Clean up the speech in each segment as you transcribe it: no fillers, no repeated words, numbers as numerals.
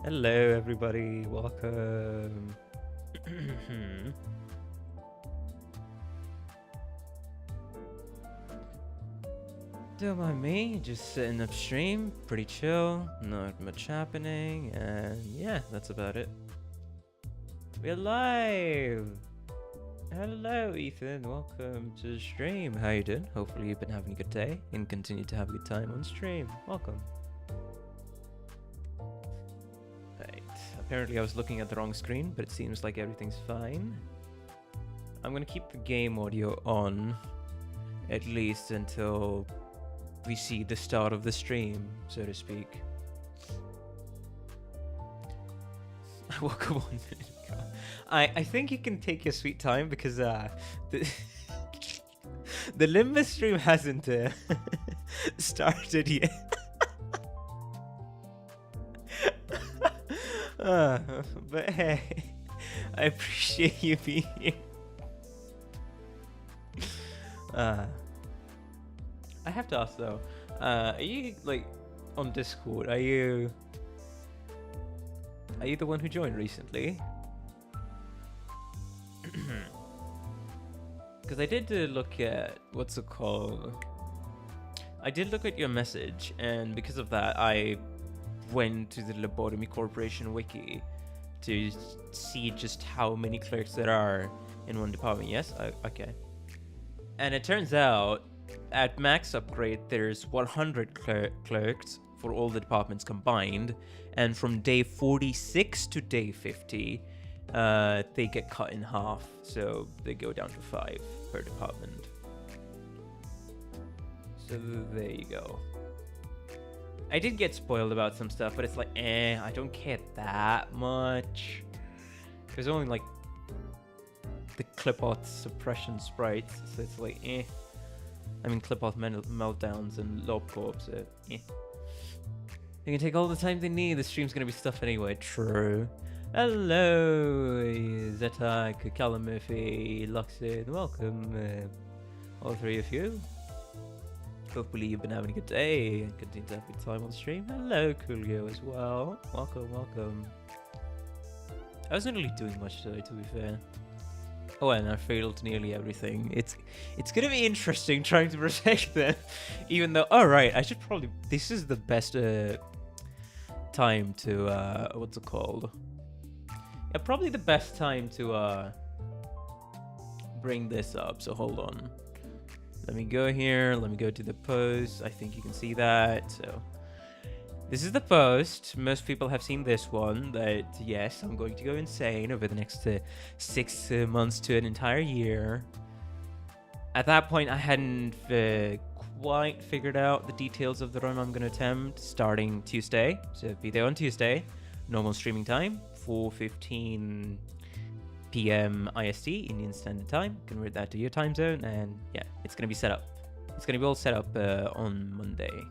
Hello, everybody. Welcome. Don't mind me, just sitting upstream, pretty chill, not much happening, and yeah, that's about it. We're live! Hello, Ethan. Welcome to the stream. How you doing? Hopefully you've been having a good day and continue to have a good time on stream. Welcome. Right. Apparently I was looking at the wrong screen, but it seems like everything's fine. I'm gonna keep the game audio on, at least until we see the start of the stream, so to speak. Welcome on. I think you can take your sweet time because the the Limbus stream hasn't started yet. But hey, I appreciate you being here. I have to ask though, are you like on Discord? Are you the one who joined recently? Because I did look at what's it called. I did look at your message, and because of that, I went to the Lobotomy Corporation wiki to see just how many clerks there are in one department. Yes, okay. And it turns out, at max upgrade, there's 100 clerks for all the departments combined, and from day 46 to day 50, they get cut in half, so they go down to 5 per department. So there you go. I did get spoiled about some stuff, but it's like, I don't care that much. There's only like the clip-art suppression sprites, so it's like, I mean, clip-art meltdowns and lobcorp, so They can take all the time they need. The stream's gonna be stuff anyway. True. Hello, Zetak, Callum Murphy, Luxon, welcome, all 3 of you. Hopefully you've been having a good day and continue to have a good time on stream. Hello, Coolio as well. Welcome, welcome. I wasn't really doing much today, to be fair. Oh, and I failed nearly everything. It's gonna be interesting trying to protect them, even though. Oh right, I should probably. This is the best time to what's it called? Yeah, probably the best time to bring this up. So hold on. Let me go here. Let me go to the post. I think you can see that. So this is the post. Most people have seen this one. That yes, I'm going to go insane over the next 6 months to an entire year. At that point, I hadn't quite figured out the details of the run I'm going to attempt starting Tuesday. So be there on Tuesday, normal streaming time, 4:15 p.m. IST, Indian Standard Time. Convert that to your time zone, and yeah, it's going to be set up. It's going to be all set up on Monday.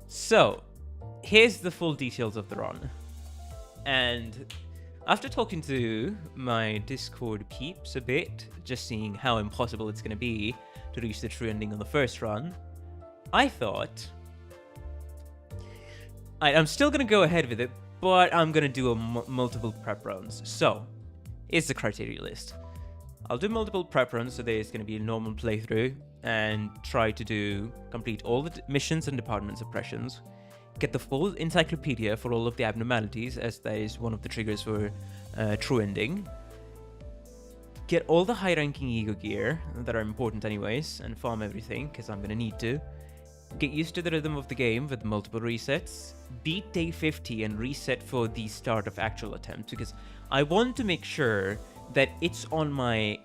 So, here's the full details of the run. And after talking to my Discord peeps a bit, just seeing how impossible it's going to be to reach the true ending on the first run, I thought, I'm still going to go ahead with it, but I'm going to do multiple prep runs. So, here's the criteria list. I'll do multiple prep runs, so there's going to be a normal playthrough, and try to complete all the missions and department suppressions, get the full encyclopedia for all of the abnormalities, as that is one of the triggers for true ending, get all the high-ranking ego gear that are important anyways, and farm everything, because I'm going to need to, get used to the rhythm of the game with multiple resets, beat day 50 and reset for the start of actual attempt, because I want to make sure that it's on my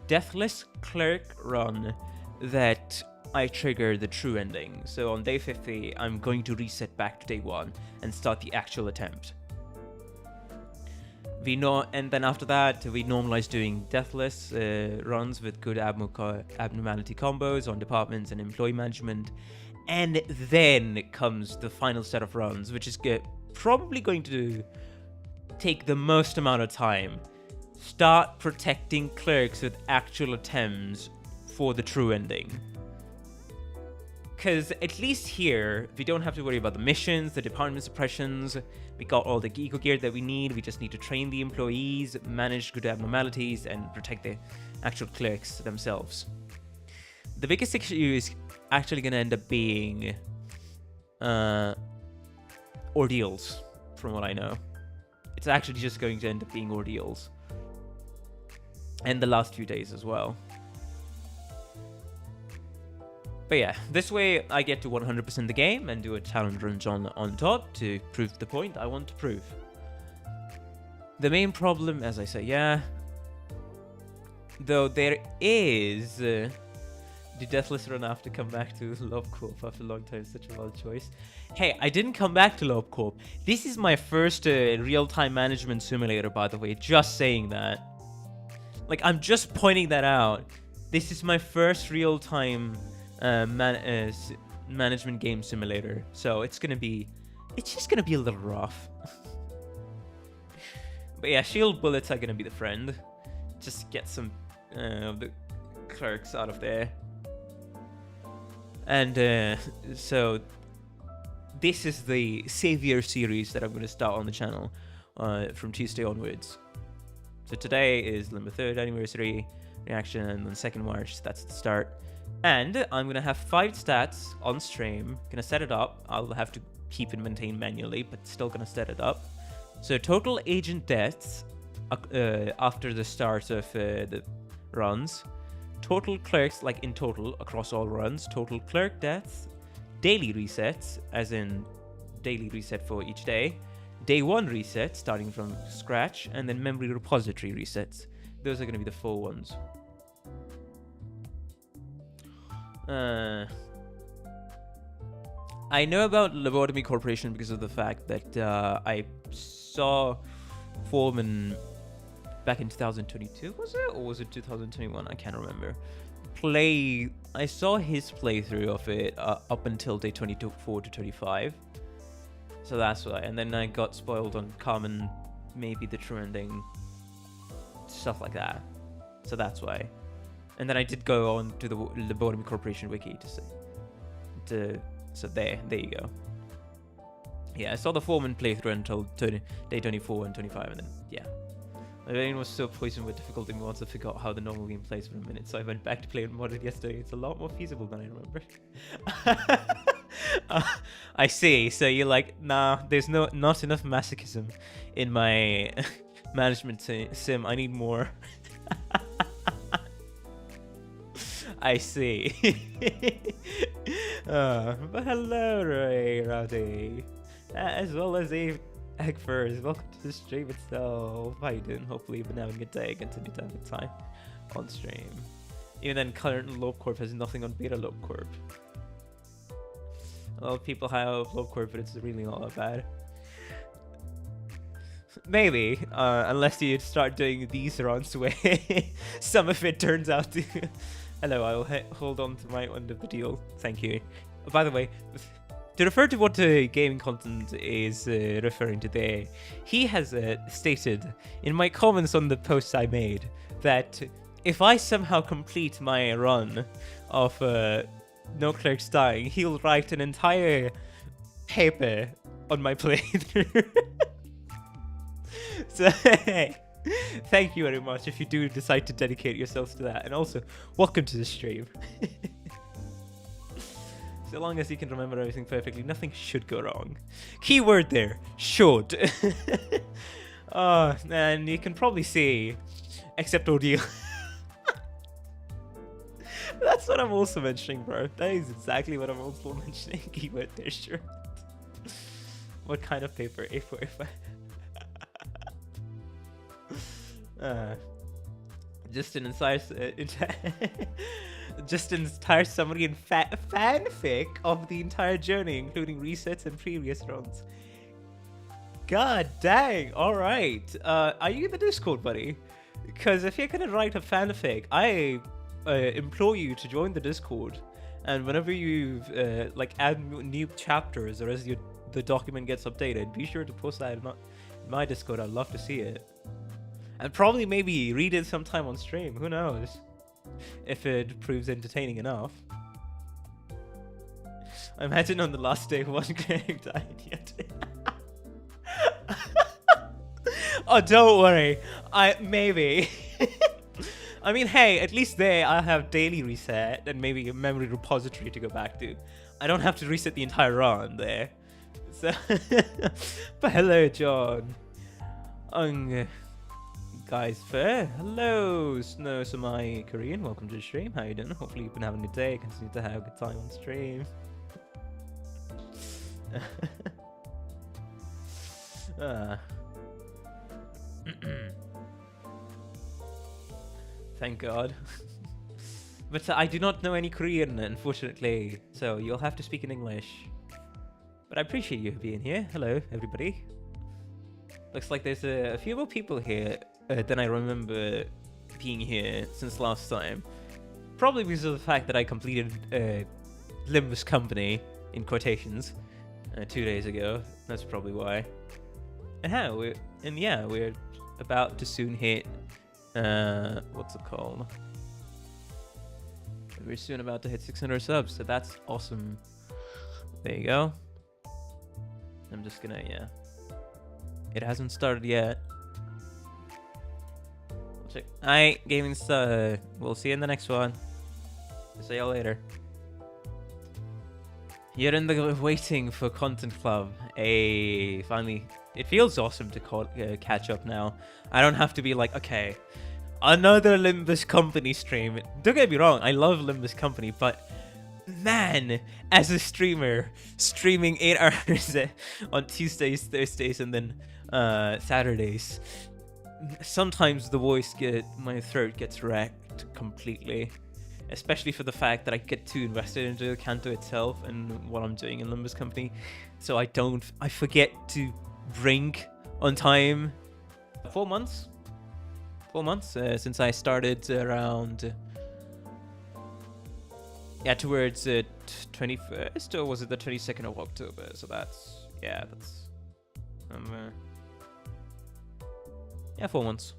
deathless clerk run that I trigger the true ending. So on day 50, I'm going to reset back to day 1 and start the actual attempt. And then after that, we normalize doing deathless runs with good abnormality combos on departments and employee management. And then comes the final set of runs, which is probably going to take the most amount of time. Start protecting clerks with actual attempts for the true ending. Because at least here, we don't have to worry about the missions, the department suppressions. We got all the eco gear that we need. We just need to train the employees, manage good abnormalities, and protect the actual clerks themselves. The biggest issue is actually going to end up being ordeals, from what I know. It's actually just going to end up being ordeals. And the last few days as well. But yeah, this way I get to 100% the game and do a challenge run on top to prove the point I want to prove. The main problem, as I say, yeah, though there is the Deathless Run have to come back to Lob Corp after a long time. Such a wild choice. Hey, I didn't come back to Lob Corp. This is my first real-time management simulator, by the way. Just saying that. Like, I'm just pointing that out. This is my first real-time management game simulator. So it's just gonna be a little rough. But yeah, shield bullets are gonna be the friend. Just get some of the clerks out of there. And so this is the Savior series that I'm going to start on the channel from Tuesday onwards. So today is Limbus 3rd anniversary reaction, and then 2nd March, that's the start. And I'm going to have 5 stats on stream. Going to set it up. I'll have to keep it maintained manually, but still going to set it up. So total agent deaths after the start of the runs. Total clerks, like in total, across all runs. Total clerk deaths. Daily resets, as in daily reset for each day. Day 1 reset, starting from scratch. And then memory repository resets. Those are going to be the 4 ones. I know about Lobotomy Corporation because of the fact that I saw Foreman back in 2022, was it? Or was it 2021? I can't remember. I saw his playthrough of it up until day 24 to 25. So that's why. And then I got spoiled on Common, maybe the true ending, stuff like that. So that's why. And then I did go on to the Lobotomy Corporation wiki so there you go. Yeah, I saw the Foreman playthrough until day 24 and 25, and then yeah. My brain was so poisoned with difficulty mods, I forgot how the normal game plays for a minute, so I went back to play it modded yesterday. It's a lot more feasible than I remember. I see. So you're like, nah, there's not enough masochism in my management sim. I need more. I see. But hello, Ray Rowdy, as well as Eggfurs. Welcome to the stream itself. How you doing? Hopefully you've been having a good day. Continue to have a good time on stream. Even then, current LobCorp has nothing on beta LobCorp. A lot of people have LobCorp, but it's really not that bad. Maybe, unless you start doing these runs where some of it turns out to... Hello, I'll hold on to my end of the deal. Thank you. By the way, to refer to what gaming content is referring to there, he has stated in my comments on the posts I made that if I somehow complete my run of no clerks dying, he'll write an entire paper on my playthrough. So, hey, thank you very much if you do decide to dedicate yourselves to that. And also, welcome to the stream. So long as you can remember everything perfectly, nothing should go wrong. Keyword there, should. Oh, and you can probably see, except audio. That's what I'm also mentioning, bro. That is exactly what I'm also mentioning. Keyword there, should. What kind of paper? A4, A5. Just an entire summary and fanfic of the entire journey, including resets and previous runs. God dang! All right, are you in the Discord, buddy? Because if you're gonna write a fanfic, I implore you to join the Discord. And whenever you like add new chapters or as the document gets updated, be sure to post that in my Discord. I'd love to see it. And probably maybe read it sometime on stream. Who knows? If it proves entertaining enough. I imagine on the last day one character died yet. Oh, don't worry. Maybe. I mean, hey, at least there I have daily reset and maybe a memory repository to go back to. I don't have to reset the entire run there. So, but hello, John. Guys, fair. Hello, Snow Samai Korean. Welcome to the stream. How you doing? Hopefully you've been having a good day. Continue to have a good time on stream. Thank God. But I do not know any Korean, unfortunately, so you'll have to speak in English. But I appreciate you being here. Hello, everybody. Looks like there's a few more people here than I remember being here since last time. Probably because of the fact that I completed Limbus Company, in quotations, 2 days ago. That's probably why. And we're about to soon hit, what's it called? We're soon about to hit 600 subs, so that's awesome. There you go. I'm just gonna, yeah. It hasn't started yet. We'll check. Alright, gaming stuff. We'll see you in the next one. See y'all later. You're in the waiting for Content Club. Hey, finally. It feels awesome to catch up now. I don't have to be like, okay, another Limbus Company stream. Don't get me wrong, I love Limbus Company, but man, as a streamer, streaming 8 hours on Tuesdays, Thursdays, and then Saturdays, sometimes my throat gets wrecked completely. Especially for the fact that I get too invested into the Kanto itself and what I'm doing in Limbus Company. So I forget to drink on time. 4 months? 4 months since I started around... Yeah, towards the 21st, or was it the 22nd of October? So that's... Yeah, that's... yeah, 4 months.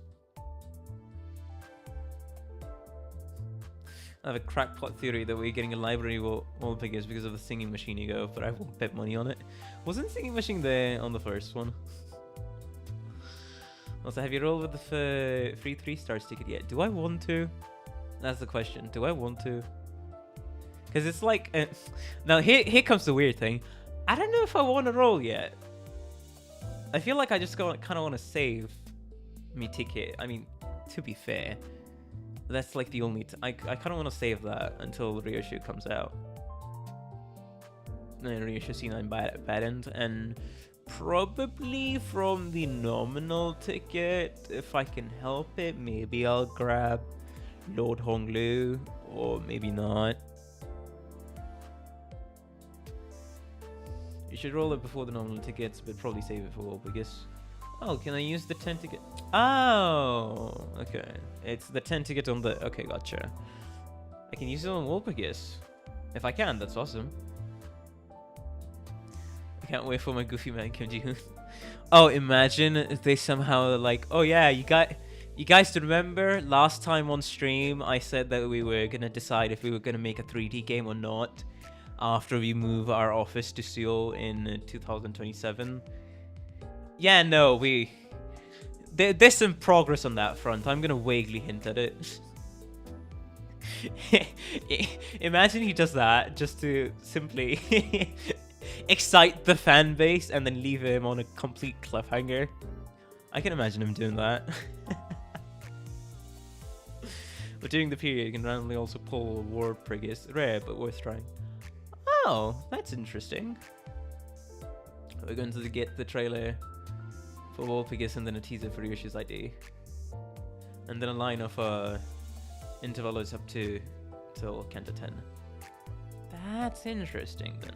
I have a crackpot theory that we're getting a library wall figures because of the singing machine you go, but I won't bet money on it. Wasn't singing machine there on the first one? Also, have you rolled with the free 3 stars ticket yet? Do I want to? That's the question. Do I want to? Because it's like... now, here comes the weird thing. I don't know if I want to roll yet. I feel like I just kind of want to save me ticket. I mean, to be fair... That's like the only... I kind of want to save that until Ryoshu comes out. And Ryoshu C9 bad end. And probably from the nominal ticket, if I can help it, maybe I'll grab Lord Honglu, or maybe not. You should roll it before the nominal tickets, but probably save it for all, because... Oh, can I use the 10 ticket? Oh, okay. It's the 10 ticket on the... Okay, gotcha. I can use it on Wolpergus. If I can, that's awesome. I can't wait for my Goofy Man Kim Ji-hoon. Oh, imagine if they somehow like... Oh yeah, you guys remember last time on stream I said that we were going to decide if we were going to make a 3D game or not after we move our office to Seoul in 2027. Yeah, no, there's some progress on that front. I'm gonna vaguely hint at it. Imagine he does that just to simply excite the fan base and then leave him on a complete cliffhanger. I can imagine him doing that. But during the period, you can randomly also pull War Prigus. Rare, but worth trying. Oh, that's interesting. We're going to get the trailer for Wolpergus and then a teaser for Ryoshu's ID. And then a line of intervals up to till Kanto 10. That's interesting then.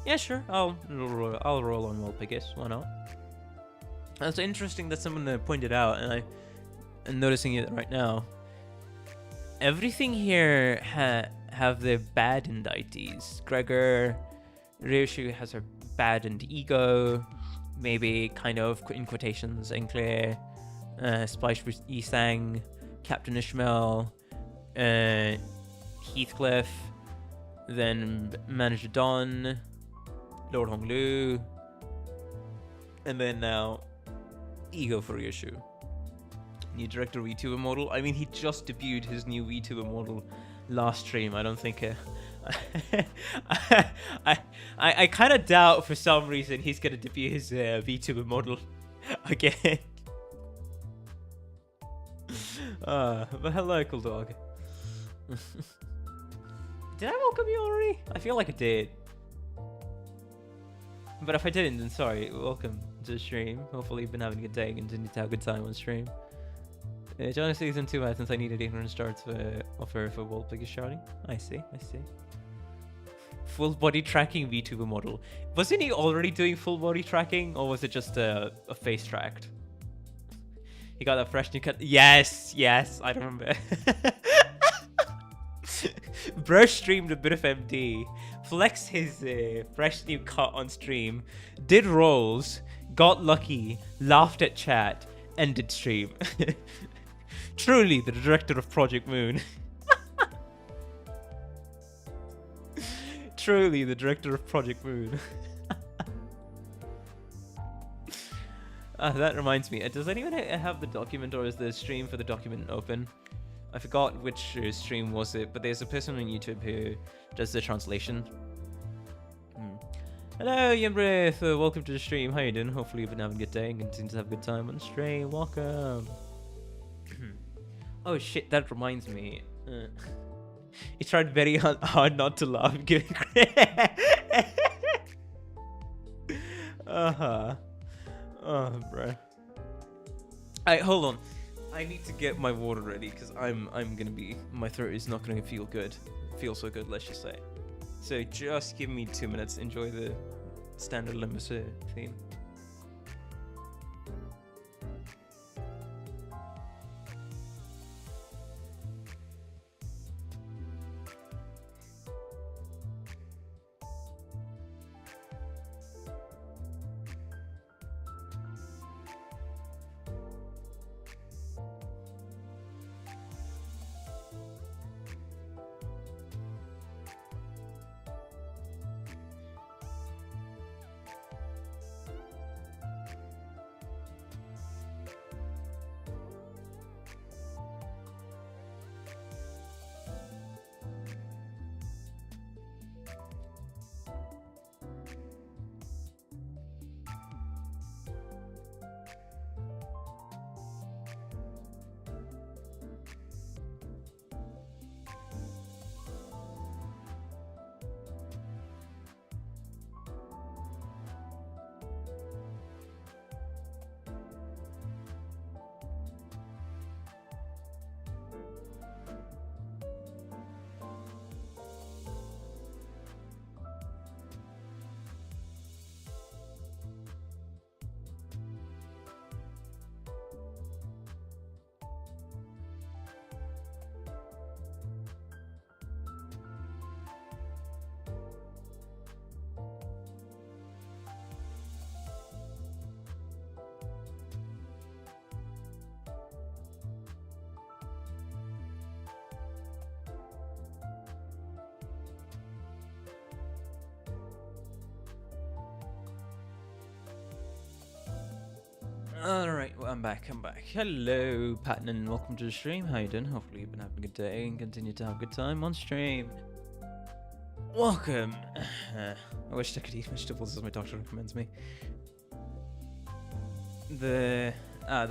Yeah, sure. I'll roll on Wolpergus. Why not? That's interesting that someone pointed out, and I'm noticing it right now. Everything here have their bad end IDs. Gregor, Ryoshu has her bad end ego. Maybe kind of in quotations, Enclair, Splice Isang, Captain Ishmael, Heathcliff, then Manager Don, Lord Honglu, and then now Ego for Ryushu. New director VTuber model. I mean, he just debuted his new VTuber model last stream. I don't think I kind of doubt for some reason he's gonna debut his VTuber model again. But hello, cool dog. Did I welcome you already? I feel like I did. But if I didn't, then sorry. Welcome to the stream. Hopefully you've been having a good day and continue to have a good time on stream. Joining season 2 since I needed 800 starts offer for wall play shouting. I see. Full body tracking VTuber model. Wasn't he already doing full body tracking, or was it just a face tracked? He got a fresh new cut. Yes, I remember. Bro streamed a bit of MD, flexed his fresh new cut on stream, did rolls, got lucky, laughed at chat, ended stream. Truly the director of Project Moon. Truly the director of Project Moon. That reminds me, does anyone have the document, or is the stream for the document open? I forgot which stream was it, but there's a person on YouTube who does the translation. Hello, Yembrith, welcome to the stream. How you doing? Hopefully you've been having a good day and continue to have a good time on the stream. Welcome. Oh shit, that reminds me. He tried very hard not to laugh. Oh, bro. Hold on. I need to get my water ready because I'm gonna be. My throat is not gonna feel so good. Let's just say. So just give me 2 minutes. Enjoy the standard Limbus theme. Alright, well, I'm back. Hello, Patton, welcome to the stream. How you doing? Hopefully you've been having a good day and continue to have a good time on stream. Welcome. I wish I could eat vegetables as my doctor recommends me. The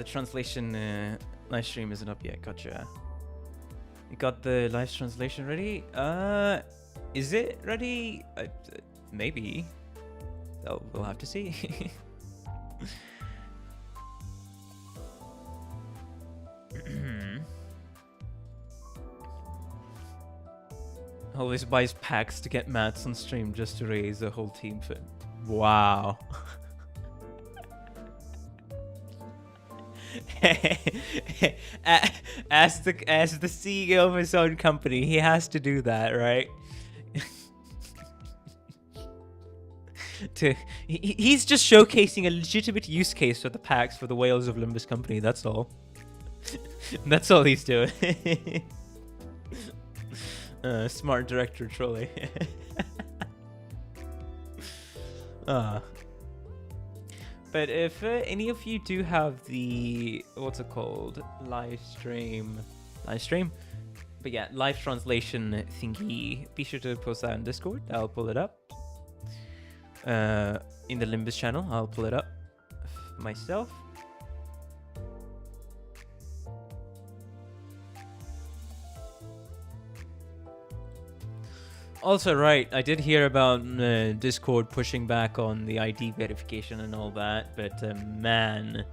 translation live stream isn't up yet. Gotcha. You got the live translation ready? Is it ready? Maybe. Oh, we'll have to see. Always buys packs to get mats on stream just to raise the whole team for. Wow. As the CEO of his own company, he has to do that, right? He's just showcasing a legitimate use case for the packs for the Whales of Limbus company. That's all. That's all he's doing. Smart director trolley. But if any of you do have the what's it called, live stream, but yeah, live translation thingy, be sure to post that in Discord. I'll pull it up. In the Limbus channel, I'll pull it up myself. Also, right, I did hear about Discord pushing back on the ID verification and all that, but man,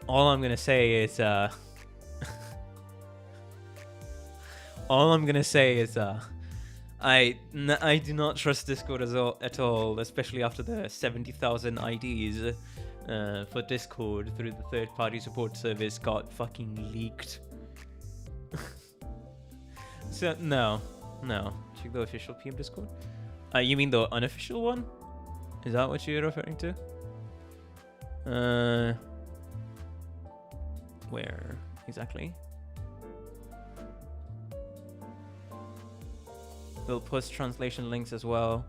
all I'm gonna say is I do not trust Discord at all, especially after the 70,000 IDs for Discord through the third-party support service got fucking leaked. So no. Check the official PM Discord. You mean the unofficial one? Is that what you're referring to? Where exactly? They'll post translation links as well.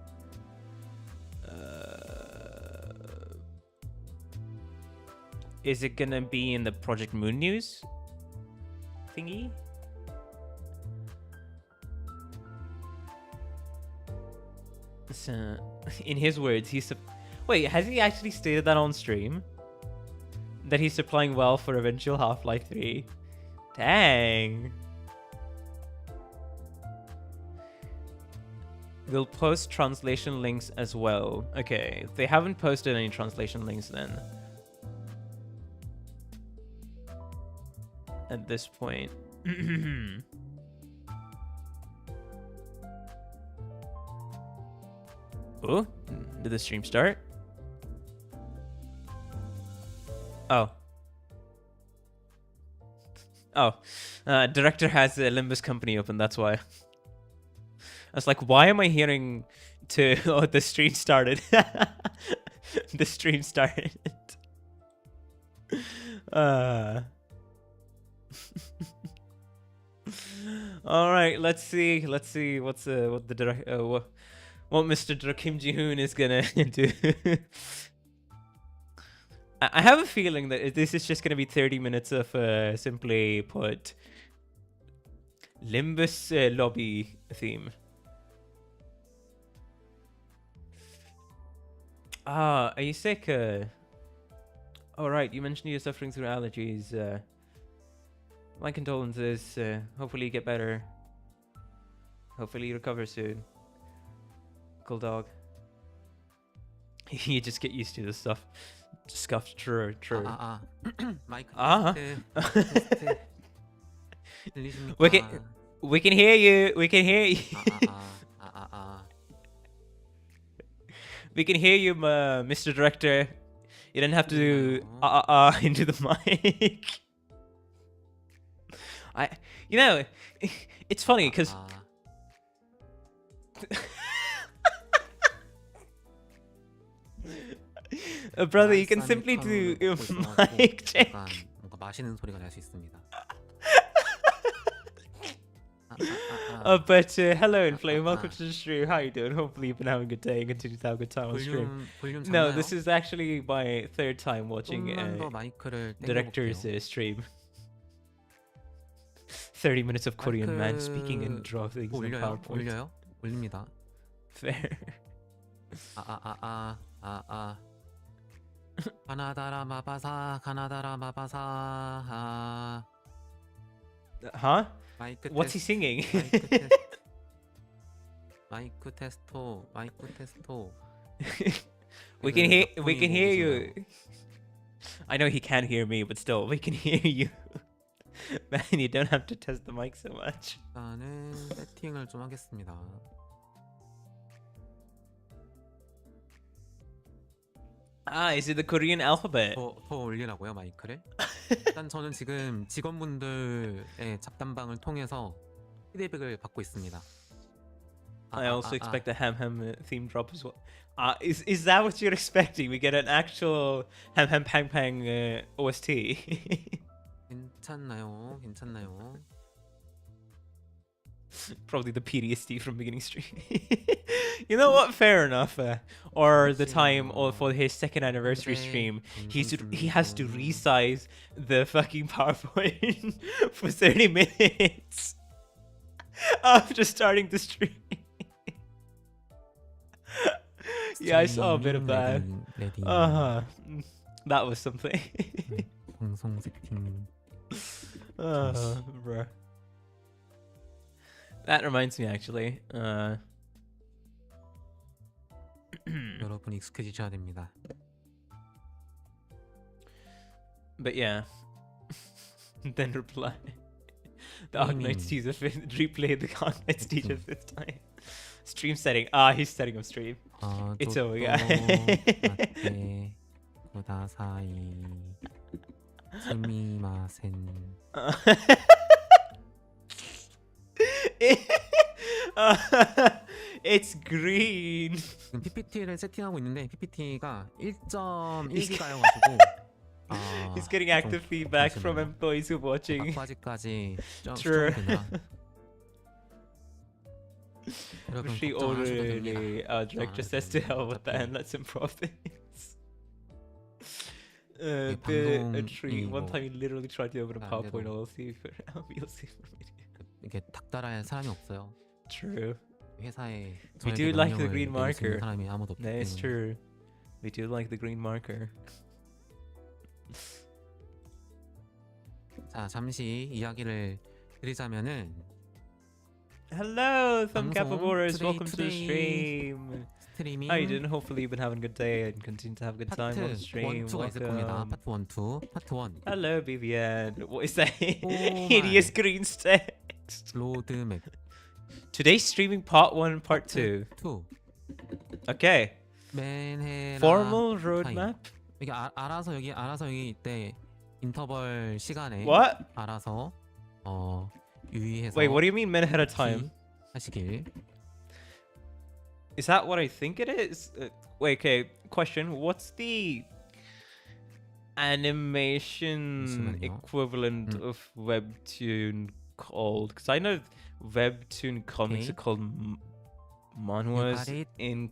Is it gonna be in the Project Moon news thingy? So, in his words, wait, has he actually stated that on stream? That he's supplying well for eventual Half-Life 3? Dang. They'll post translation links as well. Okay, they haven't posted any translation links then. At this point. Oh, did the stream start? Oh. Director has a Limbus company open, that's why. I was like, why am I hearing to... Oh, the stream started. The stream started. All right, let's see what Mr. Kim Ji-hoon is gonna do. I have a feeling that this is just gonna be 30 minutes of simply put Limbus lobby theme. Are you sick? Oh right, you mentioned you're suffering through allergies. My condolences. Hopefully you get better. Hopefully you recover soon. Cool dog. You just get used to this stuff. Scuff. True. 마이크 들리십니까? We can hear you. We can hear you. We can hear you, Mr. Director. You didn't have to do into the mic. It's funny because. Brother, you can simply do mic check. 뭔가 마시는 소리가 날 수 있습니다. But hello, Inflame. Welcome to the stream. How you doing? Hopefully you've been having a good day and continue to have a good time on stream. No, this is actually my third time watching director's stream. 30 minutes of Korean man speaking and draw things in PowerPoint. 올려요? 올립니다. Fair. 가나다라 마바사. Huh? What's he singing? 마이크 테스토. We can hear you. I know he can't hear me, but still, we can hear you. Man, you don't have to test the mic so much. 일단은 세팅을 좀 하겠습니다. Is it the Korean alphabet? 더 올리라고요, 마이크를? 일단 저는 지금 직원분들의 잡담방을 통해서 피드백을 받고 있습니다. I also expect a Ham Ham theme drop as well. Is that what you're expecting? We get an actual Ham Ham Pang Pang OST. 괜찮나요? Probably the PTSD from beginning stream. You know what? Fair enough. Or the time for his second anniversary stream, he has to resize the fucking PowerPoint for 30 minutes after starting the stream. Yeah, I saw a bit of that. That was something. 방송 세팅. Bruh. That reminds me, actually. 여러분 익숙해지셔야 됩니다. But yeah. Then reply. The Arknights teaser replay the Arknights teaser 5th time. Stream setting. He's setting up stream. It's over, yeah. 맞대 고다사이 스미마센. It's green. 지금 PPT를 세팅하고 있는데 PPT가 1.1기가여가지고 He's getting active feedback from employees who are watching. 막바지까지 True. 여러분 She 걱정하셔도 됩니다. already director says to hell with that and let's improv things. A treat. One time he literally tried to open a PowerPoint. I'll see for 이게 닥달할 사람이 없어요. True. 회사에 We do like the green 내릴 수 있는 marker. 사람이 아무도 없기 때문에. It's true. We do like the green marker. 자, 잠시 이야기를 드리자면은 Hello, Thumb 방송, Capybaras. today- Welcome to the stream. 스트리밍 How you doing? Hopefully you've been having a good day and continue to have a good time on the 파트 stream. 1, 2가 있을 겁니다. Welcome. 파트 1, 2, 파트 1 Hello, BBN. What is that my. hideous green text? 로드맵 Today's streaming part 1 and part 2. 2 Okay. 맨헤라 Formal roadmap? 여기 알아서 여기 이때 인터벌 시간에 What? 알아서 유의해서 Wait, what do you mean men ahead of time? 하시길. Is that what I think it is? Wait, okay. Question. What's the animation 잠시만요. equivalent of webtoon called? Because I know webtoon comics Okay. are called manhwas got it. in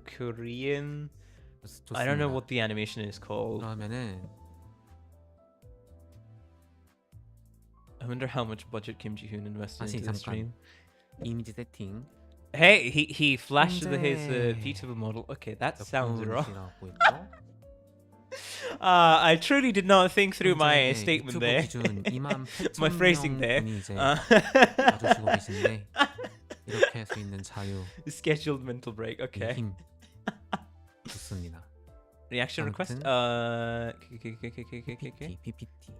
Korean. 좋습니다. I don't know what the animation is called. 그러면은 I wonder how much budget Kim Ji-hoon invested 다시 into the stream. 이미지 세팅 Hey, he flashed his 근데 beautiful model. Okay, that sounds wrong. 몇분이라고 있고 I truly did not think through my 현재 statement 유튜브 there. 기준 2만 My phrasing 8천 there. 명분이 이제 봐주시고 계신데 이렇게 할 수 있는 자유 Scheduled mental break. Okay. 힘 좋습니다. Reaction request. PPT, PPT.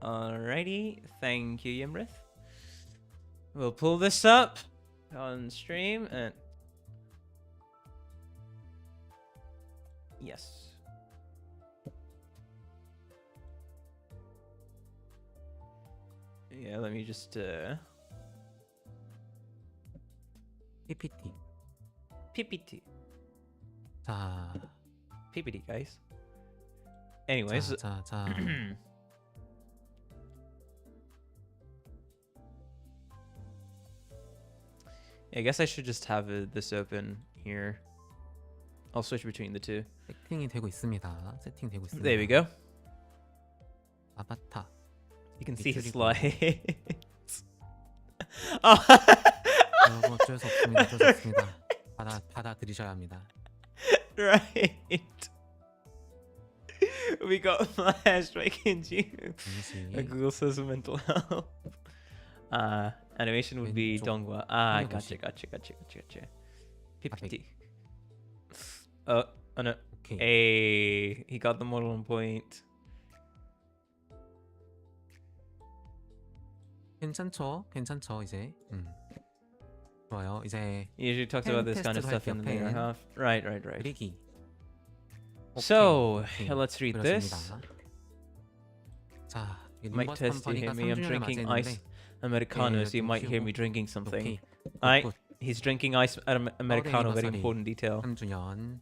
Alrighty. Thank you, Yimrith. We'll pull this up on stream and yes. Yeah, let me just PPT. PPT. 자, PPT, guys. Anyways, 자. I guess I should just have this open here. I'll switch between the two. 세팅이 되고 있습니다. 세팅되고 있습니다. There we go. 아바타. You can see his 밑줄이고. slides. 여러분 어쩔 수 없습니다. 받아들이셔야 합니다. Right. We got flash making you. 잠시 Google says mental health. Animation would be 왼쪽 Donghua. 화면 Gotcha. 보시. PPT. Oh no. 오케이. Hey, he got the model on point. 괜찮죠 이제. 좋아요. 이제 He usually talks about this kind of 테스트도 stuff in the 할게요, later 펜. half. Right. 그리기. So, 오케이. let's read this. 그렇습니다. 자, 이 Might 림버스 test to 컴퍼니가 hear me. I'm 3주년을 drinking 맞이했는데 ice Americano, 예, so you 좀 might hear 키우고. me drinking something. 오케이. Alright, 굿. he's drinking ice Americano, very anniversary. important detail. 3주년.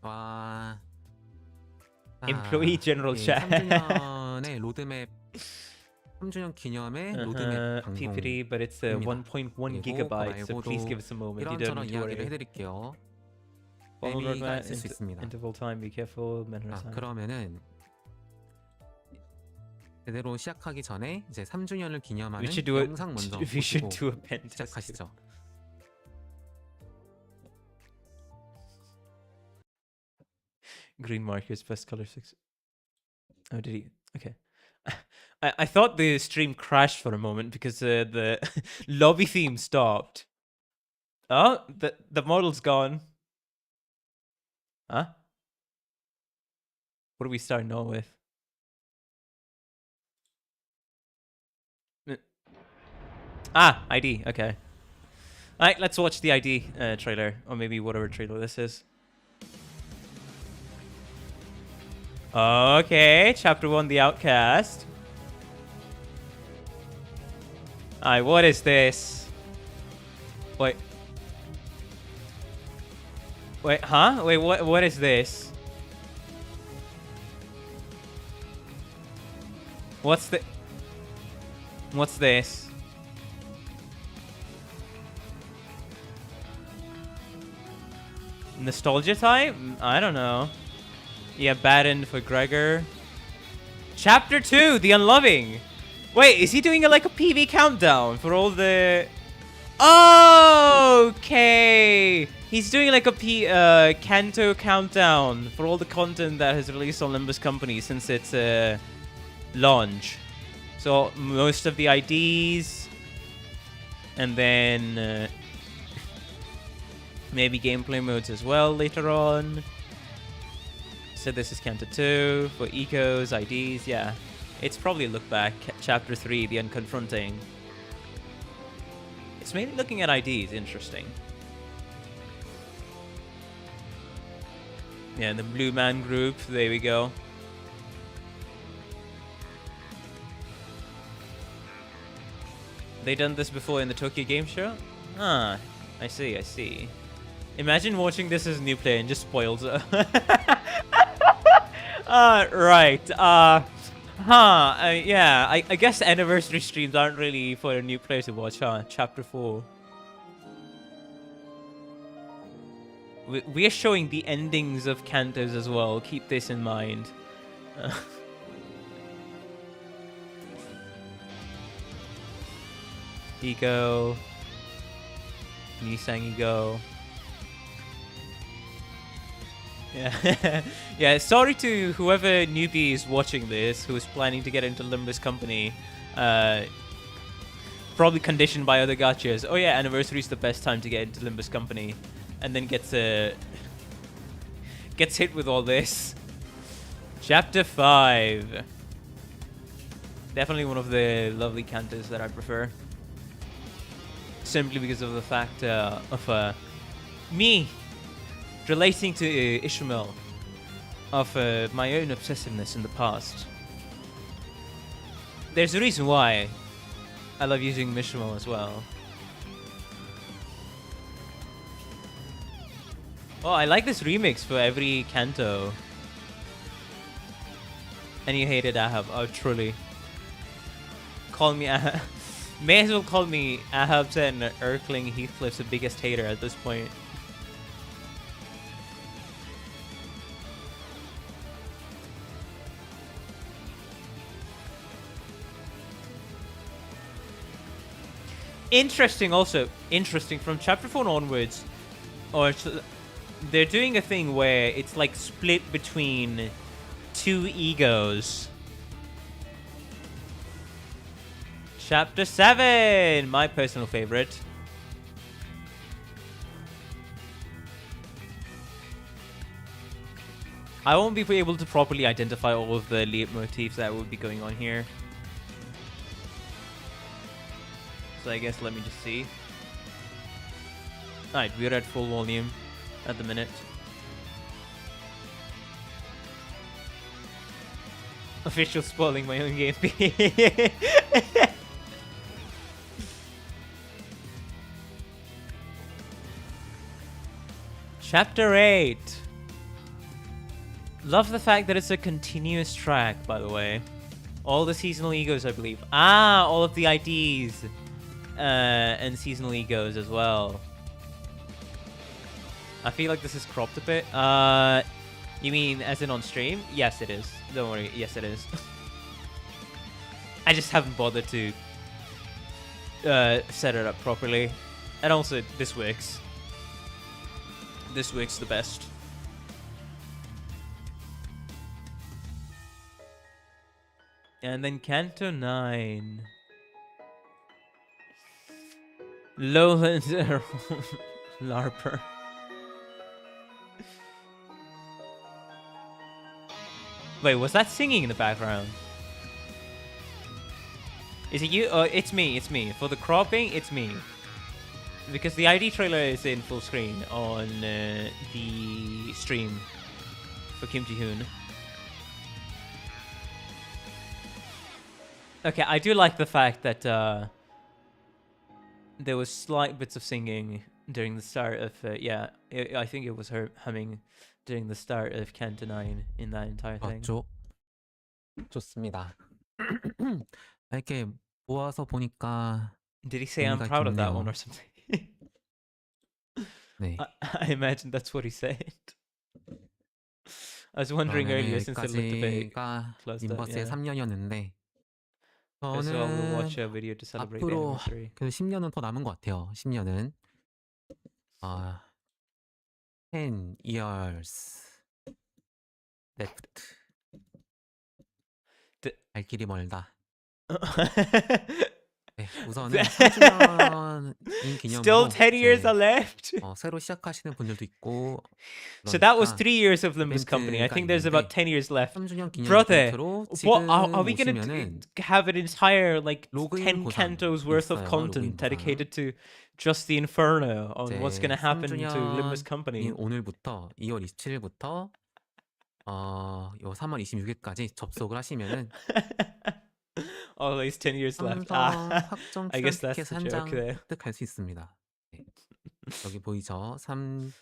와. 자, Employee general 예, chat. 3주년의 로드맵 3주년 기념의 로드맵 방송 PPT, but it's 1.1 그리고 gigabytes, so please 말고도 give us a moment. You don't 이런저런 need to 이야기를 worry. 해드릴게요. Follow 의미가 roadmap, 있을 수 있습니다. interval time, be careful, manner 자, time. 그러면은 제대로 시작하기 전에 이제 3주년을 기념하는 We should do it. 영상 먼저 We should 보시고 do a pen test. 시작하시죠. Green markers, best color 6. Oh, did he? Okay. I thought the stream crashed for a moment because the lobby theme stopped. Oh, the model's gone. Huh? What are we starting on with? Ah, ID. Okay. All right, let's watch the ID trailer, or maybe whatever trailer this is. Okay, Chapter 1, The Outcast. Alright, what is this? Wait. Wait, huh? Wait, what is this? What's this? Nostalgia type? I don't know. Yeah, bad end for Gregor. Chapter 2, The Unloving. Wait, is he doing like a PV countdown for all the... Okay! He's doing like a Kanto countdown for all the content that has released on Limbus Company since its launch. So most of the IDs, and then maybe gameplay modes as well later on. So this is Kanto 2 for ecos, IDs, yeah. It's probably a look back. Chapter 3, The Unconfronting. It's mainly looking at IDs, interesting. Yeah, the Blue Man Group, there we go. They done this before in the Tokyo Game Show? Ah, I see. Imagine watching this as a new player and just spoils it. Right. Yeah, I guess anniversary streams aren't really for a new player to watch, huh? Chapter 4. We are showing the endings of Kantos as well. Keep this in mind. Ego. Nissan Ego. Yeah. Yeah, sorry to whoever newbie is watching this, who's planning to get into Limbus Company. Probably conditioned by other gachas. Oh yeah, anniversary is the best time to get into Limbus Company. And then gets hit with all this. Chapter 5. Definitely one of the lovely cantos that I prefer. Simply because of the fact of me relating to Ishmael, of my own obsessiveness in the past. There's a reason why I love using Ishmael as well. Oh, I like this remix for every canto. And you hated Ahab. Oh, truly. Call me Ahab. May as well call me Ahab's and Erkling Heathcliff's the biggest hater at this point. Interesting from chapter 4 onwards, they're doing a thing where it's like split between two egos. Chapter 7, my personal favorite. I won't be able to properly identify all of the leitmotifs that will be going on here. So I guess let me just see. Alright, we're at full volume at the minute. Official spoiling my own gameplay. Chapter 8. Love the fact that it's a continuous track, by the way. All the seasonal egos, I believe. Ah, all of the IDs and seasonal egos as well. I feel like this is cropped a bit. You mean as in on stream? Yes, it is. Don't worry. Yes, it is. I just haven't bothered to set it up properly. And also, this works. This works the best. And then Canto 9. Lowlands LARPer. Wait, was that singing in the background? Is it you? Oh, it's me, it's me. For the cropping, it's me. Because the ID trailer is in full screen on the stream for Kim Ji-hoon. Okay, I do like the fact that there was slight bits of singing during the start of... yeah, I think it was her humming during the start of Canto 9 in that entire thing. 맞죠? 좋습니다. 이렇게 모아서 보니까 Did he say I'm proud of that one or something? 네. I imagine that's what he said. I was wondering earlier since it looked a bit closed up. 림버스의 3년이었는데 So we'll watch a video to celebrate the 앞으로 anniversary. 그 10년은 더 남은 것 같아요. 10년은 10 years left. 갈 길이 멀다. 네, 우선은 3주년인 기념으로 Still 10 years are left. 새로 시작하시는 분들도 있고. So that was 3 years of Limbus Company. I think there's about 10 years left. 3주년 기념 Brother, 이벤트로 what 지금 are we gonna have an entire like 10 cantos worth of content dedicated to just the Inferno on what's gonna happen to Limbus Company? 오늘부터 2월 27일부터 요 3월 26일까지 접속을 하시면은 Always 10 years left. 확정 I guess that's 티켓 the joke 한장 there. 획득할 수 있습니다. 네. 여기 보이죠?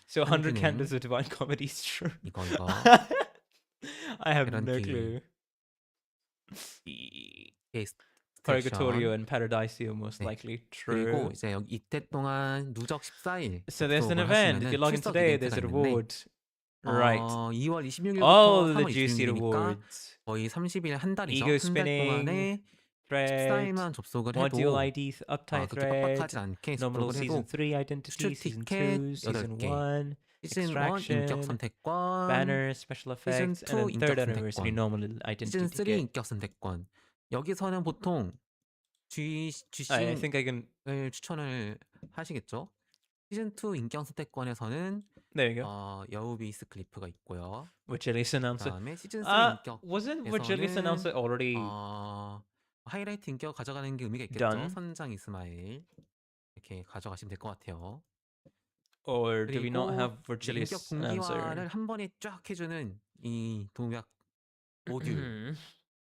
So 100 cantos of Divine Comedy is true. 이거 I have no clue. Purgatorio and Paradisio most likely true. 그리고 이제 여기 이때 동안 누적 14일. So there's an event. If you log in today, there's a reward. Right. 2월 26일부터 All 3월 the juicy 26일이니까 rewards. 거의 30일 한 달이죠. Ego 한 달 spinning, 동안에 thread, 14일만 접속을 해도 module ID, uptight 그렇게 thread, 빡빡하지 않게 nominal 접속을 season 해도 3 identity, 수출 season 티켓 2, season 8개, 1, 시즌 1 extraction, 인격 선택권, banner, special effects, 시즌 2 and then third 인격 anniversary 선택권, nominal identity 시즌 3 ticket. 인격 선택권. 여기서는 보통 I G신을 think I can... 추천을 하시겠죠? 시즌 2 인격 선택권에서는 There you go. 여우비스 클리프가 있고요. Virgilius announcer. 그다음에 시즌 3 인격 Wasn't Virgilius announcer already... 하이라이트 인격 가져가는 게 의미가 있겠죠. done? 선장 이스마일 이렇게 가져가시면 될 것 같아요. Or do we not have 인격 Virgilius 동기화를 announcer? 한 번에 쫙 해주는 이 동작 모듈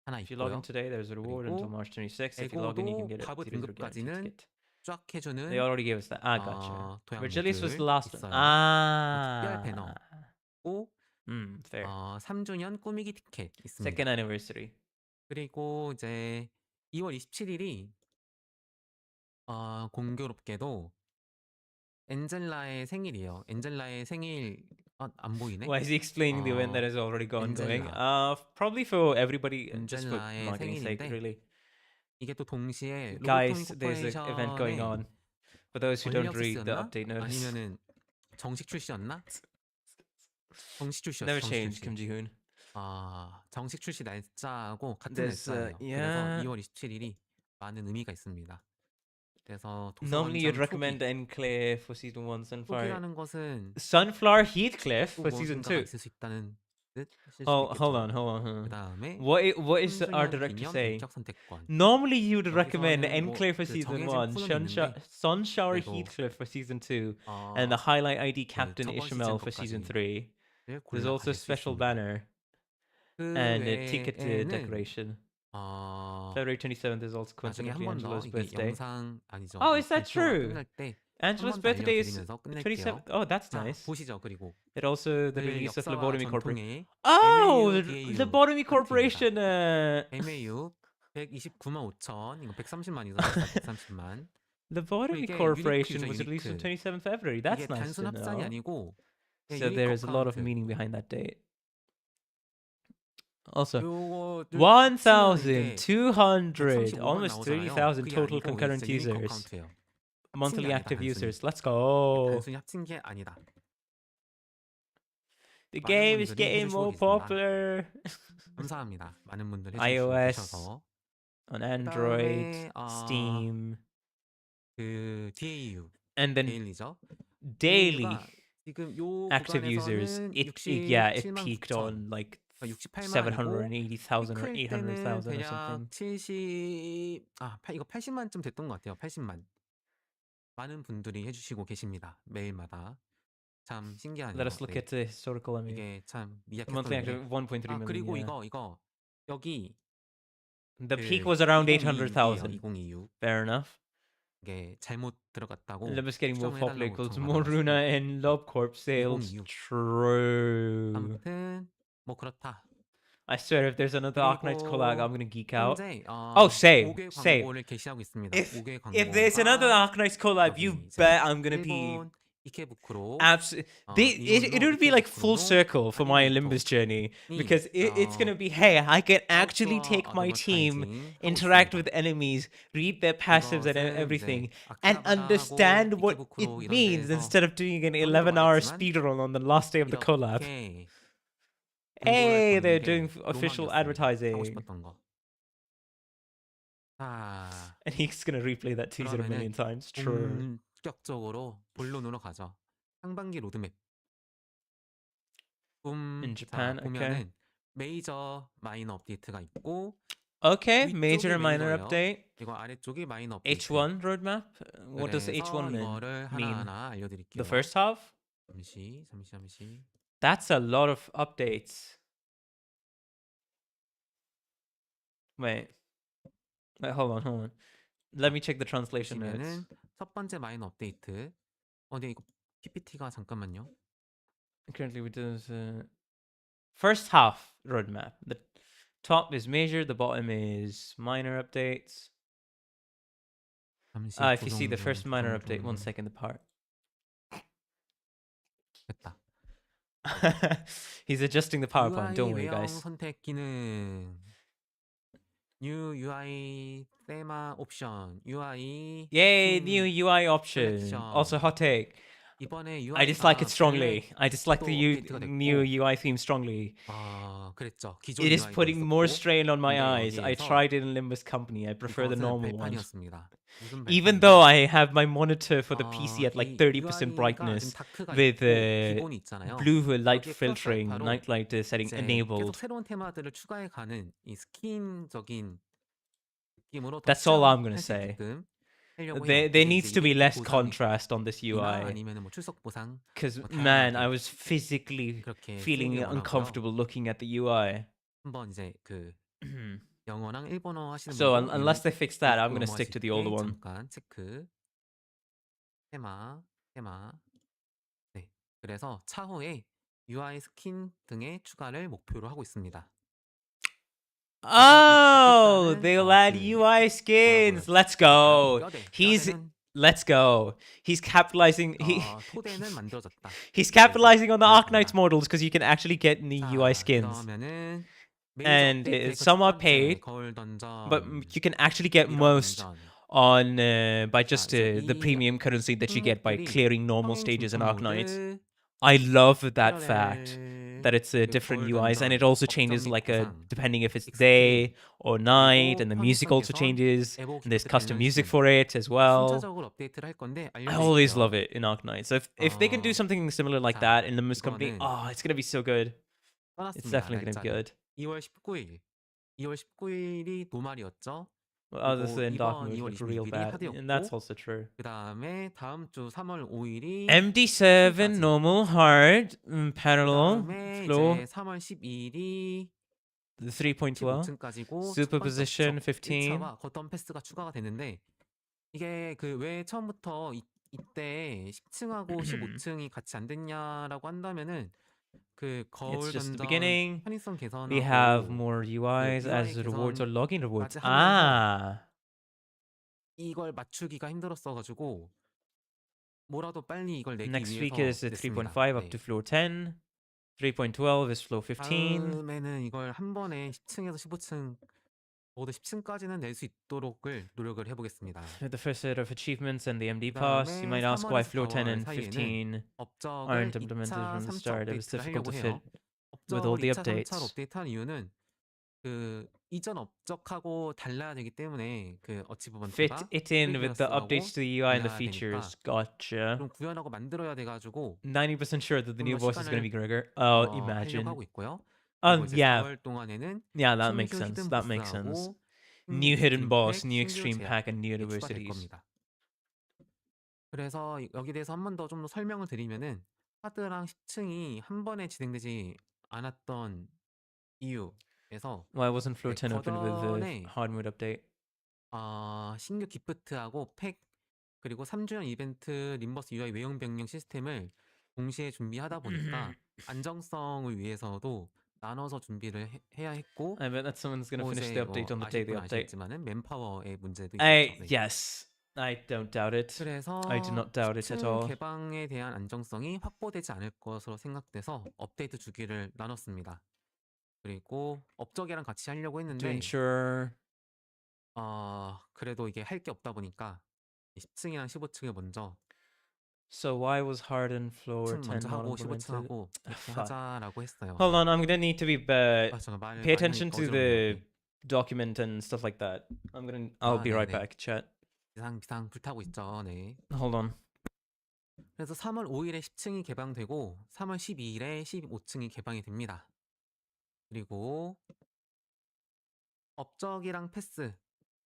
하나 If you log 있고요. in today, there's a reward 그리고 until March 26th. If you log in, you can get a 가부 series of 등급까지는 ticket. 쫙 해주는 They already gave us that. Gotcha. 도약 Virgilius was the 모듈 last 있어요. one. 특별 배너 고 fair. 3주년 꾸미기 티켓 있습니다. Second anniversary. 그리고 이제 2월 27일이 공교롭게도 엔젤라의 생일이에요. 엔젤라의 생일 안 보이네. Why is he explaining the event that is already going? 엔젤라. Probably for everybody, just for 엔젤라의 marketing sake, 생일인데 really. 이게 또 동시에 Guys, there's an event going on. For those who don't read the 권력스였나? update notice. 아니면은 정식 출시였나? 정식 출시였어. Never 정식 changed, 출시. Kim Ji-hoon. 정식 출시 날짜하고 같은 There's, 날짜예요. yeah. 그래서 2월 27일이 많은 의미가 있습니다. 그래서 Normally you'd 도서관장 recommend Enclave for season 1, Sunflower. 초기라는 것은 Sunflower Heathcliff for season 무엇인가가 2. 있을 수 있다는 뜻. Hold on. 그다음에 What is our 3주년 director 기념 saying? 인격 선택권. Normally you would recommend 여기서는 뭐 Enclave for 그 season 정해진 1, Sunshower 그래도 Heathcliff for season 2, 어, and the Highlight ID Captain 저번 Ishmael 시즌 for season 것까지 3. 를 There's also 골라가실 수 special 있습니다. banner 그 and a ticket 외에는 decoration. 어, February 27th is also 나중에 coincidentally 한 번 더 Angela's 이게 birthday. 영상 아니죠. Oh, is that 발표가 true? 끝날 때 Angela's 한 번 더 birthday is 알려드리면서 끝낼게요. 27th. Oh, that's 자, nice. 보시죠. 그리고 It also the 그 release of 역사와 Lobotomy Corporation. 전통의 Oh, MAU, DAU Lobotomy 파트입니다. Corporation. MAU 129만 5천. 이거 130만이죠. 비싸 130만. Lobotomy 이게 Corporation 유니크죠, was released on 유니크. 27th February. 이게 That's nice 단순 to 합산이 know. 아니고 그냥 So 유니크 there is a lot of 어카운트. meaning behind that date. Also, 요거를 합치면 이게 1,200, 135만 almost 나오잖아요. 30,000 그게 total 아니고 이게 concurrent 진짜 유니크 users. 어카운트예요. 합친 게 Monthly 아니다, active 단순히. users. Let's 이게 go. 단순히 합친 게 아니다. The 많은 game is 분들이 getting 해주시고 more 계십니다. popular. 감사합니다. 많은 분들이 iOS, 해주셔서. on Android, 그다음에 Steam, 그 DAU and then 데일리죠. daily DAU가 지금 요 active users. 구간에서는 It 67만 peaked 9천. on like 68만이고 780,000 or 피크일 때는 800,000 or 대략 something. 이거 80만쯤 됐던 것 같아요. 80만. 많은 분들이 해주시고 계십니다. 매일마다. 참 신기하네요. Let us look 네. at the historical MAU. 이게 참 Monthly active 미약했었는데. 1.3 million. 그리고 Yeah. 이거 여기 The peak 그 was around 2026이에요. 800,000. 2026. Fair enough. 이게 잘못 들어갔다고 Limbus getting more 수정을 popular 해달라고 equals 요청을 more Runa 받아가지고. and LobCorp sales. 2026. True. 아무튼 뭐 그렇다. I swear, if there's another Arknights collab, I'm gonna geek out. 현재 Oh, same, 5개 same. 광고를 게시하고 있습니다. If 5개 광고가 if there's another Arknights collab, you 여기 이제 bet I'm gonna be 일본 이케부쿠로 absolutely. It would be like full circle for my Limbus journey because it's gonna be, hey, I can actually take my team, interact with enemies, read their passives and everything, and understand what it means instead of doing an 11-hour speedrun on the last day of the collab. Hey, they're doing official 하고 advertising. 싶었던 거. 자, And he's gonna replay that teaser a million times. True. 본격적으로 본론으로 가죠. 상반기 로드맵. In Japan, 자, 보면은 메이저 마이너 업데이트가 있고 Okay, 위쪽이 major and minor 메이저예요. update. 이거 아래쪽이 마이너 업데이트. H1 roadmap. What does 그래서 H1 이거를 mean? 하나하나 알려드릴게요. The first half? 잠시. That's a lot of updates. Wait, hold on. Let me check the translation notes. 보시면은 첫 번째 마이너 업데이트. 근데 이거 PPT가 잠깐만요. Currently, we do first half roadmap. The top is major, the bottom is minor updates. 잠시 If you see the first minor update, 1 second, the part. 됐다. He's adjusting the PowerPoint. Don't worry, 외형 guys. 선택 기능. New UI 테마 옵션. UI. Yay, new UI option. selection. Also, hot take. 이번에 UI I dislike it strongly. I dislike the 업데이트가 new 됐고. UI theme strongly. 그랬죠. 기존 It is UI도 putting more 있었고. strain on my 근데 eyes. I 여기에서 tried it in Limbus Company. I prefer the 이것은 normal ones. 발판이었습니다. 무슨 Even 발판이냐? though I have my monitor for the PC at like 이 30% UI가 brightness 좀 다크가 with 있고 기본이 있잖아요. blue light 여기에 플러스 filtering, 알파로 night light setting 이제 enabled. 계속 새로운 테마들을 추가해가는 이 스킨적인 느낌으로 더 That's all I'm 할 gonna 수 say. 있게끔 하려고 해요. There 이게 needs 이제 to be 이벤트 less 보상이나 contrast on this UI. 아니면은 뭐 출석 보상 Because 뭐 man, 다양하게 I was physically 그렇게 feeling 쓰는 게 원하고요. uncomfortable looking at the UI. 한번 이제 그 영어랑 일본어 하시는 So 분들 unless they fix that, I'm 읽고 gonna stick to the older 넘어가실 one. 때 잠깐 체크. 테마. 네. 그래서 차후에 UI 스킨 등의 추가를 목표로 하고 있습니다. Oh, 일단은, they'll add 그 UI skins. 뭐라고요? Let's go. 뼈대는 Let's go. He's capitalizing. 토대는 만들어졌다. He's capitalizing on the Arknights 그렇습니다. models because you can actually get new UI skins. 그러면은 And some are paid, 거울 던전, but you can actually get 미러 most 던전. on by just 이제 the 이 premium currency that you get by 품목들이 clearing normal 평행 stages in 중첩 Arknights. 모드, I love that fact 패러렐, that it's 그 different 거울 UIs and 던전, it also 업적 changes 및 like 보상, depending if it's XP, day or night, and the 그리고 music also 편의성 changes. 개선, 에보 And there's 기프트 custom music 밸런싱. for it as well. 순차적으로 업데이트를 할 건데 I always 알려드릴게요. love it in Arknight. So if they can do something similar like 자, that in the Limbus Company, 이거는 it's gonna be so good. It's 떠났습니다. definitely gonna be 날짜를. good. 2월 19일. 2월 19일이 노말이었죠. Well, other 그리고 than Dark 이번 Mode 2월 looked real 26일이 bad, and that's 하드였고 also true. 그 다음에 다음 주 3월 5일이 MD7 스킨까지. normal hard 그 parallel 다음에 flow 이제 3월 12일이 the 3.12 15층까지고 superposition 15. 1차와 거점 패스가 추가가 됐는데 이게 그 왜 처음부터 이때 10층하고 15층이 같이 안 됐냐라고 한다면은 그 거울 It's just the 견적 beginning. 편의성 We have 개선하고 more UIs UI as rewards or login rewards. 개선까지 하면서 Ah. 이걸 맞추기가 힘들었어가지고 뭐라도 빨리 이걸 내기 Next week 위해서 is 3.5 냈습니다. up to floor 10. 3.12 is floor 15. 다음에는 이걸 한 번에 10층에서 15층 모두 10층까지는 낼 수 있도록을 노력을 해보겠습니다. With the first set of achievements and the MD 그 pass, you 다음에 might ask why 3월에서 floor 10 4월 and 사이에는 15 업적을 aren't implemented 2차, from the 3차 start. It was 업데이트를 difficult 하려고 to 해요. fit with all 업적을 the 2차, 3차로 updates. 업데이트한 이유는 그 이전 업적하고 달라야 되기 때문에 그 Fit 어치브먼트가 it in with the updates to the UI and the 달라야 되니까 features. Gotcha. 좀 구현하고 만들어야 돼가지고 90% sure that the 좀 new 더 boss is going to be 시간을 Gregor. 하려고 Imagine. 하고 있고요. 그리고 이제 Yeah. 4월 동안에는 Yeah, that makes 신규 sense. 히든 That makes sense. 보스하고 New 신규 hidden 익스트림 boss, 팩, new 신규 extreme 제약 pack, and new 이게 추가될 universities. 겁니다. 그래서 여기 대해서 한 번 더 좀 더 설명을 드리면은 하드랑 10층이 한 번에 진행되지 않았던 이유에서 Why wasn't floor 10 opened with the 거던의 hard mode update? 신규 기프트하고 팩 그리고 3주년 이벤트 림버스 UI 외형 변경 시스템을 동시에 준비하다 보니까 안정성을 위해서도 나눠서 준비를 해야 했고 I bet that someone's going to 뭐 finish 이제 the update on the day they update. 아시겠지만은 맨파워의 문제도 있었죠. 네. Yes. I don't doubt it. 그래서 I do not doubt it at 10층 all. 개방에 대한 안정성이 확보되지 않을 것으로 생각돼서 업데이트 주기를 나눴습니다. 그리고 업적이랑 같이 하려고 To 했는데 ensure 그래도 이게 할 게 없다 보니까 10층이랑 15층을 먼저 So why was hardened floor 10층 10 먼저 not 하고 implemented? 15층 하고 이렇게 Fuck. 하자라고 했어요. Hold on, I'm gonna need to be 잠깐 말 pay 많이 attention 하니까 to 어지럽네요. the 네. document and stuff like that. I'll be right 네네. back, chat. 비상 불타고 있죠. 네. Hold on. 그래서 3월 5일에 10층이 개방되고 3월 12일에 15층이 개방이 됩니다. 그리고 업적이랑 패스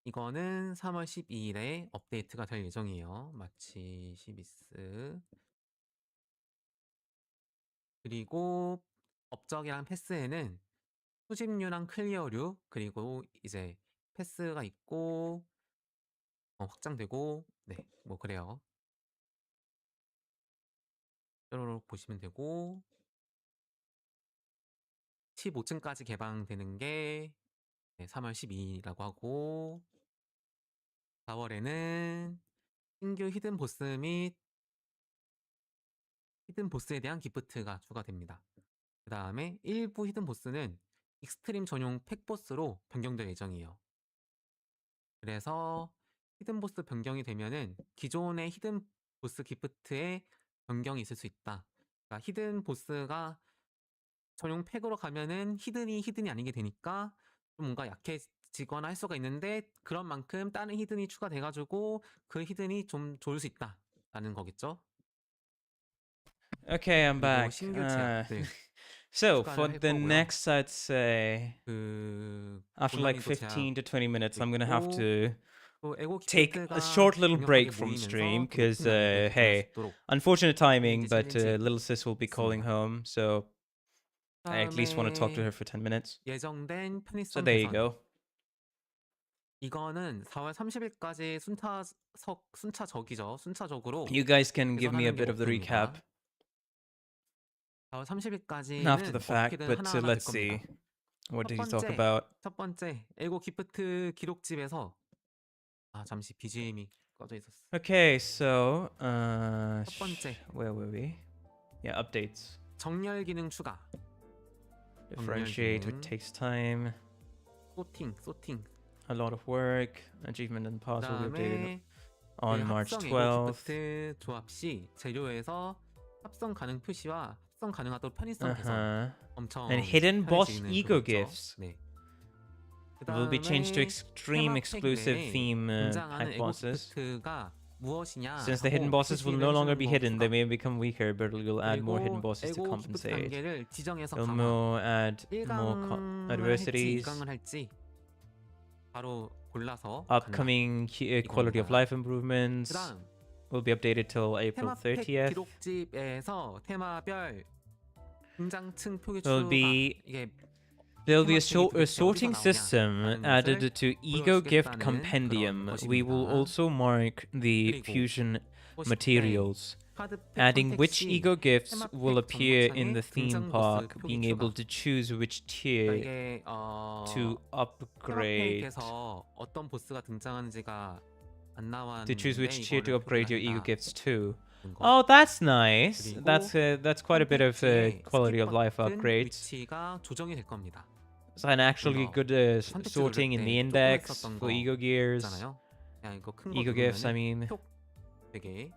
이거는 3월 12일에 업데이트가 될 예정이에요. 마치 12스 그리고 업적이랑 패스에는 수집류랑 클리어류 그리고 이제 패스가 있고 확장되고 네 뭐 그래요. 뾰로록 보시면 되고 15층까지 개방되는 게 3월 12일이라고 하고 4월에는 신규 히든 보스 및 히든 보스에 대한 기프트가 추가됩니다. 그 다음에 일부 히든 보스는 익스트림 전용 팩 보스로 변경될 예정이에요. 그래서 히든 보스 변경이 되면은 기존의 히든 보스 기프트에 변경이 있을 수 있다. 그러니까 히든 보스가 전용 팩으로 가면은 히든이 아니게 되니까 좀 뭔가 약해지거나 할 수가 있는데 그런 만큼 다른 히든이 추가돼가지고 그 히든이 좀 좋을 수 있다라는 거겠죠. Okay, I'm 그리고 back. 신규 제약들 So 추가를 for 할 the 거고요. next, I'd say 그 after like 고난이도 15 to 20 minutes, I'm gonna 있고, have to 또 에고 take 기프트가 a short little 강력하게 break from 모이면서 stream 더 because 높은 난이도에 도달할 수 hey, 있도록 unfortunate timing, but 챌린지 little sis will be calling 있습니다. home, so I at least want to talk to 그다음에 her for 10 minutes. 예정된 So 편의성 there you 개선. go. 이거는 4월 30일까지 순차적이죠. 순차적으로 You guys can give me a 개선하는 게 bit of the recap 목표입니다. 4월 after the 30일까지는 fact, 어떻게든 but 하나하나 될 let's see. 겁니다. What did he talk 번째, about? 첫 번째 에고 기프트 기록집에서 잠시 BGM이 꺼져 있었어. Okay, so 첫 번째 where were we? Yeah, updates. 정렬 기능 추가. Differentiate, 기능. it takes time. 소팅. A lot of work. Achievement and pass will be updated 그다음에 on March 합성 에고 12th. 기프트 조합 시 재료에서 합성 가능 표시와 합성 가능하도록 편의성 개선. 엄청 And hidden boss 편해지는 ego 그거 있죠. gifts 네. will be changed to 그다음에 extreme 테마 팩 exclusive 내에 theme 등장하는 pack 에고 bosses. 기프트가 무엇이냐 Since the hidden 하고 bosses will 표시를 no longer 해주는 be 거 hidden, they 추가. may become weaker, but we'll add more hidden 그리고 bosses to 에고 기프트 compensate. 단계를 지정해서 We'll 강화. add more 1강을 할지 adversities. 2강을 할지 바로 골라서 Upcoming quality of life improvements 그다음 will be updated till April 테마 팩 30th. 기록집에서 테마별 등장층 표기 There'll 추가 be 이게 There'll be a 테마 팩이 도대체 sorting 어디서 system 나오냐라는 added 것을 to Ego Gift 보여주겠다는 Compendium. 그런 We will 것입니다. also mark the 그리고 fusion 보실 때 materials 카드팩 Adding which 선택 시 ego gifts 테마팩 will appear in 정보창에 the theme 등장 보스 park, 표기 being 추가. able to choose which 그러니까 tier 이게 to upgrade. 테마팩에서 어떤 보스가 등장하는지가 안 To choose 나왔는데 which tier to 이거를 upgrade 표기를 your ego 한다. gifts to. 거. Oh, that's nice. 그리고 That's quite a bit of 선택지에 quality of 스킵 life 버튼 upgrades. 위치가 조정이 될 겁니다. It's an actually 더 good 선택지 sorting in 누를 the 때 index 조그맸었던 for 거 ego gears, 있잖아요. 그냥 이거 큰 거 ego gifts. I 누르면은 mean, 표 되게.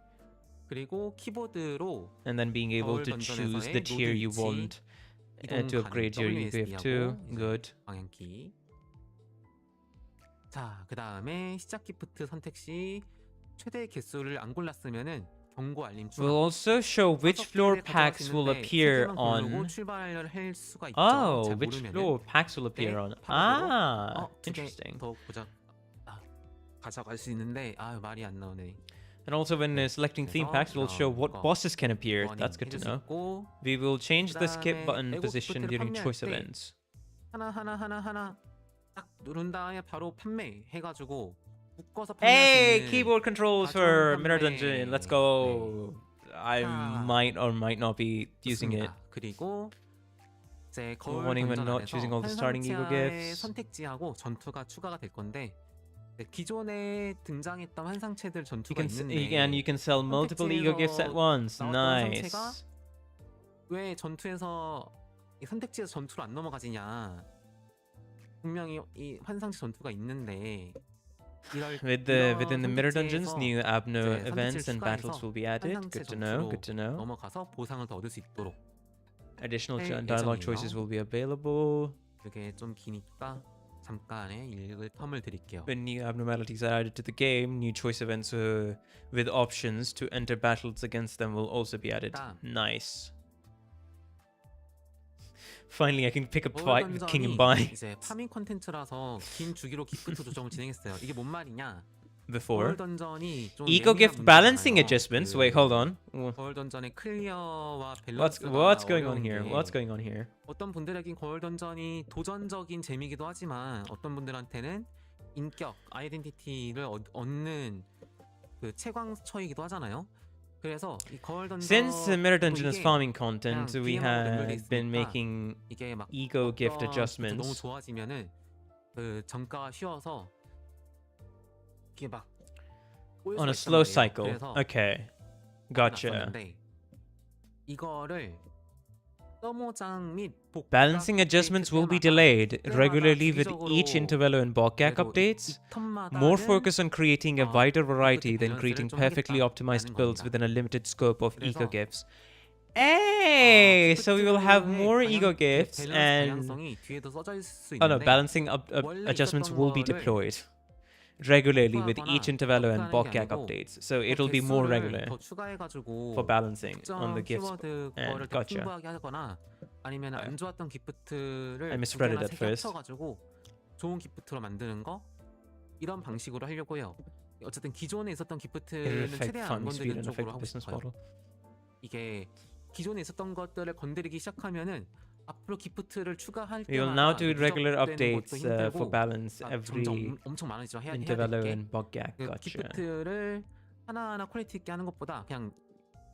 그리고 키보드로 and then being able 거울 to choose the 던전에서의 tier 노드 you 위치 want 이동 to 가능 upgrade your ego gift to. WSD하고 이제 Good. 방향키. 자, 그 다음에 시작 기프트 선택 시 최대 개수를 안 골랐으면은 경고 알림 추가. Will also show which floor 개를 가져갈 수 packs will 있는데 appear 세 개만 고르고 on. 출발을 할 수가 있죠. Oh, 잘 which 모르면은. floor packs will appear on? 파악으로 Ah, 두 개 interesting. 더 가져갈 수 있는데 말이 안 나오네. And also when selecting theme packs, it will show what bosses can appear. That's good to know. We will change the skip button position during choice events. 하나 딱 누른 다음에 바로 판매 해가지고 묶어서 Hey, 판매할 수 있는 keyboard controls for Mirror Dungeon. Let's go. I 자, might or might not be using it. 좋습니다. 그리고 이제 거울 Warning when 던전 not 안에서 choosing all the starting ego 환상체의 gifts. 선택지하고 전투가 추가가 될 건데 기존에 등장했던 환상체들 You 전투가 can 있는데 and you can sell multiple ego gifts at once. 나왔던 Nice. 선체가 왜 전투에서 이 선택지에서 전투로 안 넘어가지냐. 분명히 이 환상체 전투가 있는데 Within the mirror dungeons, new abno 이제 events and 선택지를 battles 추가해서 will be added. 환상체 Good to know. 전투로 Good to know. 넘어가서 보상을 더 얻을 수 있도록. Additional 할 dialogue 예정이에요. choices will be available. 그게 좀 기니까 잠깐의 읽을 텀을 드릴게요. When new abnormalities are added to the game, new choice events with options to enter battles against them will also be added. Nice. Finally, I can pick a fight with King and Buy. 이제 파밍 콘텐츠라서 긴 주기로 기프트 조정을 진행했어요. 이게 뭔 말이냐? Before. 거울 던전이 좀 Ego 예민한 gift 문제잖아요. balancing adjustments. Wait, hold on. 거울 던전의 클리어와 밸런스가 What's going on here? 어려운데 What's going on here? 어떤 분들에겐 거울 던전이 도전적인 재미기도 하지만 어떤 분들한테는 인격, 아이덴티티를 얻는 그 채광처이기도 하잖아요. 그래서 이 거울 던전 Since Mirror Dungeon is 이게 farming content, 그냥 we DM하고 연결돼 have been 있으니까 making 이게 막 ego gift 어떤 adjustments. 너무 좋아지면은 그 정가가 쉬워서 이게 막 꼬일 On a 수가 slow 있단 말이에요. cycle. 그래서 Okay. Gotcha. 났었는데 이거를 서머장 및 복각 Balancing adjustments will be delayed regularly with each intervallo and Bokgak updates. More focus on creating a wider variety than creating perfectly optimized builds within a limited scope of ego gifts. Hey, so we will have more ego gifts and balancing adjustments will be deployed regularly with each intervallo and Bokgak updates. So it'll be more regular for balancing on the gifts. And gotcha. 아니면 안 좋았던 기프트를 I misread it at first. 합쳐가지고 좋은 기프트로 만드는 거 이런 방식으로 하려고 해요. 어쨌든 기존에 있었던 It'll 기프트는 affect 최대한 안 fun speed 건드리는 and affect 쪽으로 the 하고 business 싶어요. model. 이게 기존에 있었던 것들을 건드리기 시작하면은 앞으로 기프트를 추가할 We will 때마다 now do regular 누적되는 updates 것도 힘들고 for balance every 점점 엄청 많아지죠. 해야 intervallo 될 게. and Bokgak. 그 Gotcha. 기프트를 하나하나 퀄리티 있게 하는 것보다 그냥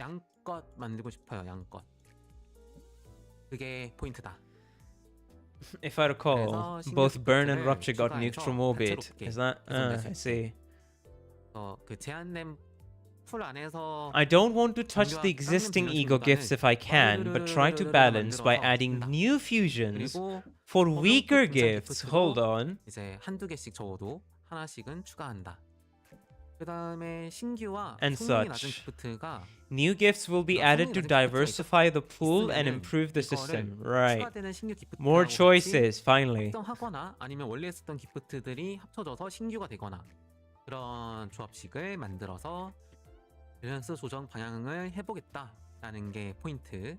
양껏 만들고 싶어요. 양껏. 그게 포인트다. If I recall, both Burn and Rupture got nuked from orbit. Is that? I see. 그 제한된 풀 안에서 I don't want to touch the existing ego gifts if I can, but try to balance by adding new fusions 그리고 for weaker gifts. Hold on. 이제 한두 개씩 적어도 하나씩은 추가한다. 그다음에 신규와 And 성능이 낮은 such. 기프트가 New gifts will be added to diversify the pool and improve the system. Right. 추가되는 신규 기프트하고 More 같이 choices, finally. 합성하거나 아니면 원래 쓰던 기프트들이 합쳐져서 신규가 되거나 그런 조합식을 만들어서 밸런스 조정 방향을 해보겠다라는 게 포인트.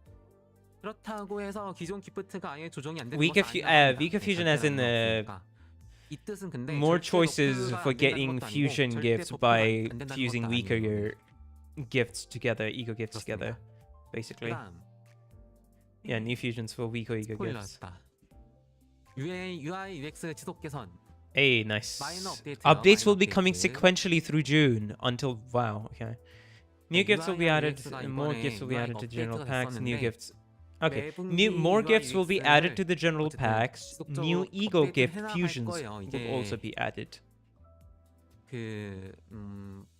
그렇다고 해서 기존 기프트가 아예 조정이 안 되는 Weaker 것은 아니라고 weaker fusion as in 이 뜻은 근데 more 절대 choices 버프가 for 안 된다는 getting 것도 아니고 fusion 절대 gifts 버프가 by 안 된다는 fusing 것도 weaker 아니에요. your gifts together, ego gifts together, basically. 그다음 Yeah, new fusions for weaker ego gifts. 스포일러였다. UI UX 지속 개선. Hey, nice. 마이너 업데이트요, Updates will 마이너 be coming 업데이트. sequentially through June until wow. Okay. New gifts will be UI랑 added. UX가 More 이번에 gifts will be UI가 added to general 업데이트가 packs. New 됐었는데 gifts. Okay. 매분기 More UI, gifts will be added to UX를 the general 어쨌든 packs. New 지속적으로 ego 업데이트를 gift 해나갈 fusions 거예요. will also 이게 be added.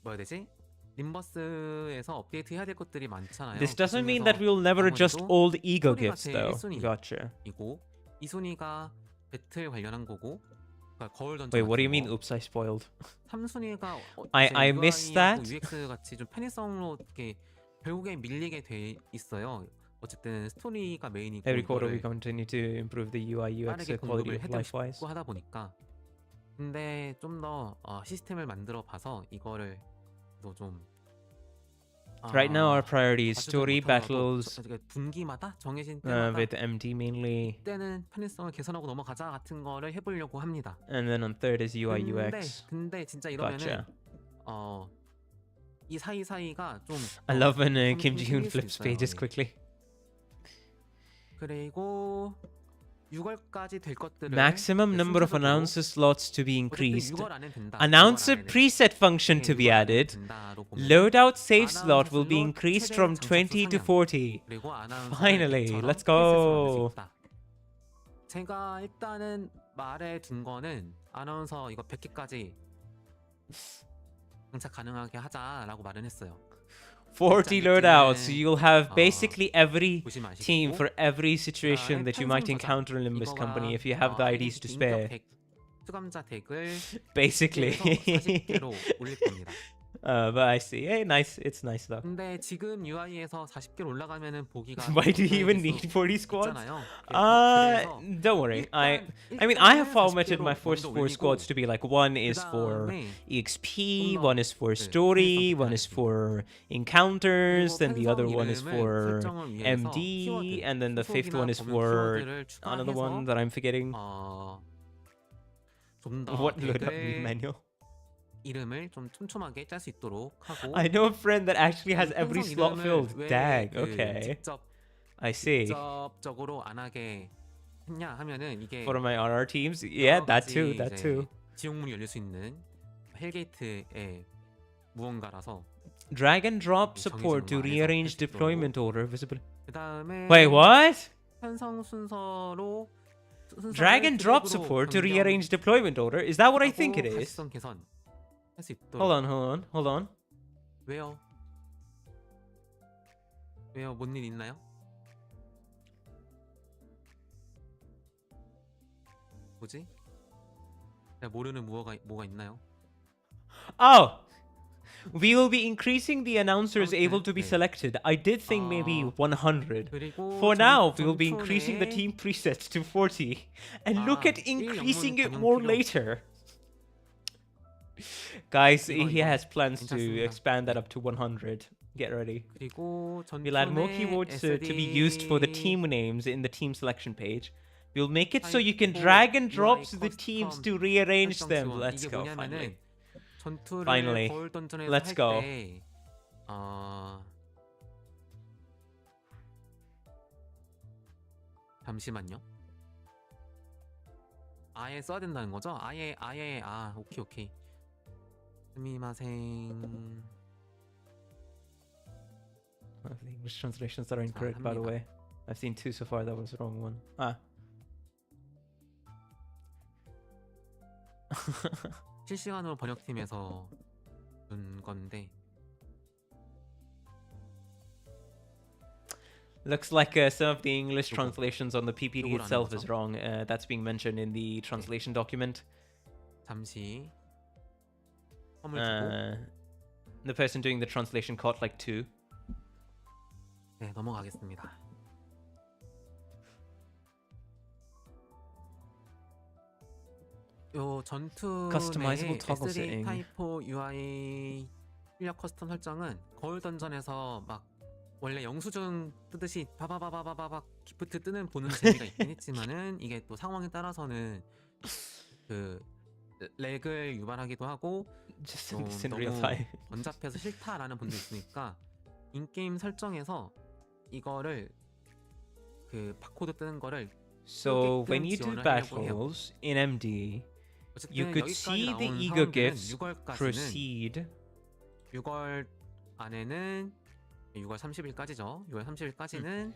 뭐야 되지? 림버스에서 업데이트 해야 될 것들이 많잖아요. This 그 doesn't mean that 중에서 we'll never adjust 아무래도 old ego 스토리가 gifts, 제일 though. 1순위이고 Gotcha. 2순위가 배틀 관련한 거고 그러니까 거울 던전 Wait, what do you 같은 mean? 거. Oops, I spoiled. 3순위가 I missed that. UX 같이 좀 편의성으로 이렇게 결국에 밀리게 돼 있어요. 어쨌든 스토리가 메인이고 Every quarter we 이거를 continue to improve the UI UX 빠르게 quality 공급을 of 해주고 life wise. 싶고 하다 보니까 근데 좀 더 시스템을 만들어 봐서 이거를 좀 Right now our priority is 자주 story 못하더라도 battles 분기마다 정해진 때마다 with MD mainly, 이때는 편의성을 개선하고 넘어가자 같은 거를 해보려고 합니다. and then on third is UI UX. 근데 진짜 이러면은 Gotcha. 이 사이사이가 좀 I love when Kim 힘이 Ji-hoon 생길 수 flips 있어요. pages 예. quickly. 그리고 6월까지 될 것들을 Maximum number of 순차적으로 announcer slots to be 어쨌든 increased. 6월 안에 된다. Announcer 6월 안에는. preset function to be 6월 안에 added. 된다로 보면 Loadout save slot will be 슬롯 increased 최대 from 장착수 20 to 상향. 40. 그리고 아나운서를 Finally, 이처럼 let's 프리셋으로 만들 수 go. 있다. 제가 일단은 말해 둔 거는 아나운서 이거 100개까지 장착 가능하게 하자라고 말은 했어요. 40 loadouts. You'll have basically every 보지 마시고 team for every situation that you might 편성 encounter in Limbus 이거와, Company if you have the IDs to spare. 인격 수감자 덱을 Basically. 40개로 올릴 겁니다. But I see. Hey, nice. It's nice though. 근데 지금 UI에서 40개로 올라가면은 보기가 Why do you even 불편해질 need 수 40 squads? 있잖아요. Don't worry. I mean, I have formatted 일단은 my first 4 40개로 squads to be like one is for 그다음에 EXP, 좀 one is for story, one is for encounters, then the other one is for MD, and then the fifth one is for another one that I'm forgetting. What loadout manual? 이름을 좀 촘촘하게 짤 수 있도록 하고 I know a friend that actually has every 편성 slot 이름을 filled. 왜 Dang. 그 Okay. 직접 I see. 직접적으로 안 하게 했냐 하면은 이게 For my RR teams, yeah, 여러 that 가지 too, that 이제 too. 지옥문이 열릴 수 있는 헬게이트의 무언가라서 Drag and drop 정해진 support to 안에서 rearrange 할수 있도록. deployment order visible. 그다음에 Wait, what? 편성 순서로 Drag and drop support to rearrange deployment order? Is that what I think it is? 가시성 개선 할 수 있도록. Hold on. 왜요? 뭔 일 있나요? 뭐지? 내가 모르는 뭐가 있나요? Oh! We will be increasing the announcers Okay, able to be okay. selected. I did think maybe 100. 그리고 For now, we will be increasing the 전투의 team presets to 40. And look at 일 increasing it 영문 more 전용 필요. later. Guys, 이거, he 이거. has plans to 괜찮습니다. expand that up to 100. Get ready. 그리고 We'll add more 전투의 keywords to be used for the SD team names in the team selection page. We'll make it so you can 타입 drag and drop UI the teams custom to rearrange 설정 them. 지원. Let's 이게 go. 뭐냐면은 Finally. 전투를 Finally. 거울 던전에서 Let's go. 할때 잠시만요. 아예 써야 된다는 거죠? 아예 오케이. 스미마생. The English translations are incorrect, by the 합니다. way. I've seen 2 so far. That was the wrong one. 실시간으로 번역팀에서 준 건데 Looks like some of the English 요거. translations on the PPT 요걸 아는 itself is 거죠? wrong. That's being mentioned in the translation document. 잠시 텀을 주고 The person doing the translation caught like 2. 네, 넘어가겠습니다. 요 전투 Customizable 내의 toggle SD setting. 타입 UI 출력 커스텀 설정은 거울 던전에서 막 원래 영수증 뜨듯이 바바바바바박 기프트 뜨는 보는 재미가 있긴 했지만은 이게 또 상황에 따라서는 그 렉을 유발하기도 하고 Just 좀 in real 너무 time. 번잡해서 싫다라는 분도 있으니까 인게임 설정에서 이거를 그 바코드 뜨는 거를 So 끄게끔 when you do 지원을 하려고 해요. battles in MD, 어쨌든 you could 여기까지 see the 나온 ego 사람들은 gifts 6월까지는 proceed. 6월 안에는 6월 30일까지죠. 6월 30일까지는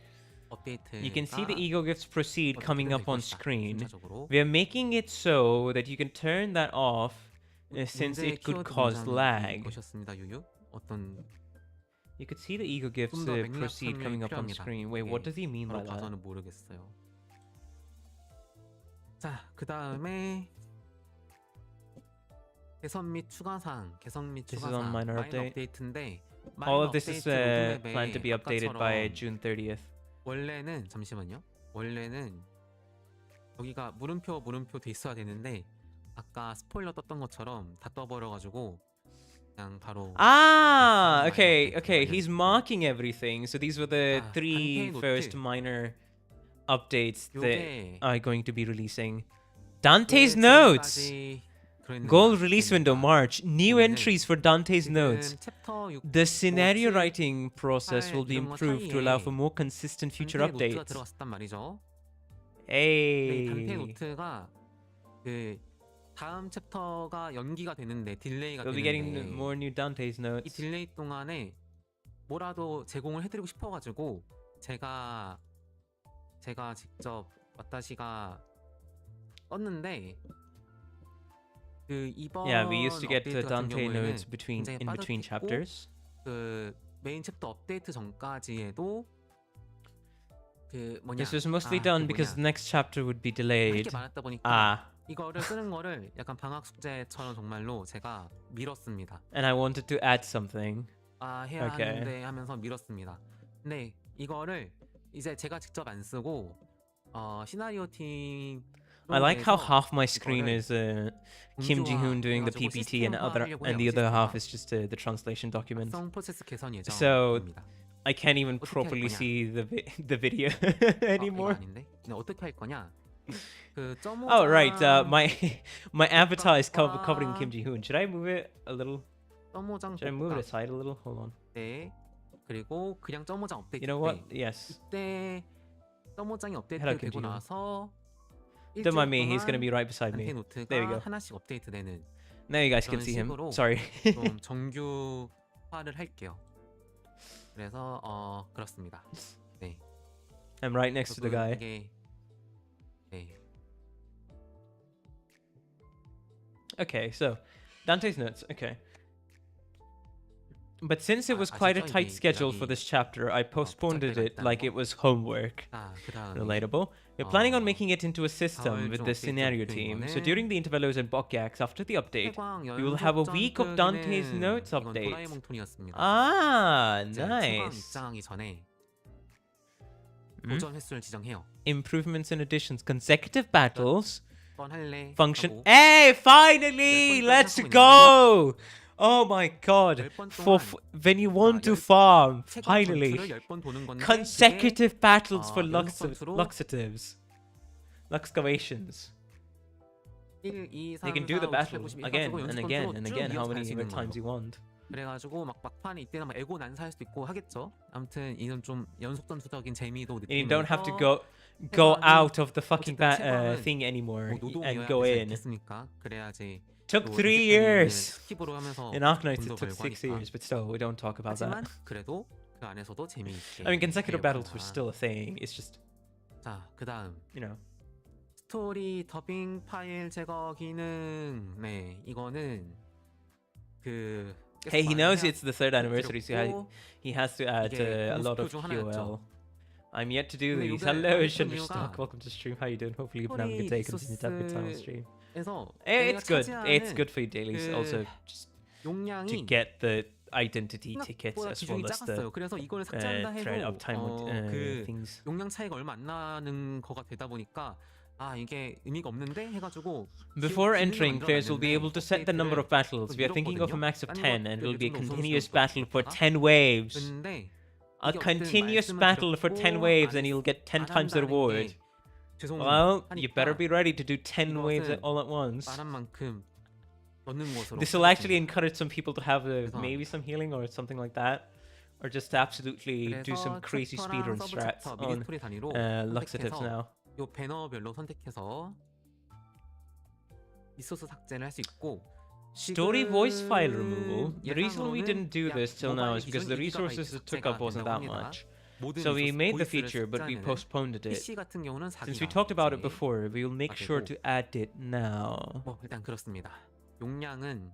업데이트. You can see the ego gifts proceed coming up on screen. 순차적으로. We are making it so that you can turn that off since 문제 it could 키워드 cause 문장이 lag. 것이었습니다. 유유. 어떤 You could see the ego gifts 좀 더 맥락 proceed 설명이 coming up on 필요합니다. screen. Wait, 이게 what does he mean by 바로 that? 가서는 모르겠어요. 자, 그 다음에 개선 및 추가사항, This is on minor update. 업데이트인데 All of this is planned to be updated by June 30th. 원래는 잠시만요. 원래는 여기가 물음표 돼 있어야 되는데 아까 스포일러 떴던 것처럼 다 떠버려가지고 그냥 바로 Okay. He's marking everything. So these were the 아, 3 단테 first 노트. minor updates that 요게 are going to be releasing. Dante's 왜 notes. 지금까지 그랬는가 Goal release window 보니까 March. New 보면은 entries for Dante's 지금 notes. 챕터 6, The scenario 7, writing process will be 이런 거 improved to allow 사이에 for more consistent future 단테 노트가 updates. 들어갔었단 말이죠. 네, 단테 Hey. 노트가 그 다음 챕터가 연기가 되는데 딜레이가 We'll be 되는데 getting more new Dante's 이 notes. 딜레이 동안에 뭐라도 제공을 해드리고 싶어가지고 제가 직접 와타시가 떴는데 그 이번 Yeah, we used to get 업데이트 같은 Dante 경우에는 notes 굉장히 in between 빠듯했고 chapters. 그 메인 챕터 업데이트 전까지에도 그 뭐냐 This was mostly 그 done because 뭐냐 the next chapter would be 할 게 delayed. 많았다 보니까 Ah, 이거를 쓰는 거를 약간 방학 숙제처럼 정말로 제가 미뤘습니다. and I wanted to add something. 아 해야 Okay. 하는데 하면서 미뤘습니다. 근데 이거를 이제 제가 직접 안 쓰고 시나리오 팀 I like how half my screen is Kim Ji-hoon doing the 공조화 PPT and the other half is just the translation document. 성 프로세스 개선 So, 예정입니다. I can't even 어떻게 할 properly 거냐? see the video 이거 anymore. 아닌데? 근데 어떻게 할 거냐? 그 Oh right, my avatar is 과- covering Kim Ji-hoon. Should I move it a little? 점오장 Should I move it 복각 aside a little? Hold on. 때 그리고 그냥 점오장 업데이트 You know 때 what? Yes. 이때 점오장이 Hello, 업데이트 Kim 되고 Ji-hoon. 나서 Don't mind me. He's gonna be 동안 right beside 단테 me. 노트가 There we go. 하나씩 업데이트되는 Now you guys can 그런 see him. 식으로 Sorry. 좀 정규화를 할게요. 그래서 그렇습니다. 네. I'm right next to the guy. 이게 네. Okay, so Dante's notes. Okay. But since it was quite a 아시죠? tight 이게 schedule for 여기 this chapter, I postponed 복잡해가 it 있다는 like 거. it was homework. 그다음에 Relatable. We're planning on 어, making it into a system with 좀 the 업데이트 scenario 목표인 team. So 거는 during the intervalos and Bokyax after the update, 태광 we will have a 연속 week of Dante's 전투기는 notes 이건 update. 도라에몽 톤이었습니다. Ah, 이제 태광 nice. 입장하기 전에 Hmm? 도전 횟수를 지정해요. Improvements and additions. Consecutive battles. 번 할래 Function. 하고 Hey, finally! 10번까지 Let's 하고 있는데 go! Oh my god. 10번 For 동안 when you want to 열- farm, 최고 finally. 전투를 10번 도는 건데 Consecutive battles for 연속 전투로 luxatives. Luxcavations. 1, 2, You 3, can do the 4, 5, battle 6, 7, 8 again 해가지고 and 연속 again 전투로 and 쭉 again how 이어서 갈 many 수 있는 times 걸로. you want. 그래가지고 막 막판에 이때는 막 에고 난사할 수도 있고 하겠죠. 아무튼 이건 좀 연속 전투적인 재미도 And you don't have to 느끼면서 go 해방이 out of the fucking 어쨌든 최강은 thing anymore 뭐 and go 노동이어야 in. 됐으니까 그래야지 Took 또 3 이때까지는 years. 스킵으로 하면서 In Arknights 돈도 it took 벌고 6 하니까. years, but still we don't talk about that. 하지만 그래도 그 안에서도 재미있게 I mean consecutive battles were 하였구나. still a thing. It's just, 자, 그다음 you know. 스토리 더빙 파일 제거 기능. 네, 이거는 그 Hey, he 계속 knows 말해야 it's the 3rd anniversary, so 드렸고, he has to add 이게 a lot 공수 of 중 하나였죠. QL. I'm yet to do 근데 these. 요새 Hello, 하는 Shunderstock. 이유가 Welcome to stream. How you doing? Hopefully you've been having a good day. Continue to have a good time on stream. 에서 It's good. It's good for you dailies. 그 Also, just to 용량이 get the identity tickets 생각보다 as well 기준이 as the 작았어요. 그래서 이거를 삭제한다 thread 해도 uptime 그 things. 용량 차이가 얼마 안 나는 거가 되다 보니까 아 이게 의미가 없는데 해가지고 Before 기능을 entering, players will be 만들어놨는데 able to set the number of battles. We are thinking of a max of 10, and it will be a continuous battle for 10 waves. 근데 A 이게 어쨌든 continuous 말씀을 battle for 10 드렸고 waves, 안 and you'll get 10 안 times the 한다는 reward. 게 죄송하니까 Well, you better be ready to do 10 waves 이것은 all at once. 말한 만큼 넣는 것으로 This will actually encourage some people to have 그래서- maybe some healing or something like that, or just to absolutely do some 그래서 crazy speedrun 챕터랑 strats 서브 챕터 on 미니 스토리 단위로 luxatives 선택해서 now. 요 배너별로 선택해서 리소스 삭제를 할 수 있고 Story voice file removal. 지금 The reason we didn't do this till now is because the resources it took up wasn't that much. So we made the feature, but we postponed it. PC 같은 경우는 Since 4기가. we talked about it before, we will make sure to add it now. 뭐 일단 그렇습니다. 용량은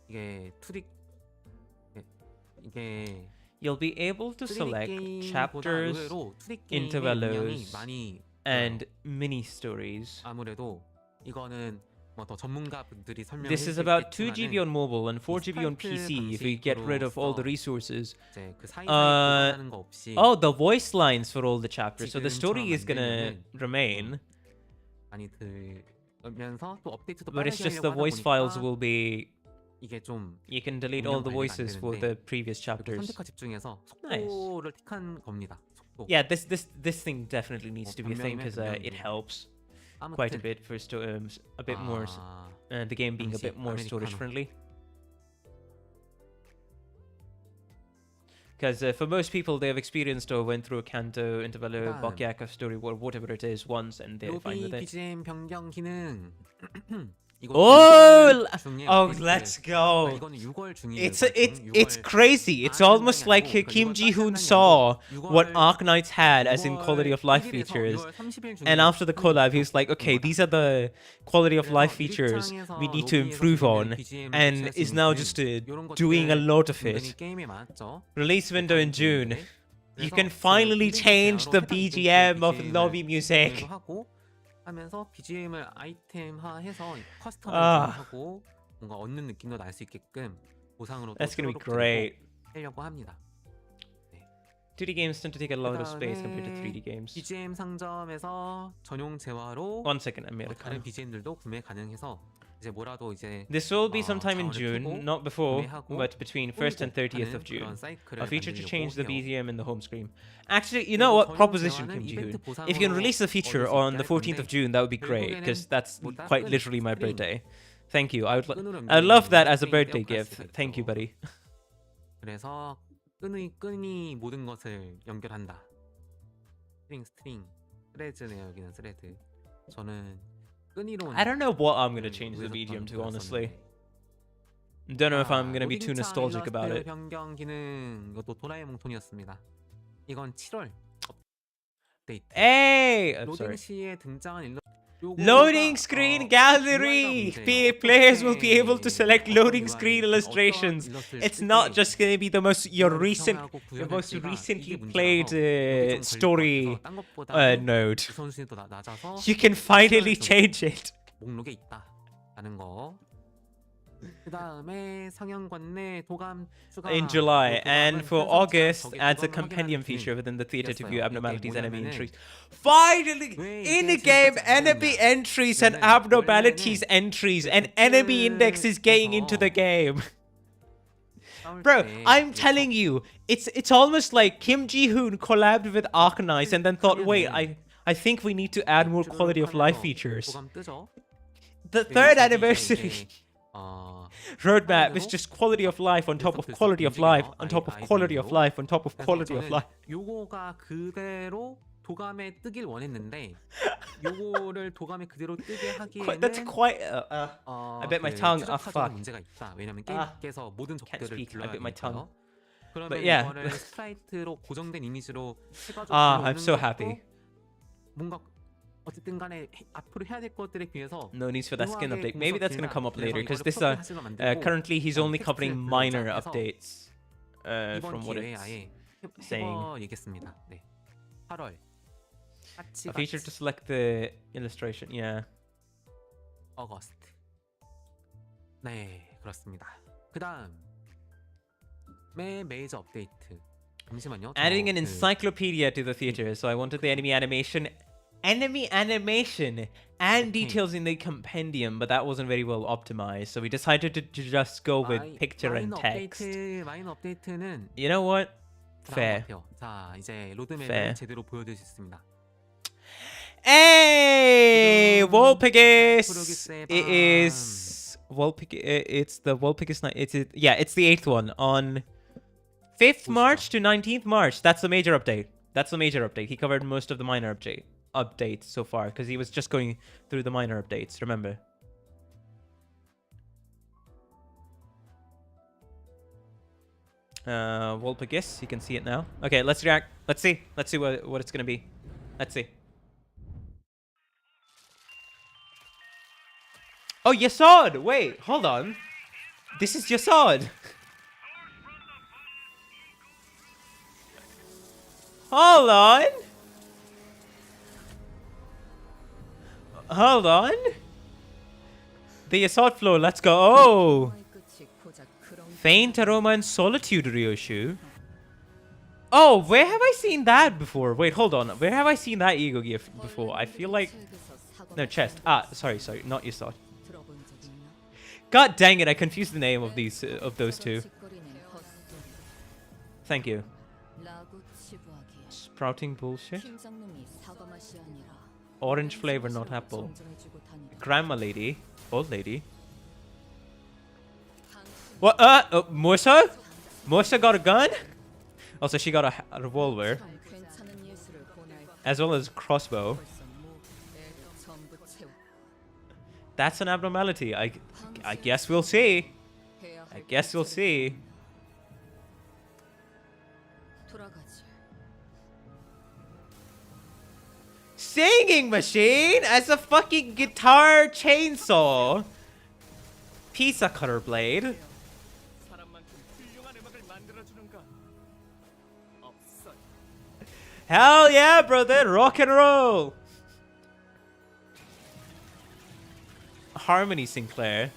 이게 2D 이게 You'll be able to select 3D chapters, 게임보다 의외로 2D 게임의 intervalos, 용량이 많이 and mini stories. 아무래도 이거는 뭐 더 전문가분들이 설명해 This is about 2 GB on mobile and 4 GB on PC if you get rid of all the resources. 이제 그 사이사이 보완하는 거 없이 Oh, the voice lines for all the chapters. So the story is gonna remain. 많이 들면서 또 업데이트도 But 빠르게 it's just the 하려고 voice 하다 files 보니까 will be... 이게 좀 You can delete all the voices for the previous chapters. 선택과 집중해서 속도를 택한 겁니다. 속도. Yeah, this thing definitely needs to be a thing because it 변명이면 helps quite a 아무튼 bit for a bit more the game being a bit more storage friendly. Because for most people, they have experienced or went through a Kanto, Intervallo, Bokyak story, or whatever it is once, and they're fine with it. BGM 변경 기능. Oh, let's go! 이거는 6월 It's crazy. It's almost like Kim Ji-hoon saw what Arknights had as in quality of life features, and after the collab, he was like, okay, these are the quality of life features we need to improve on, and is now just doing a lot of it. Release window in June. You can finally change the BGM of lobby music. 하면서 BGM을 아이템화해서 커스터마이징하고 뭔가 얻는 느낌도 날 수 있게끔 보상으로 That's gonna be great. 하려고 합니다. 2D games tend to take a lot of space compared to 3D games. BGM 상점에서 전용 재화로 One second, I'm 다른 BGM들도 구매 가능해서 이제 뭐라도 이제 This will be sometime in June, not before, but between 1st and 30th of June. A feature to change the BGM in the home screen. Actually, you know what? Proposition, Kim Ji-hoon. If you can release the feature on the 14th of June, that would be great, because that's quite literally my birthday. Thank you. I'd love that as a birthday gift. Thank you, buddy. 그래서 끈이 모든 것을 연결한다. 스트링, 스레즈네요. 여기는 스레드. 저는 I don't know what I'm gonna change the BGM to, honestly. Don't know if I'm gonna be too nostalgic about it. 변경 기능 이것도 도라에몽 톤이었습니다. 이건 7월 업데이트. Hey, I'm sorry. 로딩 시에 등장한 Loading screen gallery! Players will be able to select loading screen illustrations. It's not just going to be the most recently played story node. You can finally change it. 목록에 있다라는 거. 그다음에 상영관 내 도감 추가. In July, and for August, adds a compendium feature within the theater to view abnormalities, enemy entries. Finally, in-game enemy entries and abnormalities entries, and enemy index is getting into the game. Bro, I'm telling you, it's almost like Kim Ji-hoon collabed with Arknights and then thought, wait, I think we need to add more quality of life features. The third anniversary roadmap is just quality of life on top of quality of life on top of quality of life on top of quality of life. 요거가 그대로 도감에 뜨길 원했는데 요거를 도감에 그대로 뜨게 하기에는 That's quite I bit my tongue. Fuck. 문제가 있다. 왜냐면 게임께서 모든 적들을 I bit my tongue. 그러면 But yeah. 이거를 스프라이트로 고정된 이미지로 해가지고 I'm so happy. 뭔가 어쨌든 간에 앞으로 해야 될 것들에 비해서 No needs for that skin update. Maybe that's gonna come up later because this currently he's only covering minor updates from what it's saying. 얘기했습니다. 네. 8월 A feature to select the illustration. Yeah. 어거스트. 네, 그렇습니다. 그다음 메이저 업데이트. 잠시만요. Adding an encyclopedia to the theater, so I wanted the enemy animation and details in the compendium, but that wasn't very well optimized, so we decided to just go with picture and text. 마이너 업데이트는 You know what? Fair. 자, 이제 로드맵을 제대로 보여드릴 수 있습니다. Hey, Walpurgis! It is it's the Walpurgis night. It's the 8th one on 5th March to 19th March. That's the major update. He covered most of the minor updates so far because he was just going through the minor updates. Remember? Wolpegis, you can see it now. Okay, let's react. Let's see what it's gonna be. Let's see. Oh, Yasod! Wait, hold on. This is Yasod. Hold on. Hold on. The Yasod flow, let's go. Oh! Faint Aroma and Solitude Ryoshu. Oh, where have I seen that before? Wait, hold on. Where have I seen that ego gear before? I feel like... No, chest. Ah, sorry, not Yasod. God dang it, I confused the name of those two. Thank you. Sprouting bullshit. Orange flavor, not apple. Grandma lady. Old lady. What? Morsa? Morsa got a gun? Also, she got a revolver. As well as crossbow. That's an abnormality. I guess we'll see. I guess we'll see. Singing machine as a fucking guitar chainsaw. Pizza cutter blade. Hell yeah, brother. Rock and roll. Harmony Sinclair.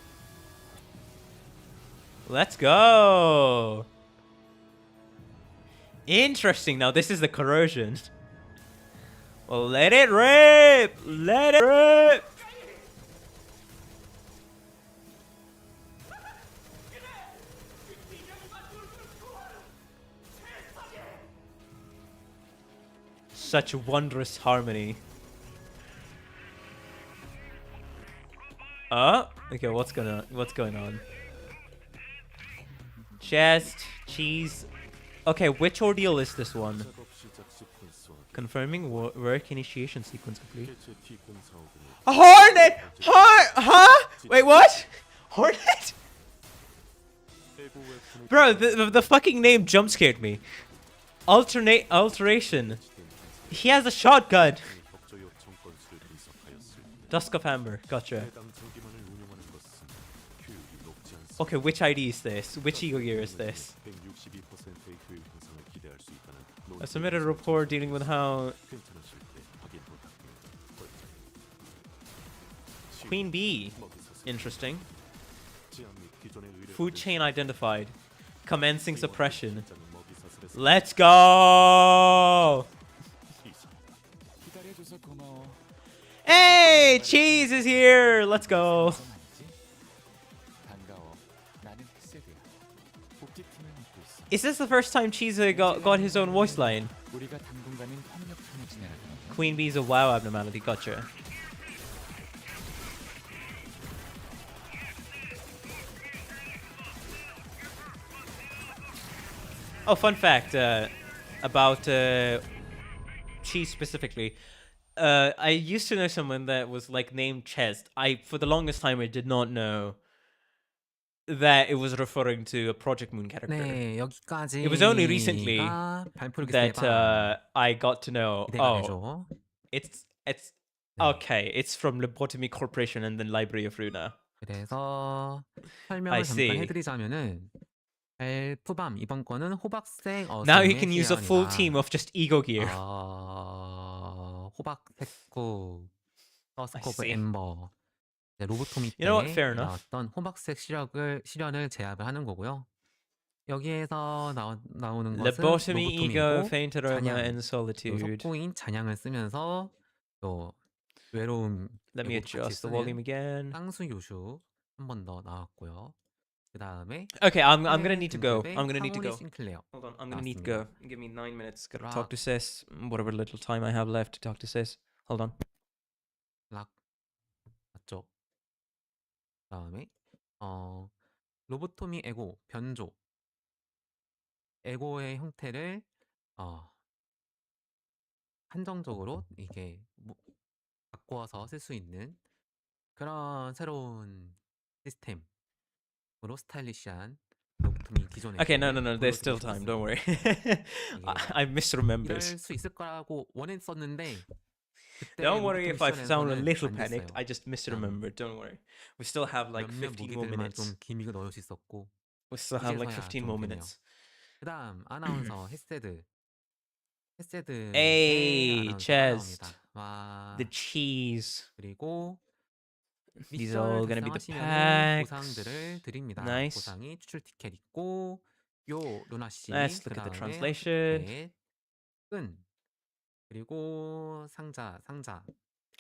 Let's go. Interesting. Now this is the corrosion. Well, let it rip. Let it rip. Such wondrous harmony. Okay, what's going on? Chest, cheese. Okay, which ordeal is this one? Confirming work initiation sequence complete. A hornet! Huh? Wait, what? Hornet? Bro, the fucking name jump scared me. Alteration. He has a shotgun. Dusk of Hammer. Gotcha. Okay, which ID is this? Which ego gear is this? I submitted a report dealing with how... Queen Bee. Interesting. Food chain identified. Commencing suppression. Let's go! Hey! Cheese is here! Let's go! Is this the first time Cheese got his own voice line? Queen Bee's a WoW abnormality, gotcha. Oh, fun fact about Cheese specifically. I used to know someone that was like named Chest. For the longest time, I did not know that it was referring to a Project Moon character. 네, 여기까지가 It was only recently 발표를 that I got to know. 기대가 Oh, 되죠. it's okay. It's from Lobotomy Corporation and then Library of Runa. 그래서 I 설명을 see. 잠깐 해드리자면은 푸밤 이번 거는 호박색 Now you can use a full team of just ego gear. 호박 색구 서스코브 see. 엠버 로보토미 때 You know what? Fair enough. 나왔던 호박색 실현을 제압을 하는 거고요. 여기에서 나오는 것은 Lobotomy, ego, 로보토미이고 faint aroma, 잔향, and 또 solitude. 속고인 잔향을 쓰면서 또 외로움 Let me 그리고 같이 adjust the volume 쓰는 again. 쌍수 요슈 한 번 더 나왔고요. 그 다음에 Okay, I'm gonna need to go. I'm gonna need to go. 싱클레어 Hold on, I'm gonna need to go. Give me 9 minutes. Gotta Rock. talk to sis. Whatever little time I have left to talk to sis. Hold on. 락 맞죠? 그 다음에 로보토미 에고 변조 에고의 형태를 한정적으로 이게 바꾸어서 쓸 수 있는 그런 새로운 시스템으로 스타일리시한 로보토미 이미 기존에 Okay, no, 그거를 no, no. There's still 보여드리고 time. Don't worry. 이게 I misremembered. 이럴 수 있을 거라고 원했었는데 그때 Don't worry 로켓 if I sound a 미션에서는 little 안 panicked. 됐어요. I just 그냥 misremembered. Don't worry. We still have like 몇몇 15 more 무기들만 좀 minutes. 기믹을 넣을 수 있었고 We still have like 이제서야 15 좀 more 되네요. minutes. 그다음 아나운서 헤세드의 Hey, 아나운서가 chest. 나옵니다. 와 The cheese. 그리고 These 미션을 all gonna be the 달성하시면은 packs. 보상들을 드립니다. Nice. 보상이 추출 티켓 있고 요 루나 씨 Let's 그 look at the 다음에 학습 translation. 티켓 끈 그리고 상자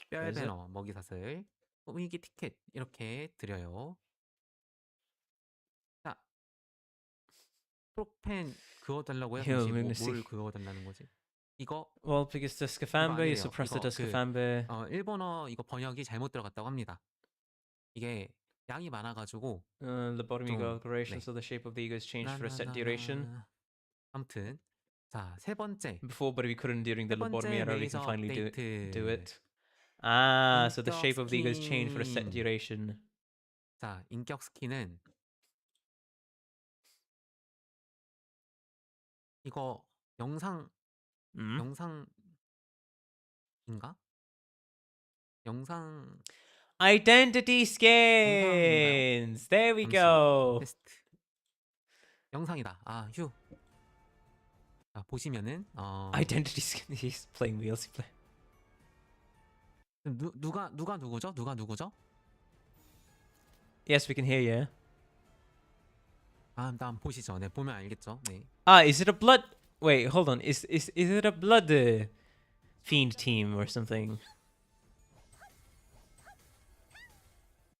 별 Where is it? 배너 먹이사슬 꾸미기 티켓 이렇게 드려요. 자 프로펜 그어달라고 해서 Here, 혹시 we're gonna see. 뭘 그어달라는 거지? 이거 Well, because the 이거 Scaphamber, you 아니래요. suppress the 이거 그 Scaphamber. 일본어 이거 번역이 잘못 들어갔다고 합니다. 이게 양이 많아가지고 The bottom ego 좀 operation, 네. so the shape of the ego is changed for a set duration. 라라라라. 아무튼 자 세 번째 Before, but we couldn't during the 세 번째 lobotomy era, we can 메이저 finally do 업데이트 it. Ah, so the 인격 shape of the ego is changed for a set 스킨 duration. 자 인격 스킨은 이거 영상인가? 영상 Identity 영상인가요? skins. There we 잠시 go. 테스트 영상이다. 아 휴. 자 보시면은 Identity skin. He's playing wheels. 누가 누구죠? 누가 누구죠? Yes, we can hear you. 아, 일단 보시죠. 네, 보면 알겠죠. 네. Ah, is it a blood? Wait, hold on. Is it a blood fiend team or something?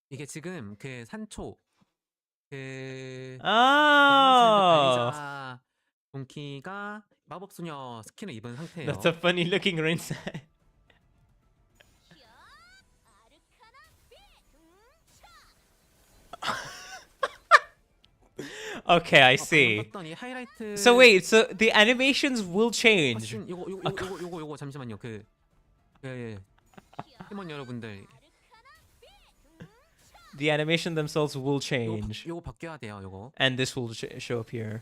이게 지금 그 산초 그 Oh, 관리자 동키가 마법소녀 스킨을 입은 상태예요. that's a funny looking rinse. Okay, I see. 봤더니 하이라이트 So wait, so the animations will change. 컷신 요거 잠시만요. 그 팀원 여러분들 The animation themselves will change, 요거 바뀌어야 돼요. 요거. and this will show up here.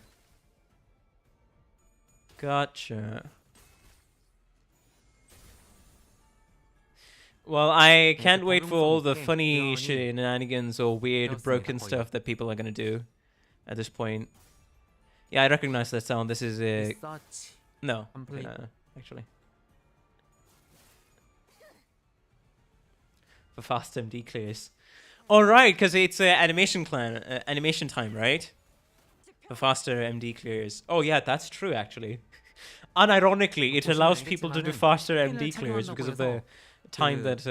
Gotcha. Well, I can't wait for all the funny shenanigans or weird broken stuff that people are gonna do at this point. Yeah, I recognize that sound. This is a 리서치 no, Complete. actually. For fast MD clears. All right, because it's animation time, right? For faster MD clears. Oh yeah, that's true actually. Unironically, it allows people to do faster MD clears because of the time that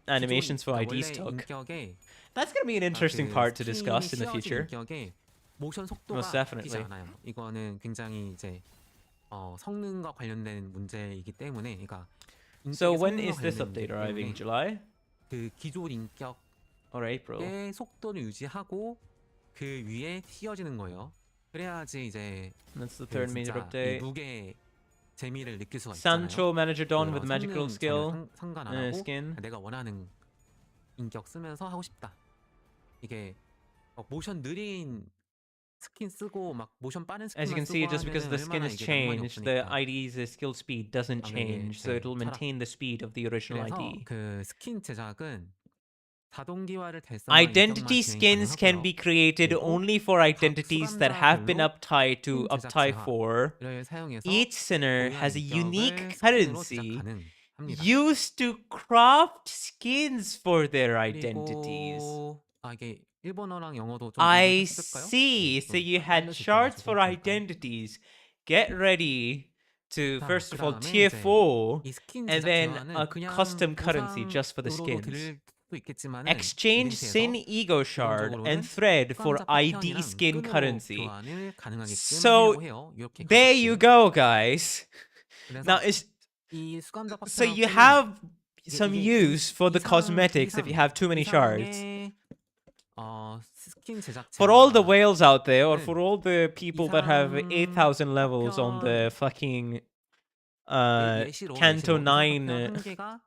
animations for IDs took. That's gonna be an interesting part to discuss in the future. 모션 속도가 Most definitely. 바뀌지 않아요. 이거는 굉장히 이제 성능과 관련된 문제이기 때문에, 그러니까 So 인격의 when 성능과 is this 관련된 update 문제이기 arriving? 때문에 July 그 기존 인격의 or April? 속도를 유지하고 그 위에 씌워지는 거예요. 그래야지 이제 That's the 그 third major 진짜 이 update. 무게 재미를 느낄 수가 있잖아요. Sancho Manager Dawn with 그런 magical 성능 skill 전혀 상관 안 하고 skin. 내가 원하는 인격 쓰면서 하고 싶다. 이게 모션 느린 스킨 쓰고 막 모션 빠른 As you 스킨만 can see, 쓰고 just because 하면은 the skin 얼마나 is 이게 낭만이 changed, the 없으니까. ID's skill speed doesn't 이게 change, so 제 it'll 철학. maintain the speed of the original 그래서 ID. 그 스킨 제작은 자동기화를 달성한 Identity 인격만 진행 skins can 가능하고요. be created 그리고 only for identities that have been uptied to 스킨 제작 uptie 재화. 4. 를 사용해서 Each sinner 고유한 has a 인격을 unique 스킨으로 제작 currency 가능합니다. used to craft skins for their identities. 그리고 이게 일본어랑 영어도 좀 I 쓸까요? see. So you had charts for identities. Get ready to first of all tier 4 이 스킨 and 제작 then 재화는 a 그냥 custom currency just for the 보상으로도 skins. 드릴 수도 있겠지만은 Exchange Sin 이벤트에서 Ego Shard and 기본적으로는 Thread for 수감자 ID 패턴이랑 skin 끈으로 currency. 교환을 가능하게끔 So, 하려고 해요. 이렇게 There 가볍게. you go, guys. 그래서 Now, 이 수감자 so 패턴 you have some use for the cosmetics if you have too many shards. 스킨 제작 For all the 재화 whales out there, or 는 for all the people that have 8,000 levels on the fucking 예시로 Canto 이상 9 파편 한 개가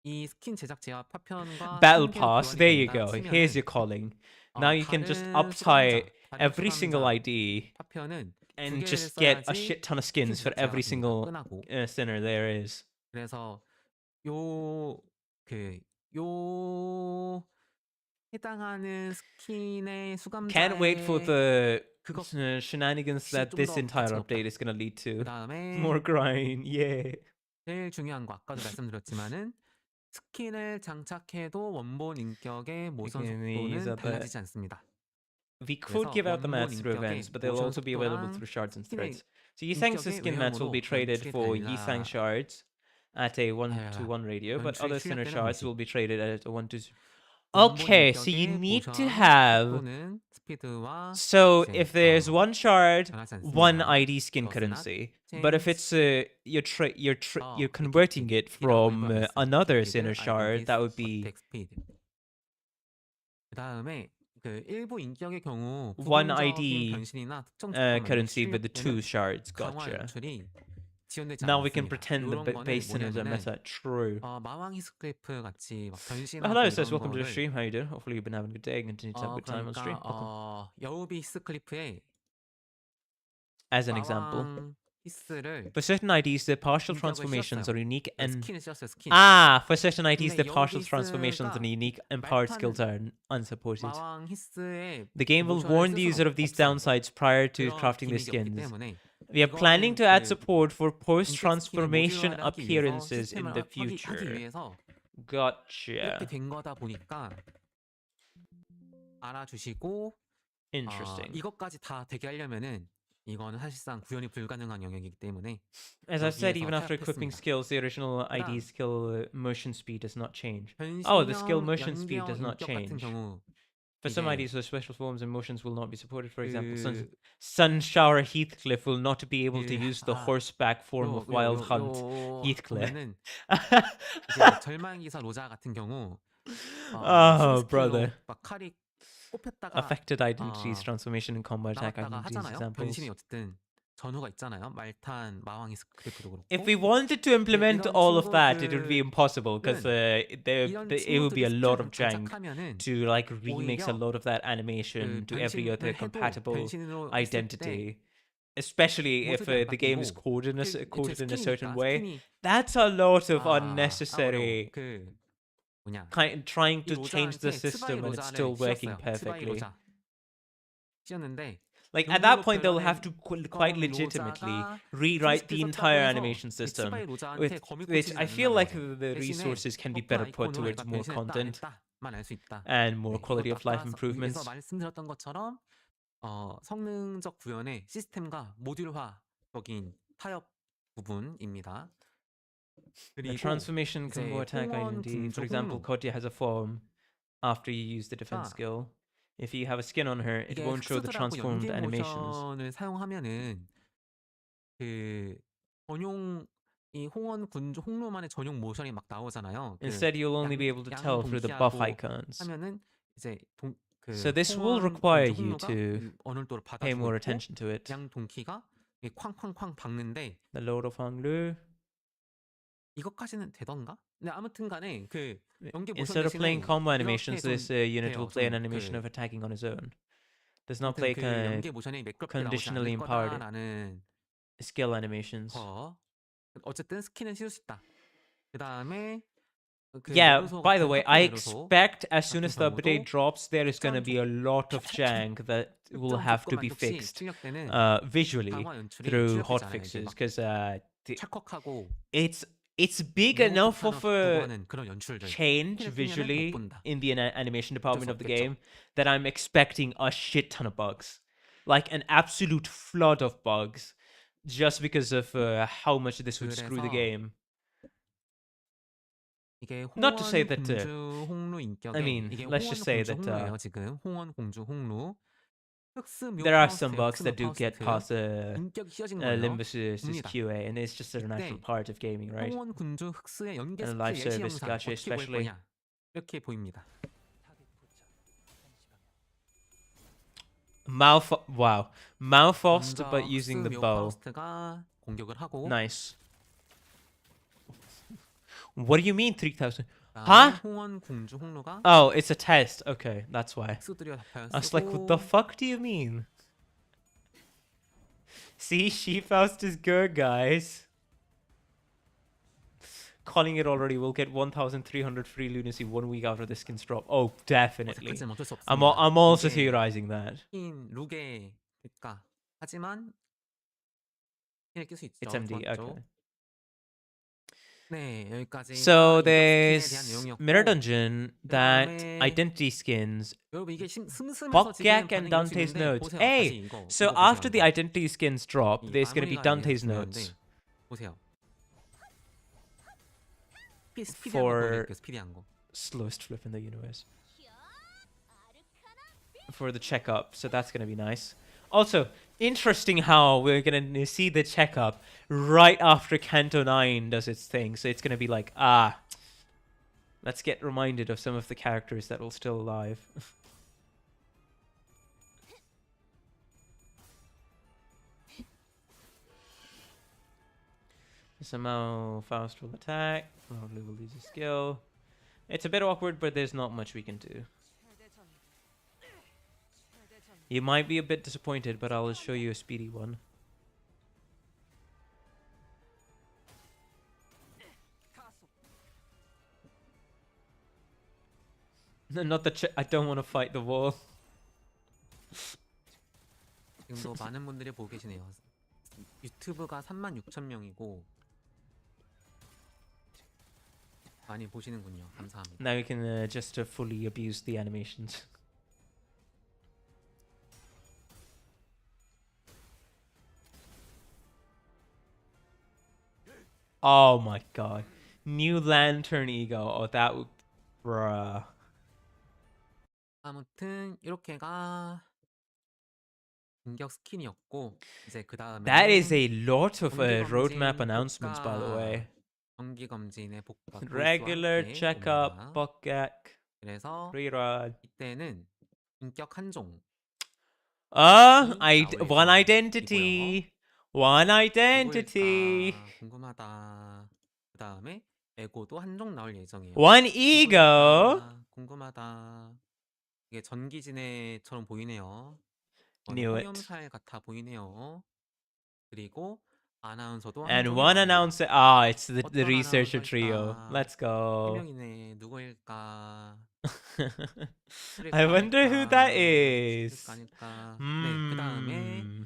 이 스킨 제작 재화 파편과 battle 한 개로 pass, 교환이 there you 된다 go. 치면은 Here's your calling. Now you can just 다른 uptie 수감자, every single ID 파편은 두 and 개를 just get a 써야지 shit ton of 스킨 skins for 자체가 every 됩니다. single 끈하고. sinner there is. 그래서 요 해당하는 스킨의 Can't wait for 수감자의 the 그것 shenanigans 역시 that 좀 this 더 entire 가치가 update 높다. is gonna lead to. 그다음에 More grind, yeah. 제일 중요한 거 아까도 말씀드렸지만은 스킨을 장착해도 원본 인격의 모션 Again, these 속도는 are the 달라지지 않습니다. we could 그래서 give out the 원본 mats through 인격의 events, but they'll 모션 also be available 속도랑 through shards and 스킨의 threads. So Yisang's 인격의 skin mats will be 외형으로 traded 연출이 for Yisang shards at a 1-to-1 ratio, but 연출이 other sinner 출력되는 shards 방식. will be traded at a 1-to. 원본 Okay, so you 인격의 need to 모션 have. 속도는 스피드와 So 이제, if there's one shard, 변하지 one 않습니다. ID skin Does not currency. But if it's you're 어, converting it from equip이라고 해봤어요. another Equipped sinner shard, that would be attack speed. 그다음에 그 일부 인격의 경우 one 부분적인 ID 변신이나 특정 조건만이 currency with the two 출력되는 shards. 강화 Gotcha. 연출이 지원되지 Now we can 않습니다. pretend the 이런 거는 base sinners are 뭐냐면은 meta. True. 마왕 히스클리프 같이 막 변신하고 Hello, it says 이런 welcome to the 거를 stream. How you doing? Hopefully you've been having a good day and continue to have a good time on stream. 그러니까 Welcome. 여우비 히스클리프의 As an example, 마왕 히스를 for certain IDs, their partial 인격을 transformations 씌웠어요. are unique and 스킨을 씌웠어요. 스킨. for certain IDs, 근데 their partial 여우비 transformations and 히스가 unique empowered 말타는 skills are unsupported. 마왕 히스의 The game will 모션을 warn 쓸 the 수는 user of these 없어요. downsides prior to 그런 crafting the 기믹이 없기 skins. 때문에 We are planning to 이거는 add 그 support for 인격 스킨을 post-transformation 모듈화를 하기 위해서 appearances in 시스템을 the 하기 future. 위해서 이렇게 Gotcha. 된 거다 보니까 알아주시고 Interesting. 이것까지 다 되게 하려면은 이거는 사실상 구현이 불가능한 영역이기 때문에 As I've said, 여기에서 even after equipping 타협했습니다. skills, the original ID 그다음 skill motion speed does not change. 변신형, The skill motion speed does 연기형 not 인격 같은 change. 경우 For some 이게 IDs, the special forms and motions will not be supported. For example, 그 Sun Shower Heathcliff will not be able to 그- use the horseback form of Wild Hunt Heathcliff. 보면은 이제 절망기사 로자 같은 경우 Oh, 스킬로 brother. 막 칼이 꼽혔다가 Affected identities, transformation, and combat attack 나왔다가 items. These 하잖아요. examples. 변신이 어쨌든 전후가 있잖아요. 말탄 마왕이 스크리프도 그렇고. If we wanted to implement 이런 all of that, it would be 친구들은 impossible because 이런 it would be a lot of 친구들이 jank 장착하면은 to like remix a 오히려 lot of that animation 그 to every 변신을 other 해도 compatible 변신으로 했을 때 identity. Especially if 모습이 안 the game is 바뀌고 coded 그 in a certain 스킨이니까 way. 스킨이 That's a lot of 어려워. unnecessary 그 뭐냐 trying 이 to change the 로자한테 system 스바이 and it's 로자를 still working 씌웠어요. 스바이 perfectly. 로자 씌웠는데 Like at that 눈으로 point, they'll have 표현한 to quite 이건 legitimately 로자가 rewrite the 플래시를 entire 썼다고 해서 animation 이 system, 스바이 로자한테 검이 which 꽂히지 I feel like 않는다는 거죠. the 대신에 resources can be 버프 better put 아이콘으로 towards 내가 more 변신했다 안 content 했다만 알 수 있다. and more quality 이것도 of life 아까 improvements. 위에서 말씀드렸던 것처럼 성능적 구현의 시스템과 모듈화적인 타협 부분입니다. The 그리고 transformation 이제 combo attack 홍원 identity. For 군주 example, 홍루 Kotia has a form after you use the defense 아. skill. If you have a skin on her, it 이게 won't show the 흑수들하고 transformed 연계 animations. 모션을 사용하면은 그 전용 이 홍원 군주 홍루만의 전용 모션이 막 나오잖아요. Instead, you'll only be able to tell through the buff icons. 하면은 이제 So this will 홍원 require 군주 you 홍루가 to 어눌도를 pay 받아주고 more 있고 attention to it. 양 동키가 쾅쾅쾅 박는데 The Lord of Hanglu. 이것까지는 되던가? 근데 아무튼 간에 그 연계 모션 Instead of playing 대신에 combo 이렇게 animations, 좀 this unit 돼요. will play an 좀 animation 그 of attacking on his own. Does not 아무튼 play 그 연계 모션이 매끄럽게 나오지 conditionally 않을 empowered 거다라는 skill animations. 어쨌든 스킨은 씌울 수 있다. 그 다음에 Yeah, by the way, I expect as soon as the update 경우도 drops, there is going to be a lot of jank that will have to be fixed visually 강화 연출이 through 출력되지 않아요. 이게 hotfixes 막 because 찰컥하고 it's big enough of a 그런 연출들 change 스킨을 visually 못 본다. in the animation department of the 없겠죠. game that I'm expecting a shit ton of bugs, like an absolute flood of bugs, just because of how much this would screw the 그래서 game. 이게 Not to say 홍원 that, 군주 홍루 인격에 I mean, 이게 let's 홍원 just say 군주 that, 홍루예요. 지금 홍원 공주 홍루 흑스 묘 There are some 파우스트, bugs 흑스 that 묘 do get 파우스트 past 인격이 씌워진 거예요. Limbus's 봅니다. QA, and it's just a natural part of gaming, right? 홍원 군주 흑스의 연계 And 스킬 live 예시 service, 영상 gotcha, 어떻게 보일 especially. 거냐 이렇게 보입니다. Malphosed, 먼저 but using the 흑스 묘 bow. 파우스트가 공격을 하고 Nice. What do you mean 3,000? 그다음에 Huh? 홍원 공주 홍로가 Oh, it's a test. Okay, that's why. 익수드려 답하여 I was like, what the 쓰고 fuck do you mean? See, She-Faust is good, guys. Calling it already. We'll get 1,300 free lunacy 1 week after the skins drop. Oh, definitely. 어색할지는 어쩔 수 I'm 없습니다. I'm also 이게 theorizing that. 흰 룩의 대가. 하지만 힐을 낄 수 있죠. It's MD. 좋았죠. Okay. 네, 여기까지가 So 인격 스킨에 대한 there's 내용이었고 Mirror Dungeon that 그다음에 identity skins. 여러분 이게 슴슴해서 지금 Bokgak and 반응이 이럴 수 Dante's 있는데 notes. 보세요. Hey, 다시 이거 so 보세요, after the 이거. identity skins drop, 이 there's gonna be 마무리가 Dante's 중요한데 notes 보세요. 스피디한 거 for 보여드릴게요. 스피디한 거. slowest flip in the universe. For the checkup, so that's gonna be nice. Also, interesting how we're gonna see the checkup right after Canto 9 does its thing. So it's gonna be like, let's get reminded of some of the characters that are still alive. Somehow Faust will attack. Probably will use a skill. It's a bit awkward, but there's not much we can do. You might be a bit disappointed, but I'll show you a speedy one. Not the I don't want to fight the wall. 지금도 많은 분들이 보고 계시네요. 유튜브가 36,000명이고 많이 보시는군요. 감사합니다. Now we can just fully abuse the animations. Oh my god. New Lantern Ego. Oh, that would... Bruh. 아무튼 이렇게가 공격 스킨이었고 이제 그 다음에 That is a lot of roadmap announcements, by the way. 정기 검진의 복과 Regular checkup, Bokgak, 그래서 rerun. 이때는 인격 한종 One identity. One identity. 궁금하다. 그 다음에 에고도 한종 나올 예정이에요. One ego. 궁금하다. 이게 전기진해처럼 보이네요. Knew it. 홍염살 같아 보이네요. 그리고 아나운서도 And 한종이 one 나옵니다. announcer. It's the 어떤 researcher trio. 아나운서일까? Let's go. 3명이네. 누구일까? I wonder who that is. 아닐까? 네, 그 다음에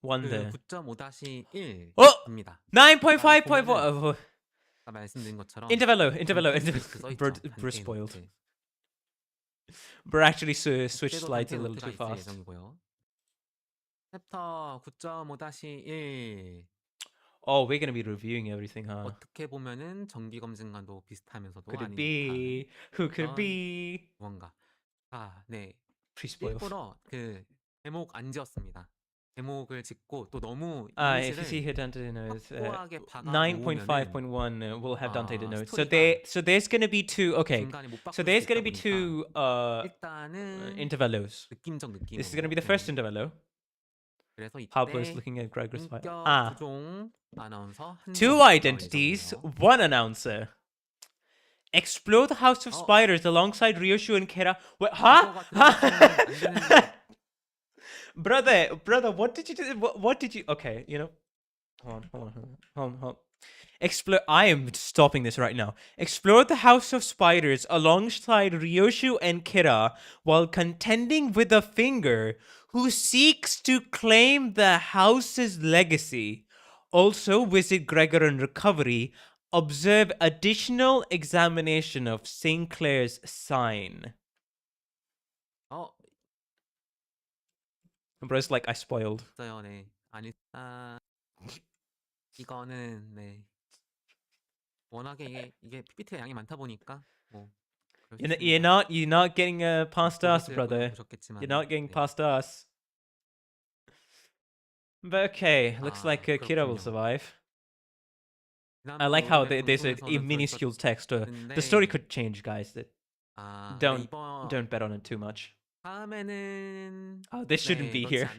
Wonder. 9.5-1입니다. 9.5.4. 아까 말씀드린 것처럼 Intervalo. We're 단테인 spoiled. 노트. We're actually switched 그때도 slides a 단테인 little 노트가 too 있을 fast. 예정이고요. 챕터 9.5-1 Oh, we're gonna be reviewing everything, huh? 어떻게 보면은 정기 검진과도 비슷하면서도 Could it 아닌 be? Who could 어떤 be? 무언가. 네. Pre-spoiled. 일부러 그 제목 안 지었습니다. 제목을 짓고 또 너무 If you see 이미지를 here Dante notes, 확고하게 박아 9.5.1 will have Dante notes. So 스토리가 so there's gonna be two. Okay, 중간에 못 so 바꿀 there's 수 gonna 있다 be 보니까 two 일단은 intervalos. 느낌적 느낌으로. This is gonna be the first intervalo. 그래서 이때 Pablo's looking at Gregor's file. 인격 구종 아나운서 한 Two 명 나올 identities, 예정이에요. one announcer. Explore the House of Spiders alongside Ryoshu and Kera. Wait, huh? 이거가 들어가면 안 되는데. brother, what did you do? What did you? Okay, you know. Hold on. Explore. I am stopping this right now. Explore the House of Spiders alongside Ryoshu and Kira while contending with a finger who seeks to claim the house's legacy. Also, visit Gregor in recovery. Observe additional examination of Sinclair's sign. Bro's like, I spoiled. 있어요, 네. 아니, 이거는 네. 워낙에 이게 PPT가 양이 많다 보니까 뭐. You're not getting past us, brother. You're not getting past us. But okay, looks like Kira will survive. I like how there's a minuscule text. The story could change, guys. Don't bet on it too much. 다음에는 This shouldn't be here.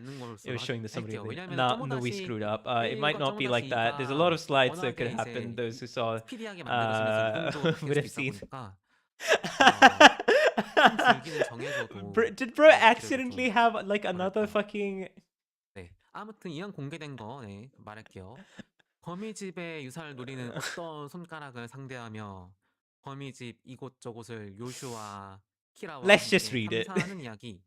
It was showing the summary of it. No, we screwed up. It might not be like that. There's a lot of slides that could happen. Those who saw 스피디하게 만들어지면서 would have seen. 한 줄기는 정해져도 Did bro 네, 그래도 accidentally 좀 have like another 뭐랄까요? fucking 네, 아무튼 이왕 공개된 거 네, 말할게요. 거미집의 유산을 노리는 어떤 손가락을 상대하며 거미집 이곳저곳을 요슈와 키라와 let's just 함께 read it. 탐사하는 이야기.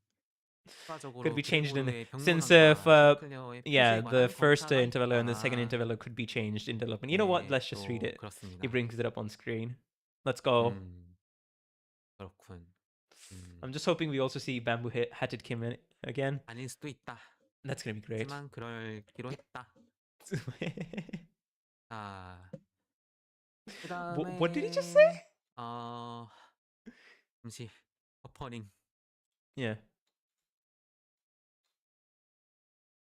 Could 추가적으로 be changed in 그레고르의 since 병문안과 샤클레어의 yeah, 표시에 the 관한 first 검사가 intervallo and the second 있다. intervallo could be changed in development. You know what? 네, Let's just read 또 it. He 그렇습니다. brings it up on screen. Let's go. 그렇군. I'm just hoping we also see Bamboo Hatted Kim again. 아닐 수도 있다. That's gonna be great. 하지만 그럴기로 했다. 자, What did he just say? 그다음에 잠시 버퍼링. Yeah.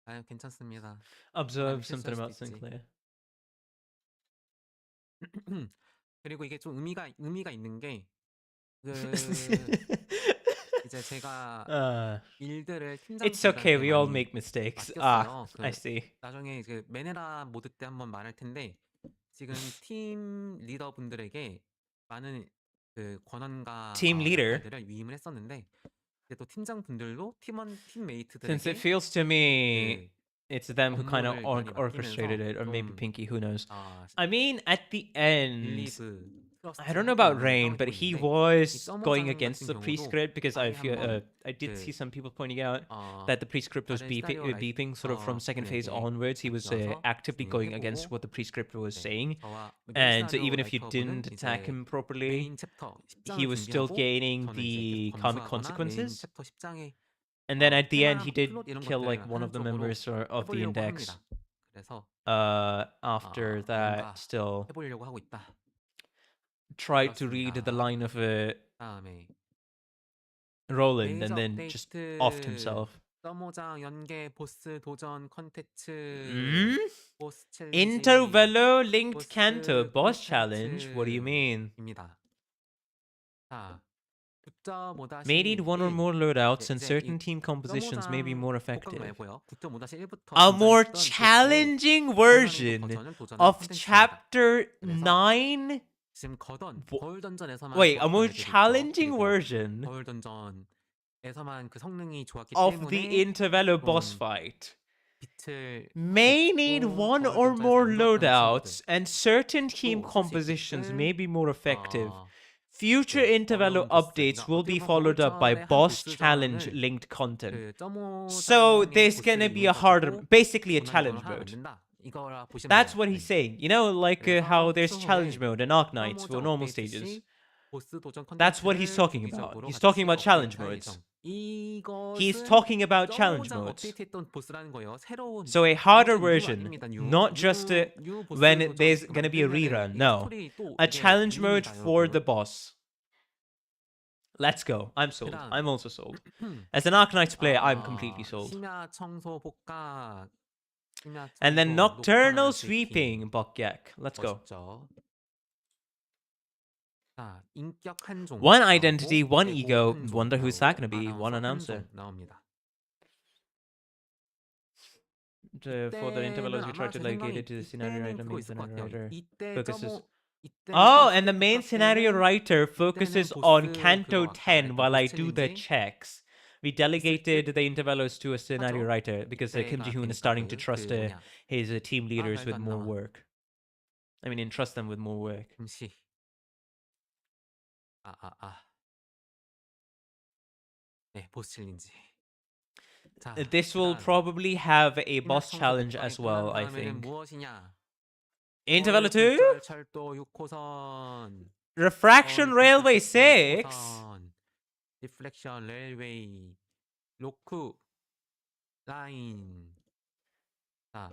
아, 괜찮습니다. Observe 사람이 something 실수할 about 수도 있지. Sinclair. 그리고 이게 좀 의미가 있는 게 그 이제 제가 일들을 팀장 It's okay. 분들한테 We all 많이 make mistakes. 맡겼어요. I see. 나중에 그 메네라 모드 때 한번 말할 텐데 지금 팀 리더분들에게 많은 그 권한과 Team leader. 역할들을 위임을 했었는데 이제 또 팀장 분들도 Since it 팀원팀메이트들에게 feels to me 그 it's them who kind of 업무를 많이 orchestrated 맡기면서 it, or maybe 좀 Pinky, who knows. 아, I mean, at the end, 빌리브 I don't 트러스트를 know 하고 about 있는 Rain, 상황이 but 되고 he 있는데 이 was going 서머장 against 같은 the 경우도 prescript because I 아예 feel 한번 I did see 그 some people pointing out 어, that the prescript was 다른 시나리오 beeping sort of from second phase 라이터분에게 onwards. He was 맡겨서 actively going against 진행해보고 what the prescript was 네, saying, 저와 메인 and so 시나리오 even if you 라이터분은 didn't attack 이제 him properly, 메인 챕터 he 10장을 was still 준비하고 gaining 저는 이제 계속 the comic 검수하거나 메인 consequences. 챕터 10장의 And then at the end, 테마, he 뭐 did 플롯 이런 kill like 것들을 one 하는 of the 쪽으로 members of the 해보려고 index. 합니다. 그래서 After that, 뭔가 still 해보려고 하고 있다. tried to read the 그렇습니다. line of 다음에 Roland and 메이저 then just offed 업데이트 himself. 서모장 연계 보스 도전 컨텐츠 보스 챌린지 Intervelo linked 보스 Canto boss challenge? What do you mean? 컨텐츠입니다. 자, May need one or 9.5-1 more loadouts and 이제 이 certain team compositions may be 서모장 more 복각 effective. 말고요. 9.5-1부터 A more 등장했던 그 challenging 고난이도 version 버전을 도전한 of 컨텐츠입니다. chapter 그래서 9? 지금 Wha- 거울 던전에서만 Wait, a 좋았던 more 애들부터 challenging 그리고 version 거울 던전에서만 그 성능이 좋았기 of the 때문에 Intervelo boss 좀 fight. 빛을 May need 쏟고 one 거울 or 던전에서 more 안 좋았던 loadouts 친구들도 and certain team 쓸 수 compositions may 있게끔 be more effective. Future 네, Intervalo 어려운 보스. updates 그러니까 will 어떻게 be 보면 followed up by 거울철의 한 boss 보스 challenge 전을 linked content. 그 점호장의 So there's gonna 보스를 be a harder, 이용해가지고 basically a 고난이도를 challenge 하면 안 mode. 된다. 이거라 보시면 That's 돼요. what he's 네. saying. You know, like how 그래서 there's challenge 추후에 mode in Arknights for 서모장 normal 업데이트 stages. 시 보스 도전 That's what he's 컨텐츠를 talking about. 주기적으로 He's talking 같이 about challenge 업데이트할 modes. 예정. He's 이것은 talking about challenge 서모장 modes. 업데이트했던 보스라는 거예요. 새로운 So a harder 완전 뉴 version, 아닙니다. not just 뉴 보스 when 도전 there's 이렇게 gonna be a 만들면은 rerun. 이 No, 스토리 또 a 이게 challenge mode 밀립니다, for the 여러분. boss. Let's go. I'm sold. 그다음 I'm also sold. As an Arknights player, I'm completely 아, sold. 심야 청소 복각, 심야 And then 청소 Nocturnal 녹턴al Sweeping, 스위핑 Bokyak. Let's go. 멋있죠. 자, 인격 한 종 One identity, 나오고 one 에고 ego. 한 종 Wonder who's that 나오고 gonna be? One 아나운서 announcer. 한 종 나옵니다. For the intervals, we 이때는 try 아마 to 제 locate 생각에 it to the scenario writer, 이때는 그거 main 있을 것 scenario 같아요. writer. 이때 Focuses. 이때 Oh, 녹턴 and the main 복각 scenario 때는 writer 이때는 focuses 보스 on Canto 그거 아까 10 while I 보스 do the 챌린지 checks. We 있을 delegated 듯 the intervalos to a scenario 하죠. writer because Kim 그때가 Ji-hoon is 되니까 starting to 그 trust 뭐냐 his team leaders 말도 with 안 more 나와. work. I mean, entrust them with more work. 잠시 네, 보스 챌린지. 자, This will 그다음 probably have a 심야 boss 청소 challenge 복각이 as 끝난 well, I 다음에는 think. 무엇이냐? Intervalo 2? 서울 철도 6호선, Refraction Railway 6? 6호선, 리플렉션 레일웨이, 로쿠 라인. 자,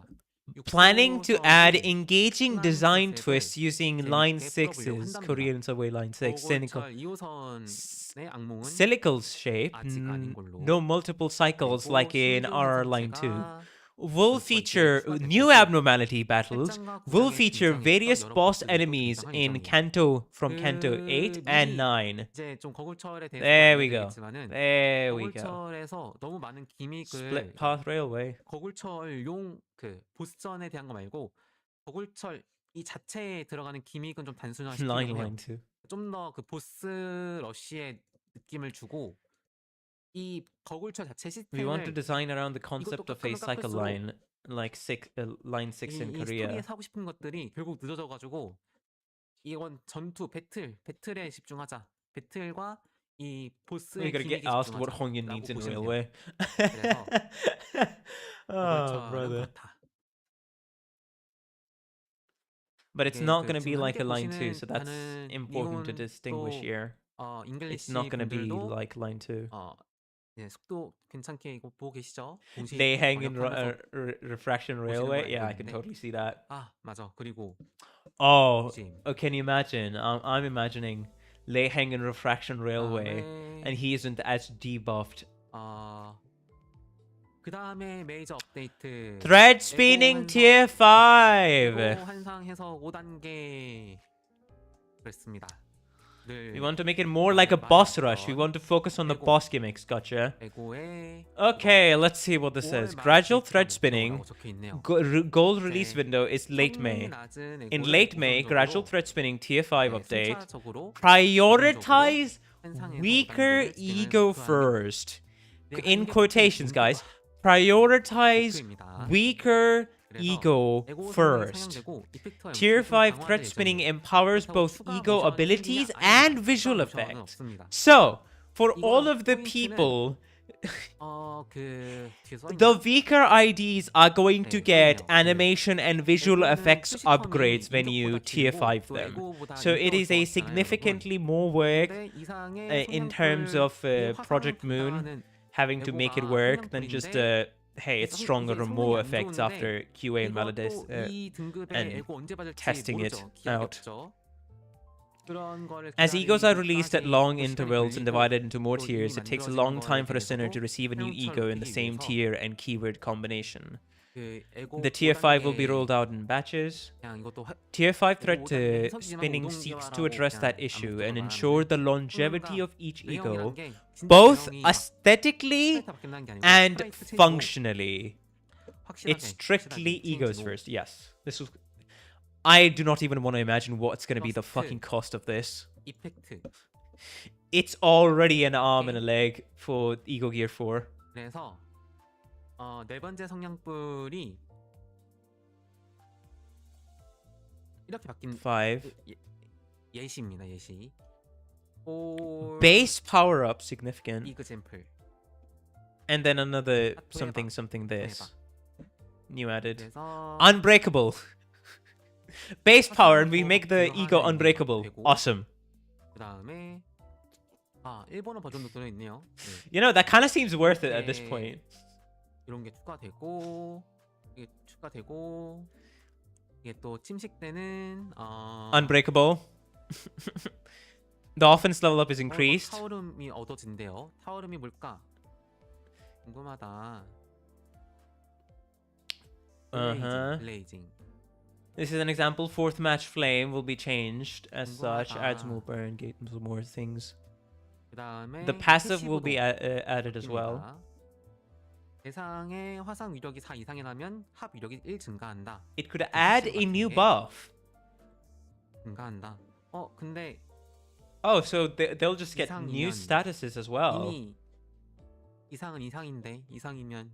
Planning to add engaging 순환 design 컨셉을 twists using Line 재밌게 풀어보려고 6's 한답니다. Korean Subway Line 6 cynical, 고골철 2호선의 악몽은 cyclical shape, 아직 아닌 걸로. no multiple cycles 그리고 like in 신규 RR Line 2. 행성체가 Will 벌써 이제 feature 추가될 new 거고, abnormality battles. 책장과 Will 구장에 feature 등장했던 various 여러 boss 보스들도 enemies 등장할 in 예정이에요. Canto from Canto 8 and 미리 9. 이제 좀 거골철에 대해서 There we go. 알려드리겠지만은 There we go. 거골철에서 너무 많은 기믹을 Split path railway. 거골철용 그 보스전에 대한 거 말고 거골철 이 자체에 들어가는 기믹은 좀 line 단순화시키려고 해요. 2. 좀 더 그 보스 러쉬의 느낌을 주고 이 거굴처 자체 We want to 시스템을 design around the 이것도 concept of a 깎으면 cycle 깎을수록 line, like line 6 in 이 스토리에 Korea. 사고 싶은 것들이 결국 늦어져가지고 이건 전투 배틀에 집중하자. 배틀과 이 We 보스의 gotta get 기믹에 asked what Hongyan 집중하자라고 needs in 보시면 돼요. railway. 그래서 Oh, 거굴처는 brother. 그렇다. But it's 이게 not 그 gonna be 지금 like 함께 a line 2, 보시는 so that's 다른 important to 미군 distinguish 또 here. It's not 잉글리시 gonna be 분들도 like line 2. 예, 속도 괜찮게 이거 보고 계시죠? 동시에 They hang in 번역하면서 refraction 보시는 걸 railway. 알고 Yeah, I can 있는데 totally see that. 아 맞아. 그리고 Oh, 유짐 can you imagine? I'm imagining Lei Heng in refraction railway, and 그다음에 he isn't as debuffed. 그다음에 메이저 업데이트 Thread spinning tier 5. 에고 환상해서 5단계 그랬습니다. We want to make it more like a boss rush. We want to focus on the boss gimmicks. Gotcha. 에고의 Okay, let's see what this says. Gradual thread spinning. 적혀 있네요. Gold release window is late May. 낮은 In 에고를 late May, 우선적으로 gradual thread spinning tier 5 update. 순차적으로 Prioritize 환상해서 weaker 5단계를 ego 진행을 first. 내가 In 이게 quotations, 목표가 guys. Prioritize 목표입니다. weaker 그래서 ego 에고 성능이 first. 상향되고 이펙트와 Tier 연출을 5 강화할 thread spinning 예정이에요. empowers 그렇다고 both 추가 ego 모션이 abilities 생기냐? 아닙니다. and 추가 visual 모션은 effects. 없습니다. So, for 이거 all of the 포인트는 people, 그 뒤에 써 the 있나? weaker IDs are going to 네, get 써있네요. animation and visual 에고는 effects 표시텀이 upgrades when you 인격보다 tier 길고 5 또 them. 에고보다 So it 인격은 is a 좋았잖아요, significantly 여러분. more work 근데 이상의 in terms 성냥불, of 이 Project Moon 화상탄은 having to make it 에고가 work than just 성냥불인데 hey, it's 이게 stronger or more 성능이 안 effects 좋은데 after QA and 이것도 이 등급의 and 에고 언제 받을지 testing it 모르죠. 기억이 out. 없죠. 그런 거를 As egos are 기다리기까지 released at long 또 시간이 intervals and 걸리고 divided into more 또 tiers, 이미 it takes a 만들어진 long 거에 time for a sinner to 대해서도 receive a new 사용처를 ego in the 옮기기 same 위해서 tier and keyword combination. 그 에고 The tier 5 will be 5단계 rolled out in batches. 그냥 이것도 Tier 5 에고 thread 5단계 해석이지만 spinning seeks to 우동기화라고 address that 그냥 issue 아무것도 and 말하면 ensure the 돼. longevity 그러니까 of each 외형이란 ego, 게 진짜 both 외형이 막 aesthetically 스트레이트 바뀐다는 게 아니고 and 스트레이트 체이고 functionally. It's strictly egos first. Yes, this was. I do not even want to imagine what's going to be the fucking cost of this. 이펙트. It's already an arm and a leg for Ego Gear 4. 그래서 네 번째 성냥불이 이렇게 바뀐 5. 예시입니다. 예시. 올 Base power up significant. 이그젬플. And then another 또 something 해봐. something 또 this. 해봐. New added. 그래서 Unbreakable. Base power and we make the ego unbreakable. Awesome. 그다음에 일본어 버전도 들어 있네요. 네. You know, that kind of seems worth it at this point. 이런 게 추가되고 이게 추가되고 이게 또 침식되는 Unbreakable. The offense level up is increased. 타오름이 얻어진대요. 타오름이 뭘까? 궁금하다. 블레이징. This is an example. Fourth match flame will be changed as such. Adds more burn, gains more things. 그다음에 The passive will be added as well. 대상의 화상 위력이 4 이상이 나면 합 위력이 1 증가한다. It could add a new buff. 증가한다. 근데 Oh, so they'll just get new 이상이면 statuses as well. 이미 이상은 이상인데 이상이면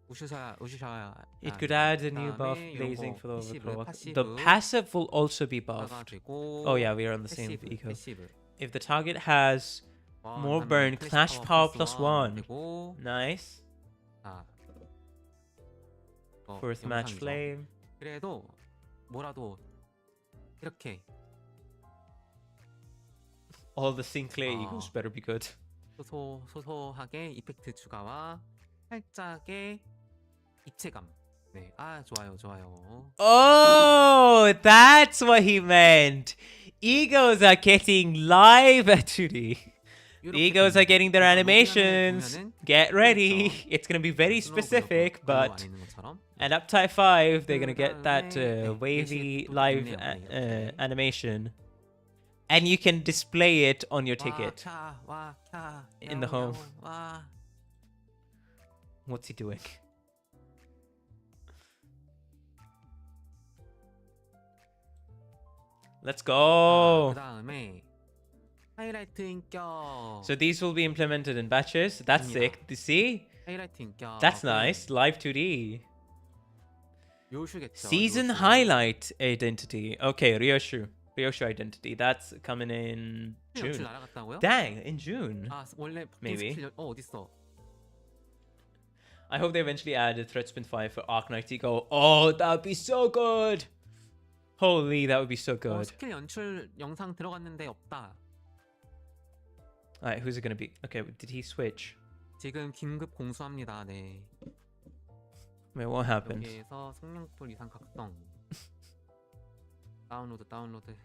우슈셔야. It could add a new buff, blazing for the overclock. The passive will also be buffed. Oh yeah, we are on the same eco. If the target has more burn, clash power +1. Nice. Fourth match flame. 그래도 뭐라도 이렇게 All the Sinclair eagles better be good. 소소하게 이펙트 추가와 살짝의 입체감. 네, 좋아요. Oh, that's what he meant. Egos are getting live actually. The egos are getting their animations. Get ready. It's gonna be very specific, but and up type 5, they're gonna get that wavy live animation. And you can display it on your ticket in the home. What's he doing? Let's 그 go. 다음에 하이라이트 인격. So these will be implemented in batches. That's sick. See? 하이라이트 인격. That's nice. Live 2D. 요슈겠죠. Season 요슈. highlight identity. Okay, Ryoshu. Ryoshu identity. That's coming in 연출 June. 날아갔다고요? Dang, in June. 아 원래 Maybe. 스킬 어딨어? I hope they eventually add a threat spin 5 for Arc Knight Eco. Oh, that would be so good. Holy, that would be so good. 스킬 연출 영상 들어갔는데 없다. Alright, who's it gonna be? Okay, did he switch? 지금 긴급 공수합니다. 네. Wait, what happened? 여기에서 성냥불 이상 각성. 다운로드. 다운로드 좀.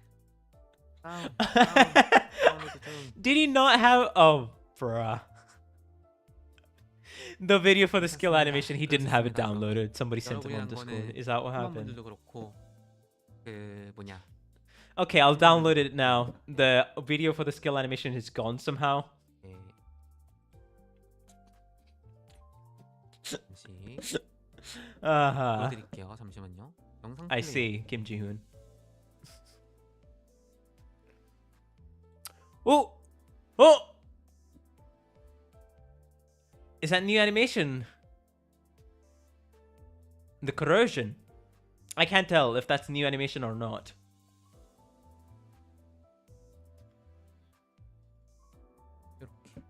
Did he not have? Oh, bruh. The video for the skill animation, he didn't have it downloaded. Somebody sent him on Discord. Is that what happened? 분들도 그렇고 그 뭐냐. Okay, I'll download it now. The video for the skill animation is gone somehow. 네. 잠시 보여드릴게요. 잠시만요. 영상 I 플레이. see, Kim Ji-hoon. Oh! Oh! Is that new animation? The corrosion. I can't tell if that's new animation or not. 이렇게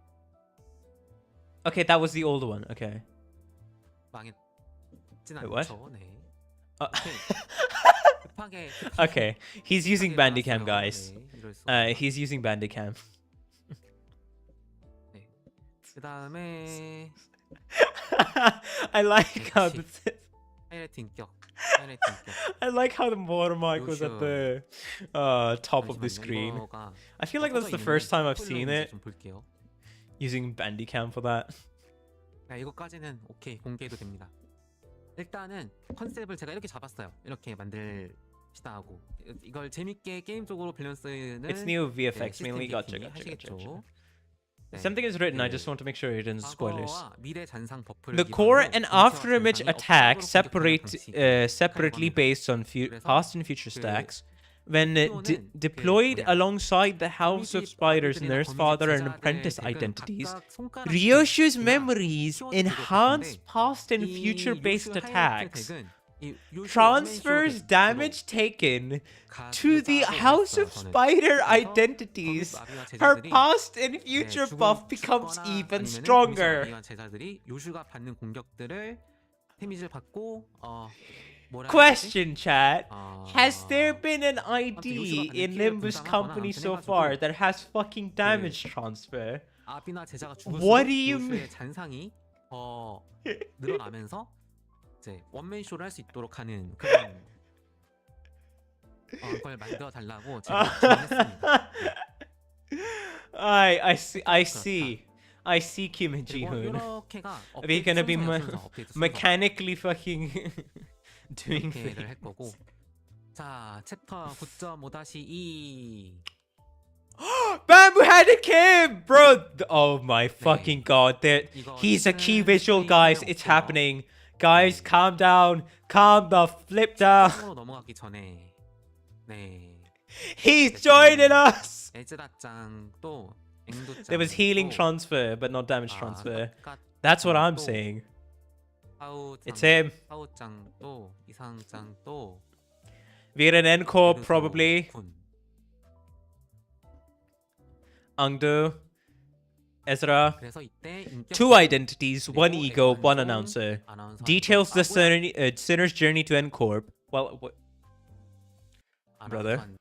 Okay, that was the old one. Okay. 망했진 Wait, what? 않죠. 네. Uh, 급하게 okay, he's using Bandicam, 나왔어요. guys. 네, 이럴 수 없죠. He's using Bandicam. 그 다음에 I like how the 하이라이트 인격. 하이라이트 인격. I like how the watermark was at the top of the screen. 이거가 I feel like that's the first time I've seen it 좀 볼게요. using Bandicam for that. 네, 이거까지는 오케이 공개해도 됩니다. 일단은 컨셉을 제가 이렇게 잡았어요. 이렇게 만들시다 하고 이걸 재밌게 게임적으로 밸런스는 It's new VFX 시스템 mainly. Gotcha, 팀이 gotcha, gotcha, 하시겠죠. gotcha. 네. Something is written. I just want to make sure it isn't spoilers. 과거와 미래 잔상 버프를 The 기반으로 core and 전체와 after image 잔상이 attack 업적으로 separate 공격하는 방식이 separately 가능합니다. based on past and future 그 stacks. When 그 deployed 뭐냐, alongside the House of 거미집 Spiders, 아들들이나 Nurse 거미집 Father, and 제자들 Apprentice 덱은 identities, 각각 손가락 Ryoshu's 키워드가 memories 키워드도 enhance 그렇던데 past and 이 future-based 요슈 하이라이트 attacks, 덱은 이 요슈 transfers 원맨쇼 damage taken 덱으로 to the 가져가고 House of 있어요, 저는. Spider 그래서 identities. 거미집 아비와 Her 제자들이 past and future buff becomes even stronger. 제자들이 요슈가 받는 공격들을 데미지를 받고 뭐라 해야 되지? Question, chat. 어, Has there been an ID 요슈가 in 받는 피해를 Limbus 분담하거나 Company 아무튼 so 해가지고 far that has fucking damage transfer? 아비나 제자가 죽을수록 What do you 요슈의 잔상이 늘어나면서 이제 원맨 쇼를 할 수 있도록 하는 그런 걸 만들어 달라고 제가 주문했습니다. I see Kim 그리고 Ji-hoon. 이렇게가 We're gonna be 업데이트 순서. mechanically fucking doing 이렇게를 할 things. 거고. 자, 챕터 9.5-2. Bamboo Headed Kim, bro. Oh my fucking god! He's a key visual, guys. It's happening. Guys, calm down. Calm the flip down. 으로 넘어가기 전에 네. He's joining us. 에즈라짱 또 앵두짱 There was healing 또, transfer, but not damage transfer. 똑같- That's what I'm 또 saying. 사우짱, It's him. 사우짱 또 이상짱 또 Viren Encore, 그리고 probably. 군. Angdu. Ezra. 그래서 이때 인격 Two identities, one 그리고 ego, one 앵간송, announcer. 아나운서 Details the 뭐야? sinner's journey to N-Corp. Well, what? 아나운서 brother. 안-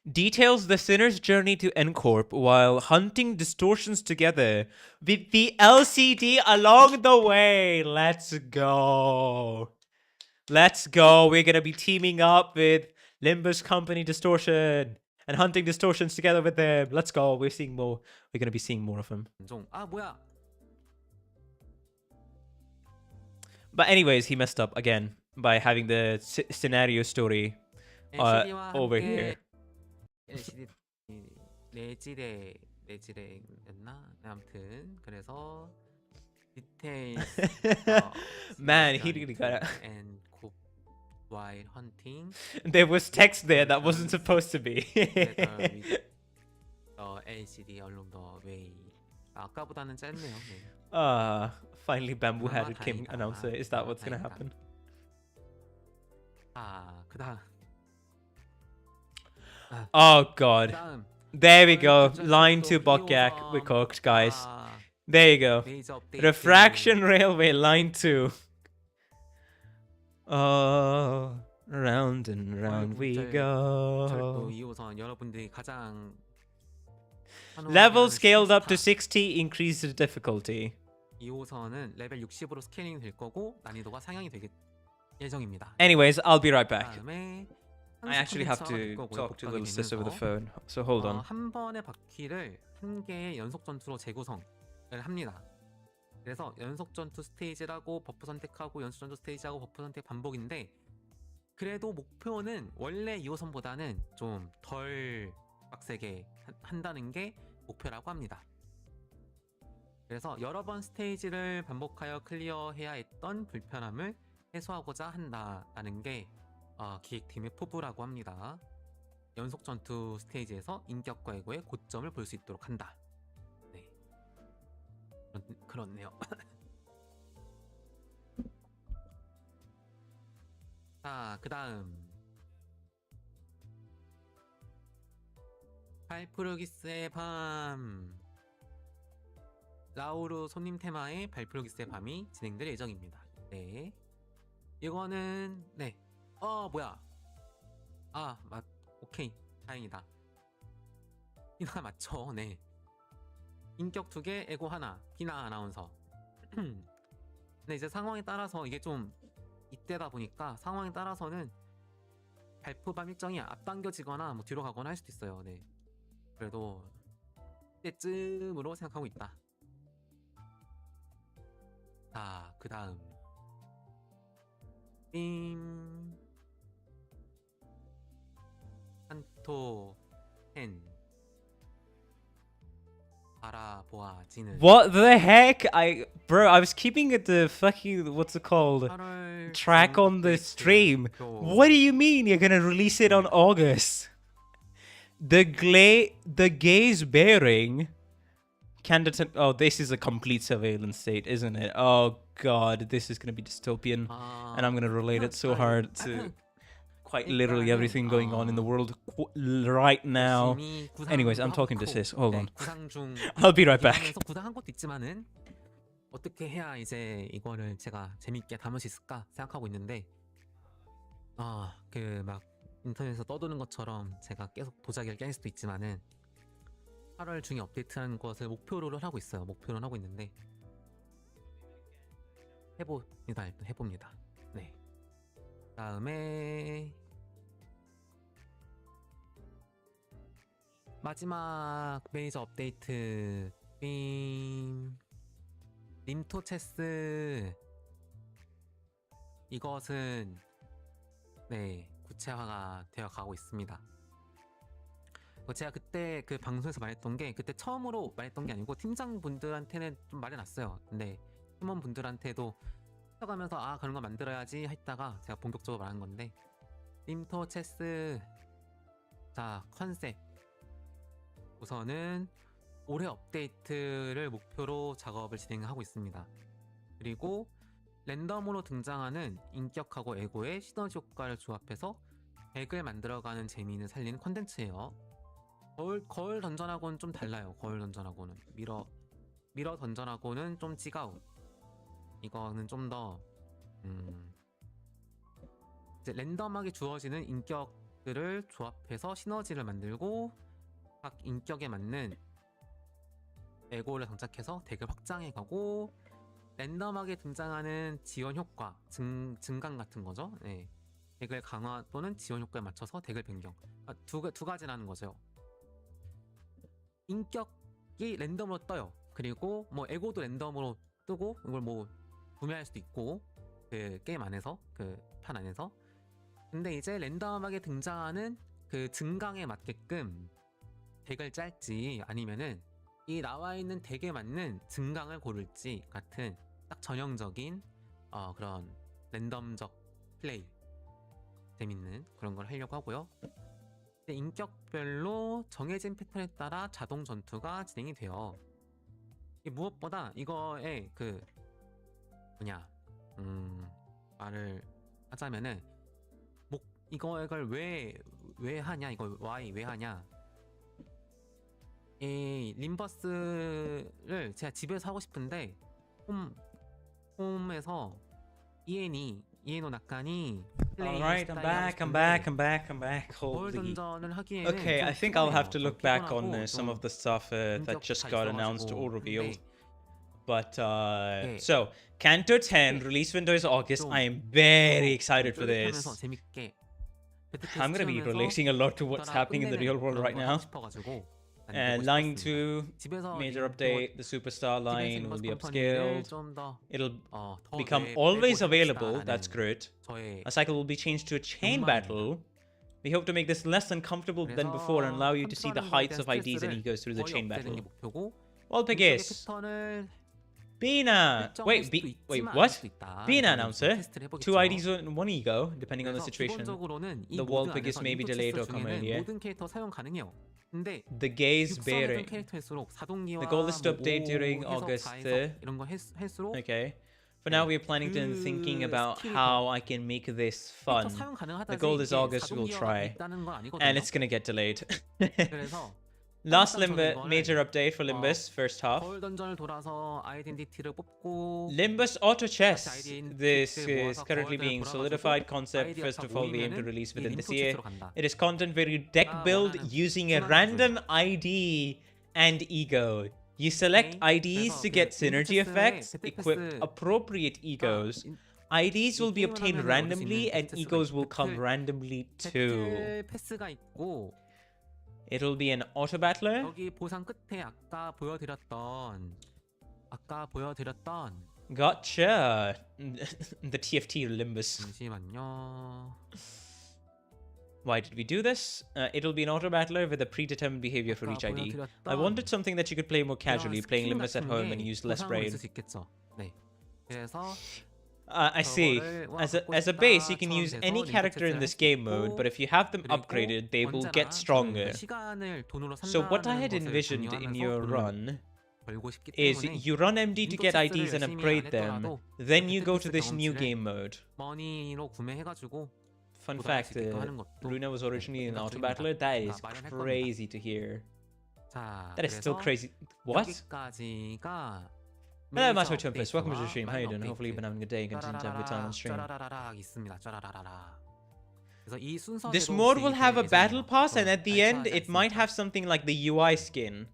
Details the sinner's journey to N-Corp while hunting distortions together with the LCD along the way. Let's go. Let's go. We're gonna be teaming up with Limbus Company Distortion and hunting distortions together with them. Let's go. We're seeing more. We're gonna be seeing more of them. 뭐야? But anyways, he messed up again by having the scenario story LCD와 over 함께 here. LCD 내지레였나? 네, 아무튼 그래서 디테일 Man, he really got it. and 곱 while hunting There was text there that wasn't supposed to be. together with the LCD along the way. 아까보다는 짧네요. 네. Finally Bamboo 그나마 Headed came 다행이다. announcer. Is that 그나마 what's gonna 다행이다. happen? 그다음. Oh god. 그다음. There we go. 결정적으로 Line 2 Bokyak. We're 2호선. cooked, guys. There you go. 메이저 업데이트. Refraction Railway Line 2. Oh, round and round we 철도 go. 2호선 여러분들이 가장 Level scaled up to 60, increase the difficulty. 2호선은 레벨 60으로 스케일링 될 거고 난이도가 상향이 되게 예정입니다. Anyways, I'll be right back. 그다음에 I actually have to talk to little sis over the phone, so hold on. 한 번의 바퀴를 한 개의 연속 전투로 재구성을 합니다. 그래서 연속 전투 스테이지라고 버프 선택하고 연속 전투 스테이지하고 버프 선택 반복인데 그래도 목표는 원래 2호선보다는 좀 덜 빡세게 한다는 게 목표라고 합니다. 그래서 여러 번 스테이지를 반복하여 클리어해야 했던 불편함을 해소하고자 한다는 게 기획팀의 포부라고 합니다. 연속 전투 스테이지에서 인격과 에고의 고점을 볼 수 있도록 한다. 네, 그렇네요. 자, 그 다음 발프루기스의 밤. 라우르 손님 테마의 발프루기스의 밤이 진행될 예정입니다. 네, 이거는 네. 뭐야? 오케이, 다행이다. 피나 맞죠? 네. 인격 2개, 에고 하나, 피나 아나운서. 근데 이제 상황에 따라서 이게 좀 이때다 보니까 상황에 따라서는 발표밤 일정이 앞당겨지거나 뭐 뒤로 가거나 할 수도 있어요. 네. 그래도 때쯤으로 생각하고 있다. 자, 그 다음 한토 헨 바라보아지는 What the heck? Bro, I was keeping it the fucking, what's it called? 8월 Track on the stream. What do you mean you're gonna release it on August? The gaze bearing candidate. Oh, this is a complete surveillance state, isn't it? Oh god, this is gonna be dystopian, and I'm gonna relate it so hard to quite literally everything going on in the world right now. Anyways, I'm talking to sis. Hold on. I'll be right back. 구상한 것도 있지만은 어떻게 해야 이제 이거를 제가 재밌게 담을 수 있을까 생각하고 있는데 그 막 인터넷에서 떠도는 것처럼 제가 계속 도자기를 깰 수도 있지만은 8월 중에 업데이트하는 것을 목표로 하고 있어요. 목표로 하고 있는데 해봅니다. 일단 해봅니다. 네. 다음에 마지막 메이저 업데이트 림토체스. 이것은 네, 구체화가 되어 가고 있습니다. 제가 그때 그 방송에서 말했던 게 그때 처음으로 말했던 게 아니고 팀장분들한테는 좀 말해놨어요. 근데 팀원분들한테도 써가면서 그런 거 만들어야지 했다가 제가 본격적으로 말한 건데 림토 체스. 자, 컨셉 우선은 올해 업데이트를 목표로 작업을 진행하고 있습니다. 그리고 랜덤으로 등장하는 인격하고 에고의 시너지 효과를 조합해서 덱을 만들어가는 재미를 살리는 컨텐츠예요. 거울 던전하고는 좀 달라요. 거울 던전하고는 미러 던전하고는 좀 찌가우. 이거는 좀 더 이제 랜덤하게 주어지는 인격들을 조합해서 시너지를 만들고 각 인격에 맞는 에고를 장착해서 덱을 확장해가고 랜덤하게 등장하는 지원 효과, 증강 같은 거죠. 네. 덱을 강화 또는 지원 효과에 맞춰서 덱을 변경. 두 가지라는 거죠. 인격이 랜덤으로 떠요. 그리고 뭐 에고도 랜덤으로 뜨고 이걸 뭐 구매할 수도 있고 그 게임 안에서 그 판 안에서. 근데 이제 랜덤하게 등장하는 그 증강에 맞게끔 덱을 짤지 아니면은 이 나와 있는 덱에 맞는 증강을 고를지 같은 딱 전형적인 그런 랜덤적 플레이 재밌는 그런 걸 하려고 하고요. 근데 인격별로 정해진 패턴에 따라 자동 전투가 진행이 돼요. 무엇보다 이거의 그 뭐냐 말을 하자면은 이걸 왜 하냐, 이걸 왜 하냐. 이 림버스를 제가 집에서 하고 싶은데 홈에서 이에노 나칸이 Alright, I'm back. Holy. 던전을 하기에는 Okay, 좀 I think I'll have to 피곤해요. look back on 피곤하고 some of 좀 the stuff that 인격 just 다 got announced or 있어가지고. revealed. 근데 But 네. so Canto 10 네. release window is August. 좀 I am very 좀 excited for 쫄깃하면서 this. 재밌게 I'm gonna be relating a lot to what's happening in the real world right now. Line 2 major update. The superstar line will be upscaled. It'll become always available. That's good. A cycle will be changed to a chain battle. We hope to make this less uncomfortable than before and allow you to see the heights of IDs and egos through the chain battle. Well, Pegasus. Bina! Wait, what? Bina announcer? 2 IDs and 1 ego, depending on the situation. The wall Pegasus may be delayed or come earlier. The gaze bearing. The goal is to update during August. Okay. For now, we are planning to thinking about how I can make this fun. The goal is August, we'll try. And it's gonna get delayed. Last major update for Limbus, first half. Limbus Auto Chess. This is currently being solidified concept. First of all, we aim to release within this year. It is content where you deck build using a random ID and ego. You select IDs to get synergy effects, equip appropriate egos. IDs will be obtained randomly and egos will come randomly too. It'll be an auto battler. 여기 보상 끝에 아까 보여드렸던 Gotcha. The TFT Limbus. 잠시만요. Why did we do this? It'll be an auto battler with a predetermined behavior for each ID. I wanted something that you could play more casually, playing Limbus at home and use less brain. 네. 그래서 I see. As a base, you can use any character in this game mode, but if you have them upgraded, they will get stronger. So what I had envisioned in your run is you run MD to get IDs and upgrade them, then you go to this new game mode. Fun fact, Luna was originally an auto battler. That is crazy to hear. That is still crazy. What? Hello, Master Tempest. Welcome to the stream. How you doing? Hopefully you've been having a good day and continue to have a good time on stream. This mode will have a battle pass, and at the end, it might have something like the UI skin.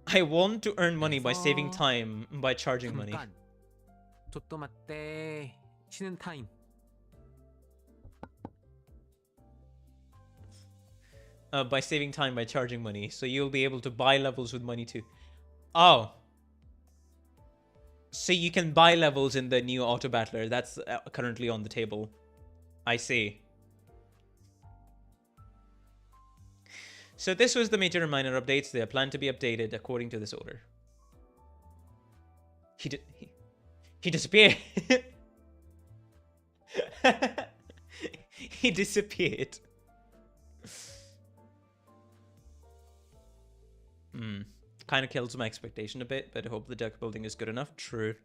I want to earn money by saving time by charging money. By saving time by charging money, so you'll be able to buy levels with money too. Oh. So you can buy levels in the new auto battler. That's currently on the table. I see. So this was the major and minor updates. They are planned to be updated according to this order. He disappeared. He disappeared. Kind of kills my expectation a bit, but I hope the deck building is good enough. True.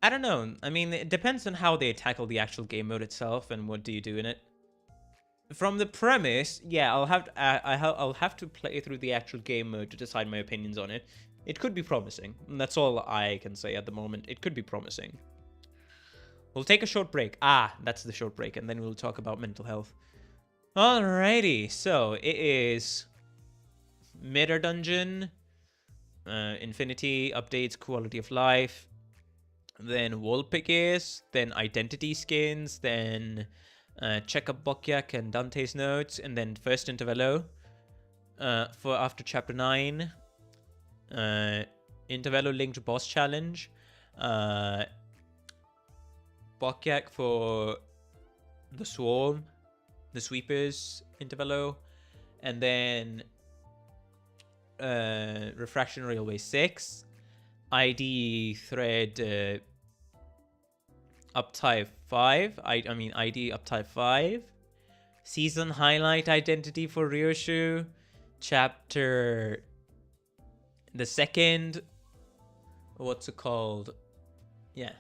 I don't know. I mean, it depends on how they tackle the actual game mode itself and what do you do in it. From the premise, yeah, I'll have to play through the actual game mode to decide my opinions on it. It could be promising. And that's all I can say at the moment. It could be promising. We'll take a short break. That's the short break, and then we'll talk about mental health. Alrighty, so it is Mirror Dungeon, Infinity updates, quality of life, then wall pickers, then identity skins, then check up Bokyak and Dante's notes, and then first intervallo for after chapter 9, intervallo linked boss challenge, Bokyak for the swarm, the sweepers intervallo, and then Refraction Railway 6, ID thread Uptype 5. I mean ID Uptype 5. Season highlight identity for Ryoshu. Chapter the second, what's it called? Yeah.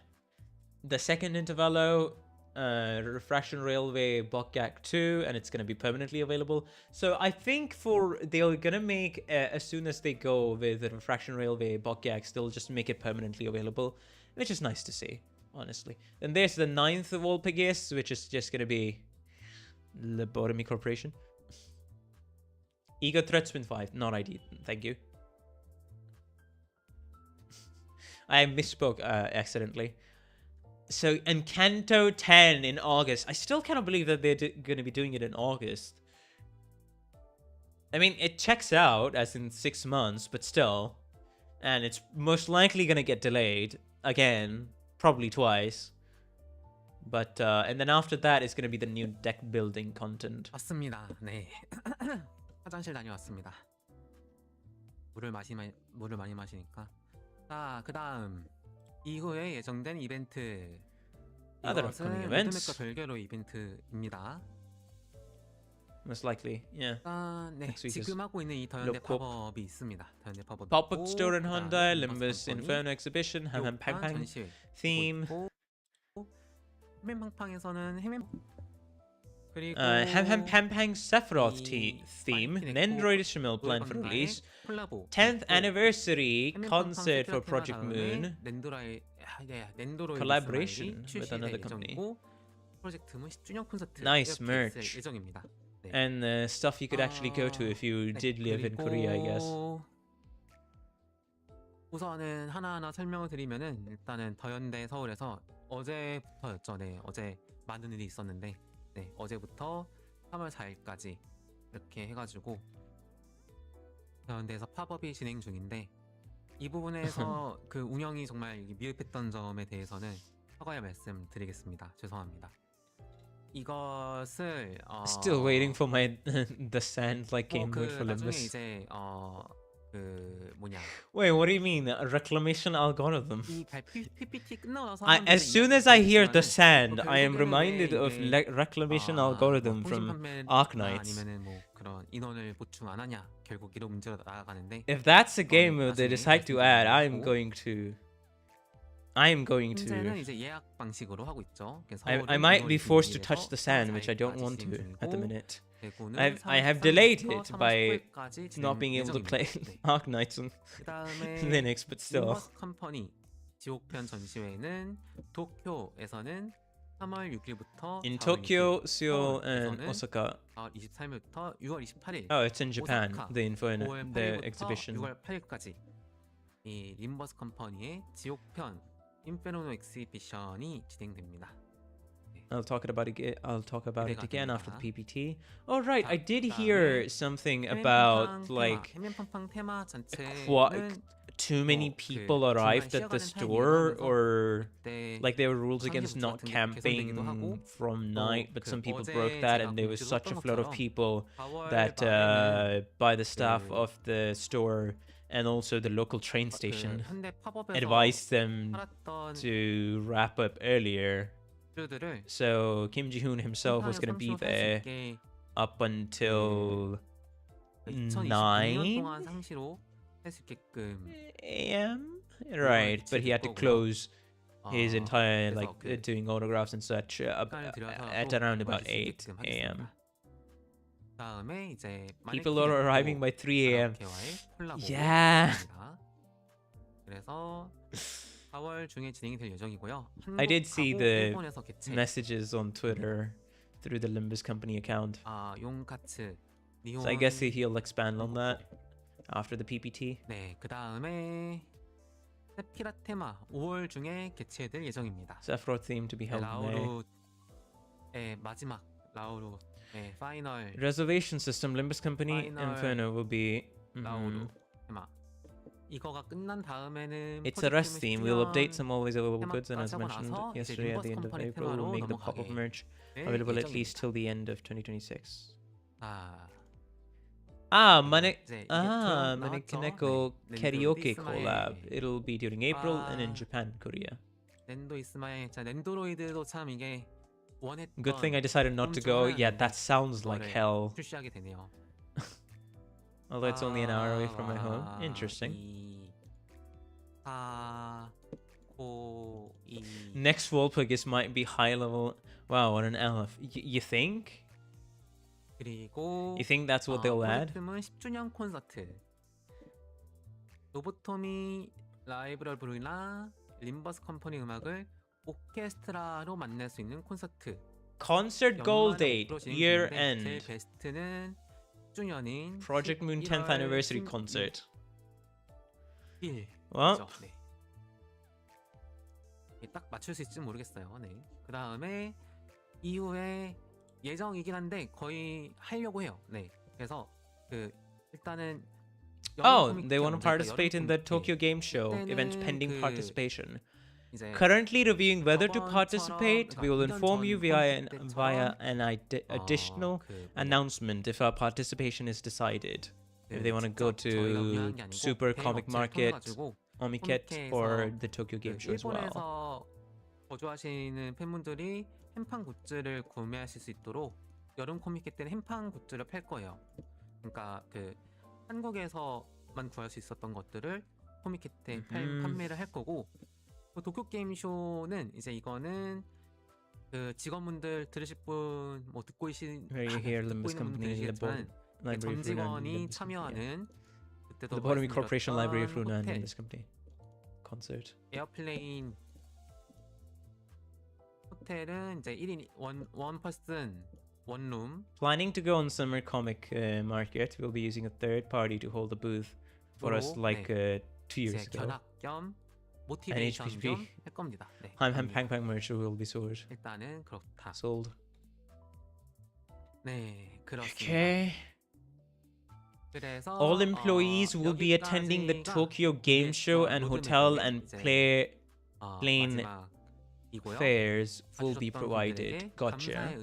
The second intervallo, Refraction Railway Bokgak 2, and it's going to be permanently available. So I think they're going to make, as soon as they go with the Refraction Railway Bokgaks, they'll just make it permanently available, which is nice to see, honestly. Then there's the 9th of all Pegasus, which is just going to be Lobotomy Corporation. Ego Threat Spin 5, not ID, thank you. I misspoke accidentally. So, and Kanto 10 in August. I still cannot believe that they're going to be doing it in August. I mean, it checks out as in 6 months, but still. And it's most likely going to get delayed again, probably twice. But, and then after that, it's going to be the new deck building content. 맞습니다. 네. 화장실 다녀왔습니다. 물을 많이 마시니까. 자, 그다음 이후에 예정된 이벤트. 이것은 로드맵과 별개로 이벤트입니다. Most likely, yeah. 네, 지금 하고 있는 이 더현대 팝업이 있습니다. 더현대 팝업. Pop-up store in Hyundai, Limbus Inferno exhibition, Ham Pang Pang theme. 해맨팡팡에서는 해맨 그리고 Ham Pang Sephiroth theme, Nendroid Shimil planned for release. 10th anniversary concert for Project Moon. Collaboration with another company. Nice merch. And stuff you could actually go to if you did live in Korea, I guess. 우선은 하나하나 설명을 드리면은 일단은 더현대 서울에서 어제부터였죠. 네, 어제 많은 일이 있었는데 네, 어제부터 3월 4일까지 이렇게 해가지고 더현대에서 팝업이 진행 중인데 이 부분에서 그 운영이 정말 미흡했던 점에 대해서는 사과의 말씀 드리겠습니다. 죄송합니다. 이것을 Still waiting for my the sand like game mode for 나중에 Limbus. 이제 그 뭐냐? Wait, what do you mean? A reclamation algorithm? 이 PPT 끝나고 나서 As soon as I hear the sand, I am reminded of reclamation algorithm from Arknights. 아니면은 뭐 그런 인원을 보충 안 하냐? 결국 이런 문제로 나아가는데. If that's a game mode they decide to add, I'm going to. 현재는 이제 예약 방식으로 하고 있죠. I might be forced to touch the sand, which I don't want to at the minute. I have delayed it by not being able to play Arknights on Linux, but still. 림버스 컴퍼니 지옥편 전시회는 도쿄에서는 3월 6일부터 In Tokyo, Seoul, and Osaka. 4월 23일부터 6월 28일. Oh, it's in Japan. The Inferno, the exhibition. 6월 8일까지 이 림버스 컴퍼니의 지옥편 인페르노 엑시비션이 진행됩니다. I'll talk about it again after the PPT. Oh right, I did hear something about like too many people arrived at the store, or like there were rules against not camping from night, but some people broke that, and there was such a flood of people that by the staff of the store and also the local train station advised them to wrap up earlier. So Kim Ji-hoon himself was going to be there up until 9 a.m. Right, but he had to close his entire like doing autographs and such at around about 8 a.m. People are arriving by 3 a.m. Yeah. I did see the messages on Twitter through the Limbus company account. So I guess he'll expand on that after the PPT. 네, 그다음에 세피라 테마 5월 중에 개최될 예정입니다. Sephiroth theme to be held in May. 마지막 라우루 파이널 Reservation system Limbus company Inferno will be 라우루 테마. 이거가 끝난 다음에는 It's a rest theme. We'll update some always available goods, and as mentioned yesterday at the end of April, we'll make the pop-up merch available at least till the end of 2026. Manekineko karaoke collab. It'll be during April and in Japan, Korea. 낸도 이스마엘. 자, 낸도로이드도 참 이게 원했던 Good thing I decided not to go. Yeah, that sounds like hell. 출시하게 되네요. Although it's only an hour away from my home. Interesting. 2, 4, 2. Next Walpurgis might be high level. Wow, what an elf. You think? 그리고 You think that's what they'll add? 프로젝트는 10주년 콘서트. 로보토미 라이브러리나 림버스 컴퍼니 음악을 오케스트라로 만날 수 있는 콘서트. Concert goal date, year end. 제일 베스트는 10주년인 Project Moon 10th anniversary concert. 1. Well, 네. 딱 맞출 수 있을지 모르겠어요. 네. 그 다음에 이후에 예정이긴 한데 거의 하려고 해요. 네. 그래서 그 일단은 oh, they want to participate in the Tokyo Game Show event pending participation. Currently reviewing whether to participate. We will inform you via an additional announcement if our participation is decided. If they want to go to Super Comic Market, Omiket, or the Tokyo Game Show as well. 일본에서 거주하시는 팬분들이 햄판 굿즈를 구매하실 수 있도록 여름 코미켓 때는 햄판 굿즈를 팔 거예요. 그러니까 그 한국에서만 구할 수 있었던 것들을 코미켓 때 판매를 할 거고, 도쿄 게임 쇼는 이제 이거는 그 직원분들 들으실 분 뭐 듣고 있는 분들이시겠지만 전 직원이 참여하는 그때도 The Mutonium Corporation Library of Runan in this company concert. 에어플레인 호텔은 이제 1인 원 퍼슨 원룸. Planning to go on Summer Comic Market. We'll be using a third party to hold a booth for us like 2 years ago. 견학 겸 모티베이션 겸 할 겁니다. 네. Pang merch will be sold. 일단은 그렇다. Sold. 네, 그렇습니다. Okay. 그래서 all employees will be attending the Tokyo Game Show and hotel and plane fares will be provided. Gotcha.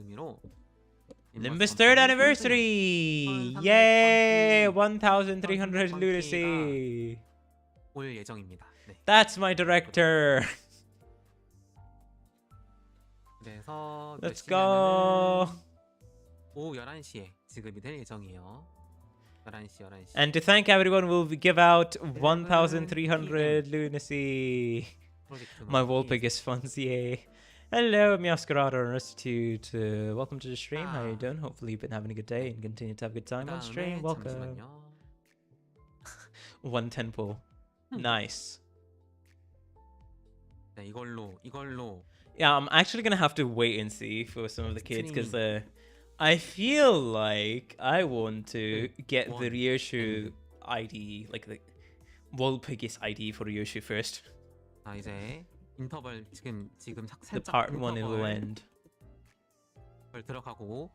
Limbus 3rd anniversary! Yay! 1,300 lunacy! 올 예정입니다. 네. That's my director! 그래서 Let's go! 오후 11시에 지급이 될 예정이에요. 11시. And to thank everyone, we'll give out 1,300 lunacy. My Walpurgis funds, yay. Hello, Miascarado and Restitute. Welcome to the stream. How are you doing? Hopefully you've been having a good day and continue to have a good time on stream. Welcome. 110 pull. Nice. 네, 이걸로. Yeah, I'm actually gonna have to wait and see for some of the kids because I feel like I want to get the Ryoshu ID, like the Walpurgis ID for Ryoshu first. 아, 이제 인터벌 지금 살짝 The part 1 it will end. 들어가고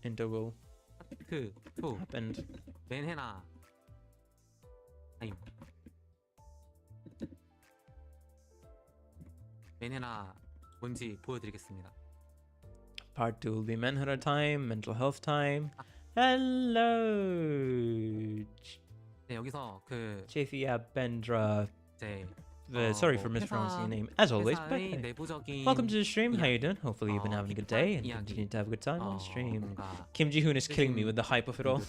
Interval. 파트 2 happened. 맨헤나 타임. 맨헤나 뭔지 보여드리겠습니다. Part 2 will be Manhunter time, mental health time. Hello. 네, 여기서 그 Chafia Bendra. 이제 Sorry for mispronouncing your name, as always. But hey. Welcome to the stream. How you doing? Hopefully you've been having a good day and continue to have a good time on stream. Kim Ji-hoon is killing me with the hype of it all.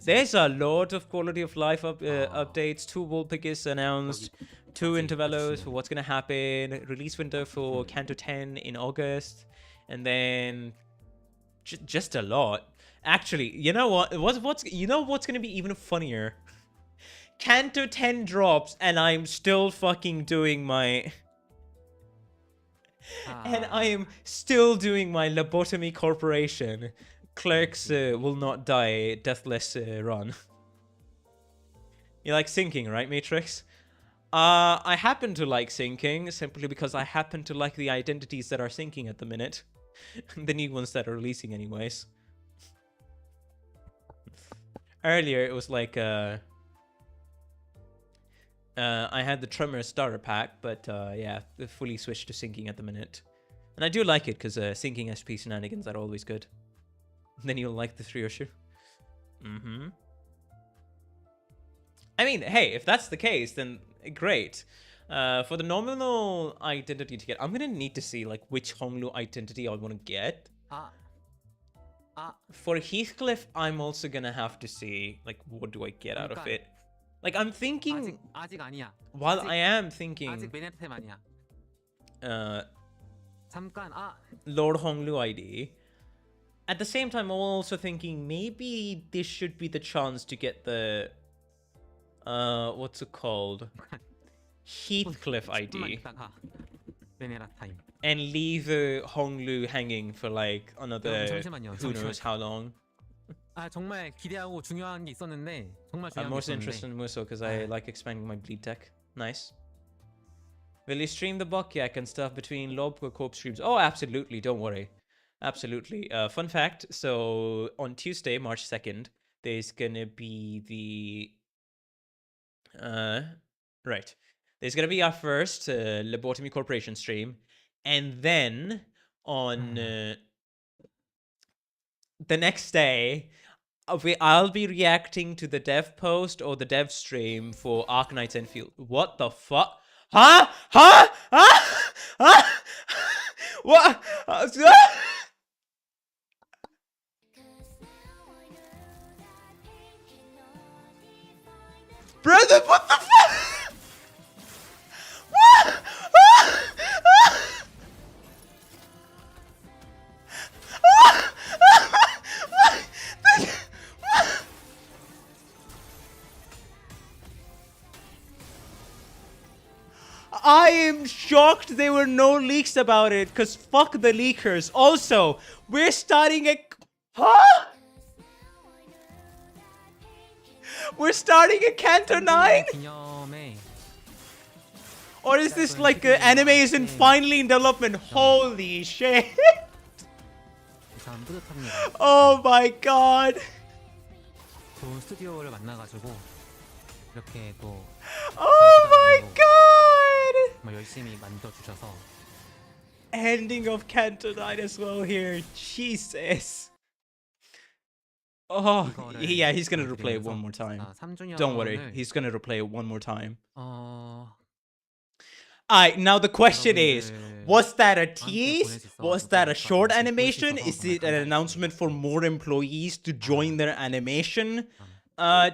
There's a lot of quality of life updates. 2 Walpurgis announced. 2 intervalos for what's gonna happen. Release window for Kanto 10 in August. And then just a lot. Actually, you know what? What's gonna be even funnier? Kanto 10 drops and I'm still fucking doing my and I am still doing my Lobotomy Corporation Clerks Will Not Die Deathless run. You like sinking, right, Matrix? I happen to like sinking simply because I happen to like the identities that are sinking at the minute. The new ones that are releasing anyways. Earlier it was like I had the Tremor starter pack, but yeah, fully switched to syncing at the minute. And I do like it because syncing SP Shenanigans are always good. Then you'll like the Ryoshu. I mean, hey, if that's the case, then great. For the nominal identity to get, I'm gonna need to see like which Honglu identity I want to get. 아, 아, For Heathcliff, I'm also gonna have to see like what do I get out of 잠깐. it. Like I'm thinking, 아직 아니야. while 아직- I am 아직 thinking, 베네템 아니야. 잠깐. Lord Honglu ID. At the same time, I'm also thinking maybe this should be the chance to get the what's it called? Heathcliff 10분만 ID. 있다가 베네라 타임. And leave Honglu hanging for like another 잠시만요. who knows how long. 정말 기대하고 중요한 게 있었는데 정말 I'm 중요한 게 most 있었는데. interested in Muso because I like expanding my bleed tech. Nice. Will you stream the Bokyak and stuff between Lobko Corp streams? Oh, absolutely. Don't worry. Absolutely. Fun fact. So on Tuesday, March 2nd, there's gonna be the right. There's gonna be our first Lobotomy Corporation stream, and then on the next day, I'll be reacting to the dev post or the dev stream for Arknights Enfield. What the fuck? Huh? Huh? Huh? Huh? What? Brother, what the fuck? What? I am shocked there were no leaks about it, because fuck the leakers. Also, we're starting a... Huh? We're starting a Canto 9? 기념에 Or is this like anime is finally in development? Holy shit. 참 뿌듯합니다. Oh my god. 좋은 스튜디오를 만나가지고 이렇게 또 Oh my god. 정말 열심히 만들어주셔서 Ending of Canto 9 as well here. Jesus. Oh, yeah, he's gonna replay it one more time. 3주년을 Don't worry, he's gonna replay it one more time. Alright, now the question is, was that a tease? Was that a short animation? Is it an announcement for more employees to join their animation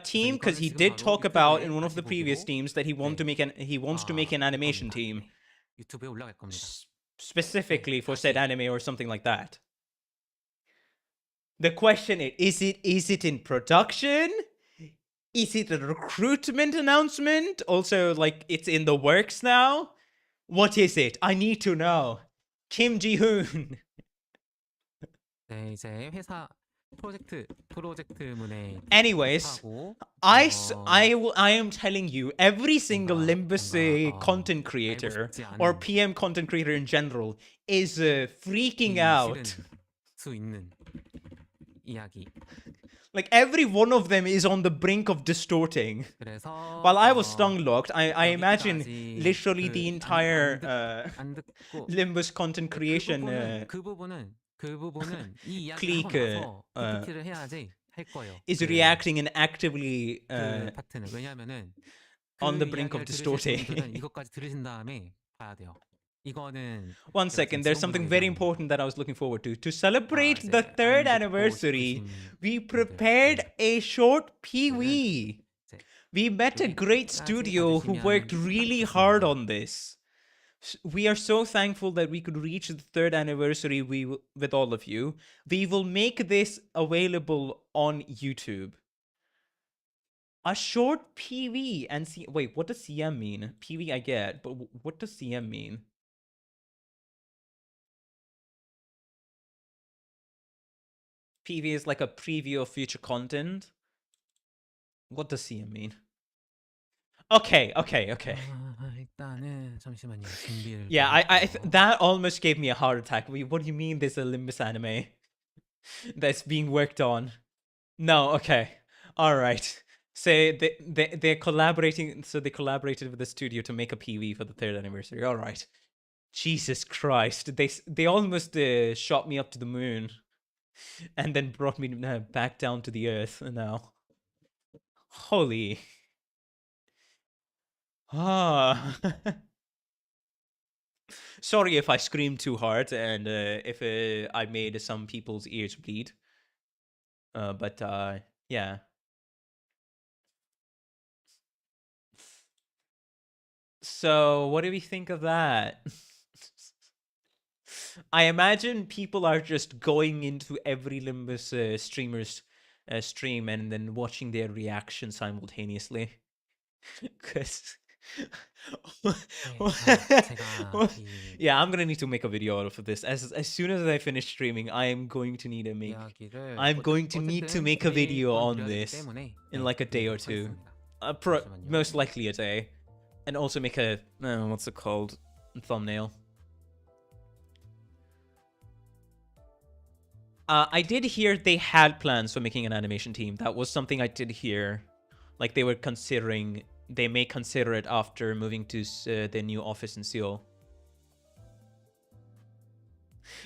team? Because he did talk about in one of the previous teams that he wants to make an animation team 유튜브에 올라갈 겁니다. specifically for said anime or something like that. The question is it in production? Is it a recruitment announcement? Also, like, it's in the works now? What is it? I need to know. Kim Ji-hoon. 네, 이제 회사 프로젝트문에 Anyways, 하고 I am telling you, every single Limbus content creator or PM content creator in general is freaking out. 수 있는 이야기. Like every one of them is on the brink of distorting. 그래서 While I was tongue-locked, I imagine literally the entire 안 듣고 Limbus content creation 그 부분은 이 이야기를 clique 하고 나서 PPT를 해야지 할 거예요. is reacting and actively 그 파트는 왜냐면은 on the brink of distorting. 이것까지 들으신 다음에 봐야 돼요. 이거는 One second, there's something very important that I was looking forward to. To celebrate the 3rd anniversary, we prepared a short PV. We met a great studio who worked really hard on this. We are so thankful that we could reach the 3rd anniversary with all of you. We will make this available on YouTube. A short PV and wait, what does CM mean? PV I get, but what does CM mean? PV is like a preview of future content. What does CM mean? Okay. 일단은 잠시만요. 준비를 Yeah, that almost gave me a heart attack. What do you mean there's a Limbus anime that's being worked on? No, okay. All right. So they're collaborating. So they collaborated with the studio to make a PV for the 3rd anniversary. All right. Jesus Christ. They almost shot me up to the moon and then brought me back down to the earth now. Holy Ah. Sorry if I screamed too hard and if I made some people's ears bleed. But yeah. So, what do we think of that? I imagine people are just going into every Limbus streamer's stream and then watching their reaction simultaneously. Because. 제가 이 Yeah, I'm gonna need to make a video out of this. As soon as I finish streaming, I am going to need to make. 이야기를 I'm going to need to 어쨌든 make a 매일 video 건 on 드려야 되기 this 때문에 in like a day or two. 하겠습니다. Most likely a day, and also make a what's it called, thumbnail. I did hear they had plans for making an animation team. That was something I did hear. Like they were considering, they may consider it after moving to their new office in Seoul.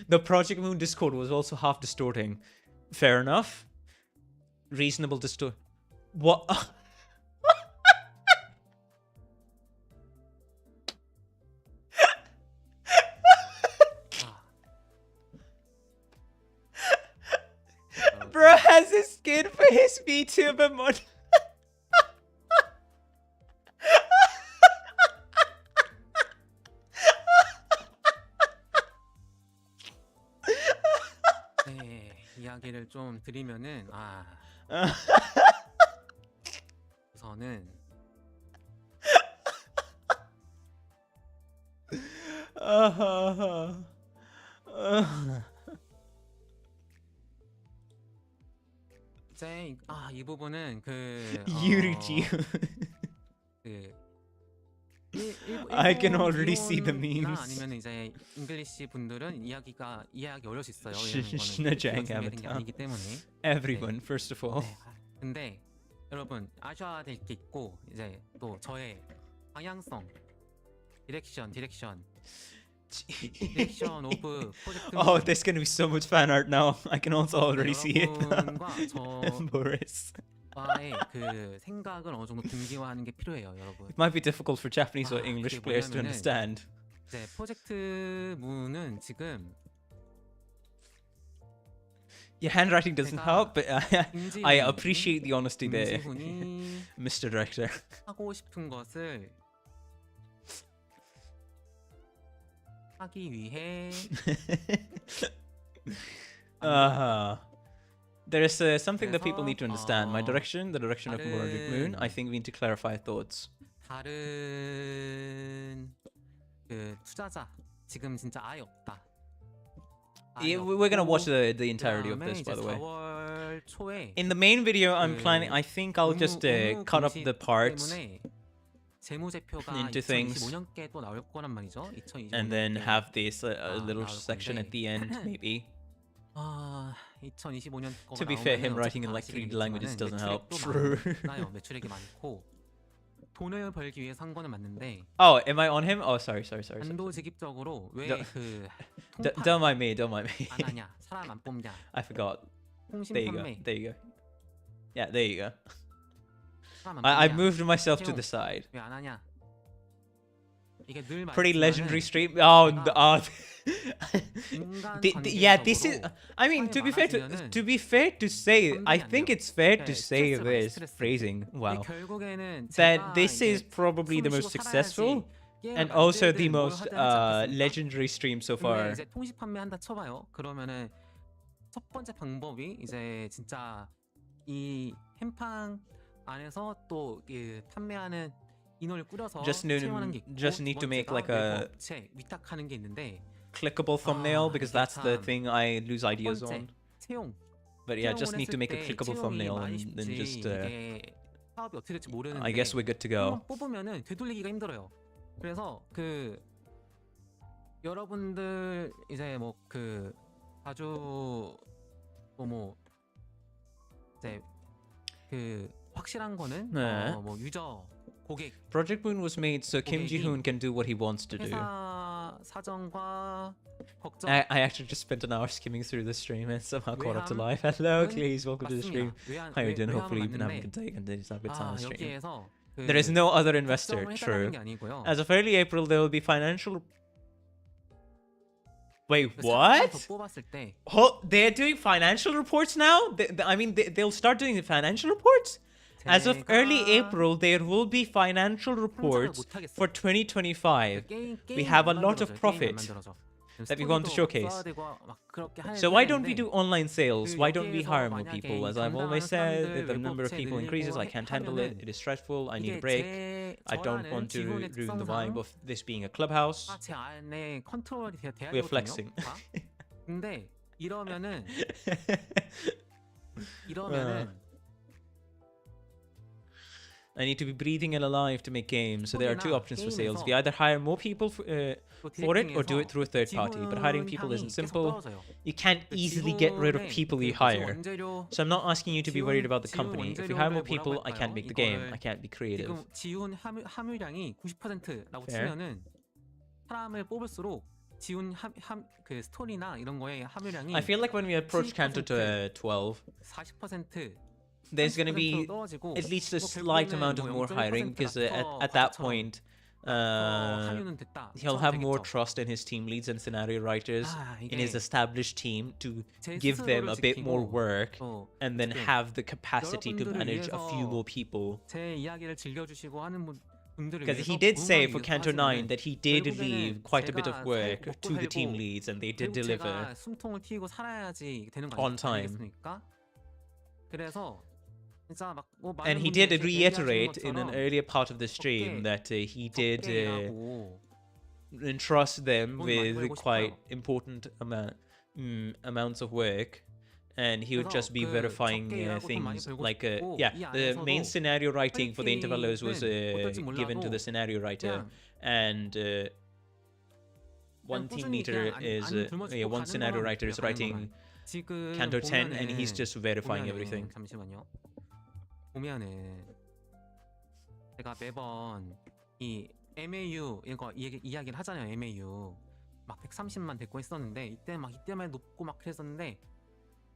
The Project Moon Discord was also half distorting. Fair enough. Reasonable distort. What? Bro has a skin for his VTuber mod. 네, 이야기를 좀 드리면은 우선은 이제 이 부분은 그 Yuriji. I can already see the memes. 아니면 이제 잉글리시 분들은 이해하기 어려울 수 있어요. Shenanigans 이거는 되는 게 아니기 때문에. Everyone, first of all. 네, 근데 여러분 아셔야 될 게 있고 이제 또 저의 방향성, 디렉션 오브 프로젝트. Oh, there's gonna be so much fan art now. I can also already see it. 여러분과 Boris. 저와의 그 생각을 어느 정도 등기화하는 게 필요해요, 여러분. It might be difficult for Japanese or English players to understand. 이제 프로젝트 문은 지금 Your handwriting doesn't help, but I appreciate the honesty there, 김지훈이 Mr. Director. 하고 싶은 것을 하기 위해 There's something that people need to understand. My direction, the direction of Project Moon. I think we need to clarify thoughts. 다른 그 투자자 지금 진짜 아예 없다. Yeah, we're gonna watch the entirety of this, by the way. 4월 초에 In the main video, I'm planning. I think I'll just cut up the parts 재무제표가 into things, 2025년께 또 나올 거란 말이죠. 2025년. and then have this little section at the end, maybe. 2025년 거가 To be fair, him writing in like 3 languages doesn't help. True. 매출액이 많고 돈을 벌기 위해서 한 거는 맞는데. Oh, am I on him? Oh, sorry. 단도직입적으로 왜 그 Don't mind me. 안 하냐? 사람 안 뽑냐? I forgot. 통신 There you go. 판매. There you go. Yeah, there you go. 사람 안 I 뽑냐? moved myself to the side. 왜 안 하냐? 이게 늘 Pretty legendary 말했지만은 stream. Oh, 인간 yeah. This is. 관계적으로 I mean, to be fair to say, I think it's fair to say this phrasing. Wow. 결국에는 That this is probably the most successful and also the most legendary stream so far. 이제 통신 판매한다 쳐봐요. 그러면은 첫 번째 방법이 이제 진짜 이 햄팡 안에서 또 판매하는 인원을 꾸려서 채용하는 게 있고, just need to make like a 업체 위탁하는 게 있는데 clickable thumbnail because that's the thing I lose ideas on. 채용. But yeah, just need to make a clickable thumbnail and then just. 사업이 어떻게 될지 모르는데. I guess we're good to go. 뽑으면은 되돌리기가 힘들어요. 그래서 그 여러분들 이제 뭐 그 아주 뭐 이제 그 확실한 거는 뭐 유저 고객 Project Moon was made so Kim Ji-hoon can do what he wants to do. 회사 사정과 걱정. I actually just spent an hour skimming through the stream and somehow caught up to live. Hello, please welcome to the stream. How you doing? Hopefully you've been having a good day and just have a good time on the stream. 여기에서 There is no other investor. 결정을 True. 해달라는 게 아니고요. As of early April, there will be financial. Wait, 그 사람을 더 what? 뽑았을 때 Oh, they're doing financial reports now? I mean, they'll start doing the financial reports? As of early 제가 April, there will be financial 상장을 reports 못 하겠어요. for 2025 게임이 we have a 안 lot of 만들어져요. 게임이 안 profit 만들어져. that we want to 스토리도 showcase. 써야 되고 막 그렇게 할 So why don't we 해야 do 되는데 online sales? 그 Why don't we 여기에서 hire more 만약에 people? 이 As I've always 담당하는 said, 사람들 if the number of 외부 people increases, I 늘리고 can't handle it. 하면은 It is stressful. I need a 이게 break. 제 I don't 저라는 want to 지훈의 ruin the vibe 특성상 of this being a clubhouse. 제 안에 컨트롤이 돼야 We're 되거든요. flexing. 다. 근데 이러면은 I need to be breathing and alive to make games. So there are two 스토리나 options for sales. 게임에서 We either hire more people for it or do it through a third party. But hiring people isn't simple. You can't easily get rid of people you hire. So I'm not asking you to be worried about the company. If you hire more people, I can't make the game. I can't be creative. 지금 지훈 함유량이 90%라고 Fair. 치면은 사람을 뽑을수록 지훈 그 스토리나 이런 거에 함유량이 I feel like when we approach Canto to 12, 40% there's going to be 떨어지고 at least a 뭐 slight 결국에는 amount of 뭐 more hiring 0.1% because 닥터 at that 과제처럼 point, 함유는 됐다. he'll 이처럼 have more 되겠죠. trust in his team leads and scenario writers in 이게 his established team to 제 give them 스스로를 a bit more 지키고 work 또 and then 지금 have the capacity to 여러분들을 manage a few 위해서 more people. 제 이야기를 즐겨주시고 하는 분들을 Because 위해서 he did say 부응하기 for 위해서 Canto 9 하지만은 that he did 결국에는 leave quite a bit of 제가 work 먹고 to the team 살고 leads and they did 결국 deliver. 제가 숨통을 튀고 살아야지 되는 거 On time. 아니겠습니까? 그래서 진짜 막뭐 And he did reiterate in an earlier part of the stream that he did entrust them with quite important amounts of work, and he would just be verifying things like the main scenario writing for the intervalos was given to the scenario writer, and one team leader is one scenario writer is writing Canto 10 and he's just verifying everything. 잠시만요. 보면은 제가 매번 이 MAU 이거 이야기를 하잖아요. MAU 막 130만 됐고 했었는데 이때만 높고 막 그랬었는데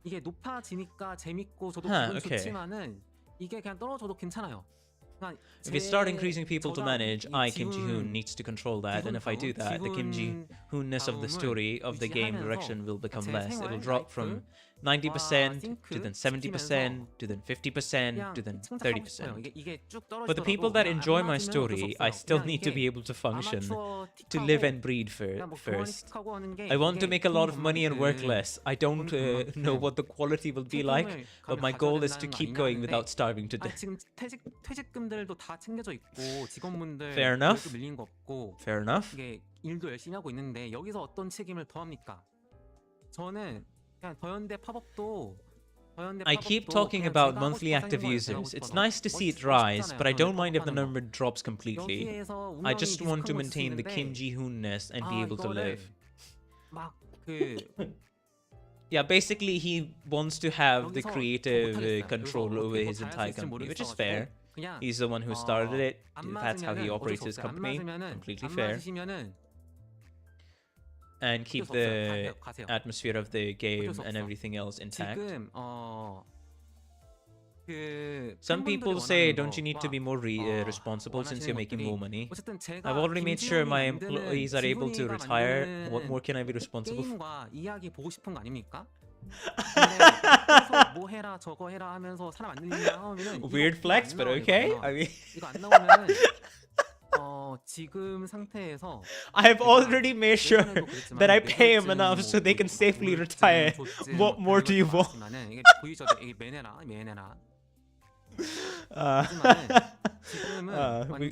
이게 높아지니까 재밌고 저도 기분 좋지만은 이게 그냥 떨어져도 괜찮아요. If we start increasing people to manage, Kim Ji-hoon needs to control that, and if I do that, the Kim Ji-hoonness of the story of the game direction will become less. It'll drop from 90% to then 70% to then 50% to then 30%. For the people that enjoy my story, I still need to be able to function, to live and breathe first. I want to make a lot of money and work less. I don't know what the quality will be like, but my goal is to keep going without starving to death. 지금 퇴직금들도 다 챙겨져 있고 직원분들 Fair enough. 월급 밀린 거 없고 Fair enough. 이게 일도 열심히 하고 있는데 여기서 어떤 책임을 더합니까? 저는 그냥 더현대 팝업도 I keep talking about monthly active users. It's nice to see it rise, but I don't mind if the number drops completely. I just want to maintain the Kim Ji-hoonness and be able to live. Yeah, basically he wants to have the creative control over his entire company, which is fair. He's the one who started it. That's how he operates his company. Completely fair. And keep the atmosphere of the game and everything else intact. Some people say, don't you need to be more responsible since you're making more money? I've already made sure my employees are able to retire. What more can I be responsible for? Weird flex, but okay. I mean, I've already made sure that I pay him enough so they can safely retire. What more do you want?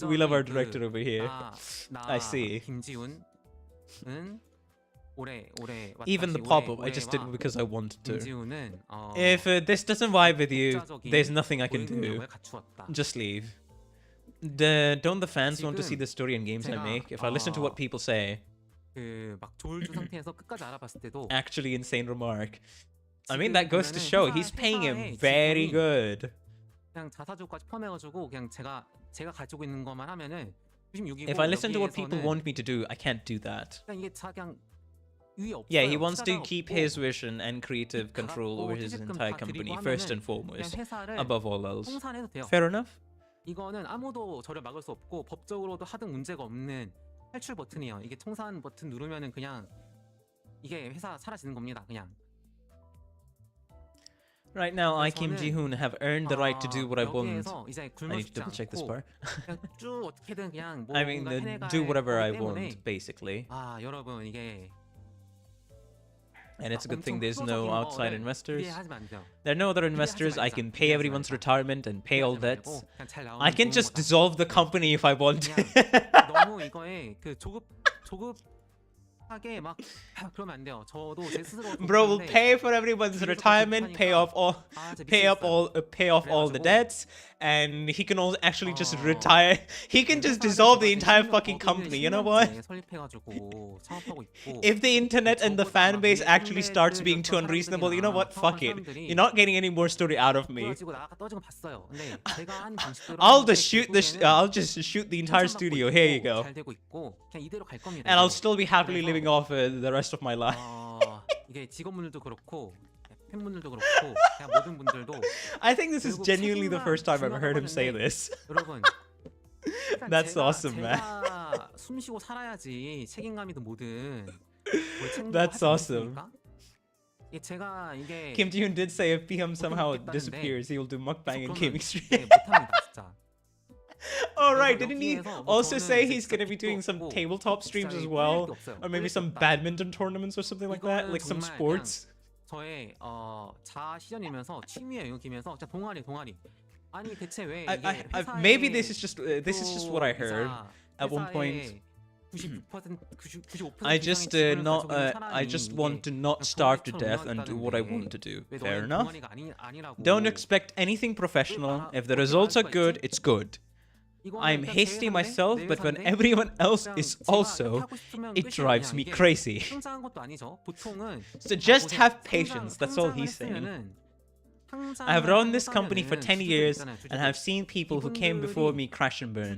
We love our director over here. I see. Even the pop-up, I just did it because I wanted to. If this doesn't vibe with you, there's nothing I can do. Just leave. Don't the fans want to see the story and games I make? If I listen to what people say, actually insane remark. I mean, that goes to show he's paying him very good. If I listen to what people want me to do, I can't do that. Yeah, he wants to keep his vision and creative control over his entire company, first and foremost, above all else. Fair enough. 이거는 아무도 저를 막을 수 없고 법적으로도 하등 문제가 없는 탈출 버튼이에요. 이게 청산 버튼 누르면은 그냥 이게 회사 사라지는 겁니다. 그냥. Right now, I, 그래서 Kim 저는 Ji-hoon, have earned the right to do what I want. 여기에서 이제 I 굶어 need to 죽지 double check this 않고 part. 그냥 쭉 어떻게든 그냥 I mean, 뭔가 해내갈 do whatever I 거기 때문에 want, basically. 아 여러분 이게 And it's a good thing 엄청 there's no 표적인 outside 거를 investors. 기대하지면 안 돼요. There are no other investors. I can pay everyone's retirement and pay all 기대하지 debts. 말고 그냥 잘 나오면 I can 좋은 just 거다. dissolve the company if I want to. 그냥 너무 이거에 그 조급하게 막 그러면 안 돼요. 저도 제 스스로 Bro will 조급한데 pay for everyone's 뒤에서 retirement, pay off all, 아, 진짜 pay off all the 그래가지고 debts, and he can also actually just 어, retire. He can just dissolve the entire fucking company. You know what? 설립해가지고 창업하고 있고 If the internet and the fan base actually starts being too unreasonable, you know what? Fuck it. You're not getting any more story out of me. 떨어지고 나가 떨어진 거 봤어요. 근데 제가 한 방식대로 I'll 하는데 just shoot this. 결국에는 I'll just shoot the entire 칭찬받고 studio. 있고 Here you go. 잘 되고 있고 그냥 이대로 갈 겁니다. And I'll 이대로. still be happily 그래서 living off the rest of my life. 이게 직원분들도 그렇고 팬분들도 그렇고 그냥 모든 분들도 I think this is 결국 genuinely the 책임감 first time I've 중요하다고 heard him say 하는데 this. 여러분 일단 That's 제가, awesome, man. 제가 숨쉬고 살아야지 책임감이든 뭐든 뭘 챙기고 That's 하지 awesome. 않겠습니까? 이게 제가 이게 Kim Ji-hoon did say if PM somehow 못하겠다는데 disappears, he will do mukbang and 그러면 gaming stream. 네, 못합니다 진짜. Oh right, 그래서 didn't he 여기에서 also 저는 say 이제 he's 진짜 gonna be 빚도 doing some 없고 tabletop streams 진짜 as 끌릴 well? 게 없어요. Or maybe 끌릴 게 some 없다. badminton tournaments or something like that? 이거는 Like some 정말 sports? 저의 자아 실현이면서 취미에 영역이면서 진짜 동아리. 아니 대체 왜 이게 Maybe this is just what I heard at one point. 95% I just I just want to not starve to death and do what I want to do. Fair enough. Don't expect anything professional. If the results are good, it's good. I'm hasty myself, but when everyone else is also, it drives me crazy. So just have patience, that's all he's saying. I have run this company for 10 years and have seen people who came before me crash and burn.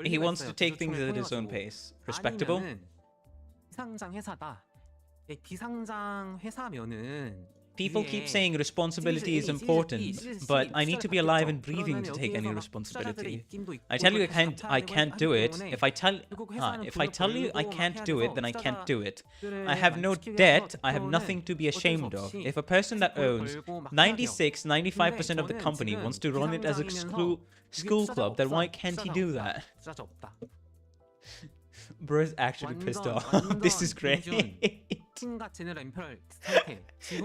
He wants to take things at his own pace. Respectable? 비상장 회사다. 비상장 회사면은 People keep saying responsibility is important, but I need to be alive and breathing to take any responsibility. I tell you I can't do it. If I tell you I can't do it, then I can't do it. I have no debt, I have nothing to be ashamed of. If a person that owns 95% of the company wants to run it as a school club, then why can't he do that? Bro is actually pissed off. This is great.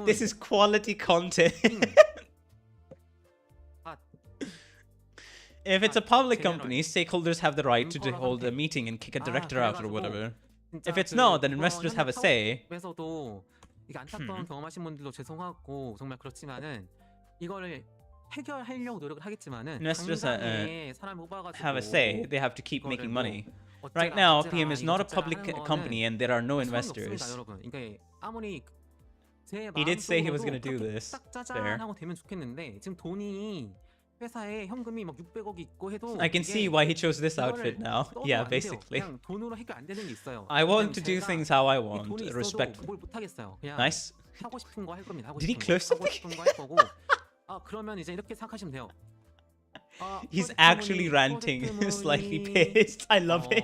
This is quality content. If it's a public company, stakeholders have the right to hold a meeting and kick a director out or whatever. If it's not, then investors have a say. 이게 안타까운 경험하신 분들도 죄송하고 정말 그렇지만은 이거를 해결하려고 노력을 하겠지만은 Investors 당장에 사람을 뽑아가지고 have a say. They have to keep making money. Right now, PM is not a public company and there are no investors. He did say he was going to do this. Fair. I can see why he chose this outfit now. Yeah, basically. I want to do things how I want, respectfully. Nice. Did he close something? He's actually ranting, slightly pissed. I love it.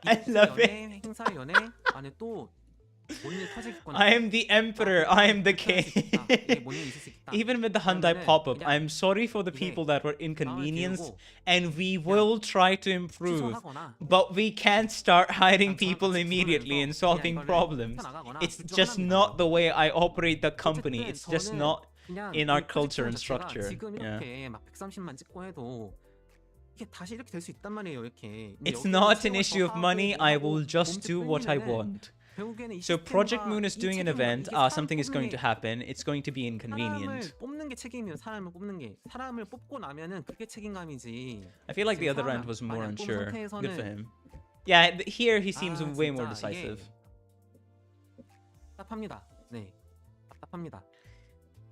I love it. I am the emperor. I am the king. Even with the Hyundai pop-up, I am sorry for the people that were inconvenienced, and we will try to improve. But we can't start hiring people immediately and solving problems. It's just not the way I operate the company. It's just not in our culture and structure. Yeah. It's not an issue of money. I will just do what I want. So Project Moon is doing an event. Something is going to happen. It's going to be inconvenient. I feel like the other end was more unsure. Good for him. Yeah, here he seems way more decisive.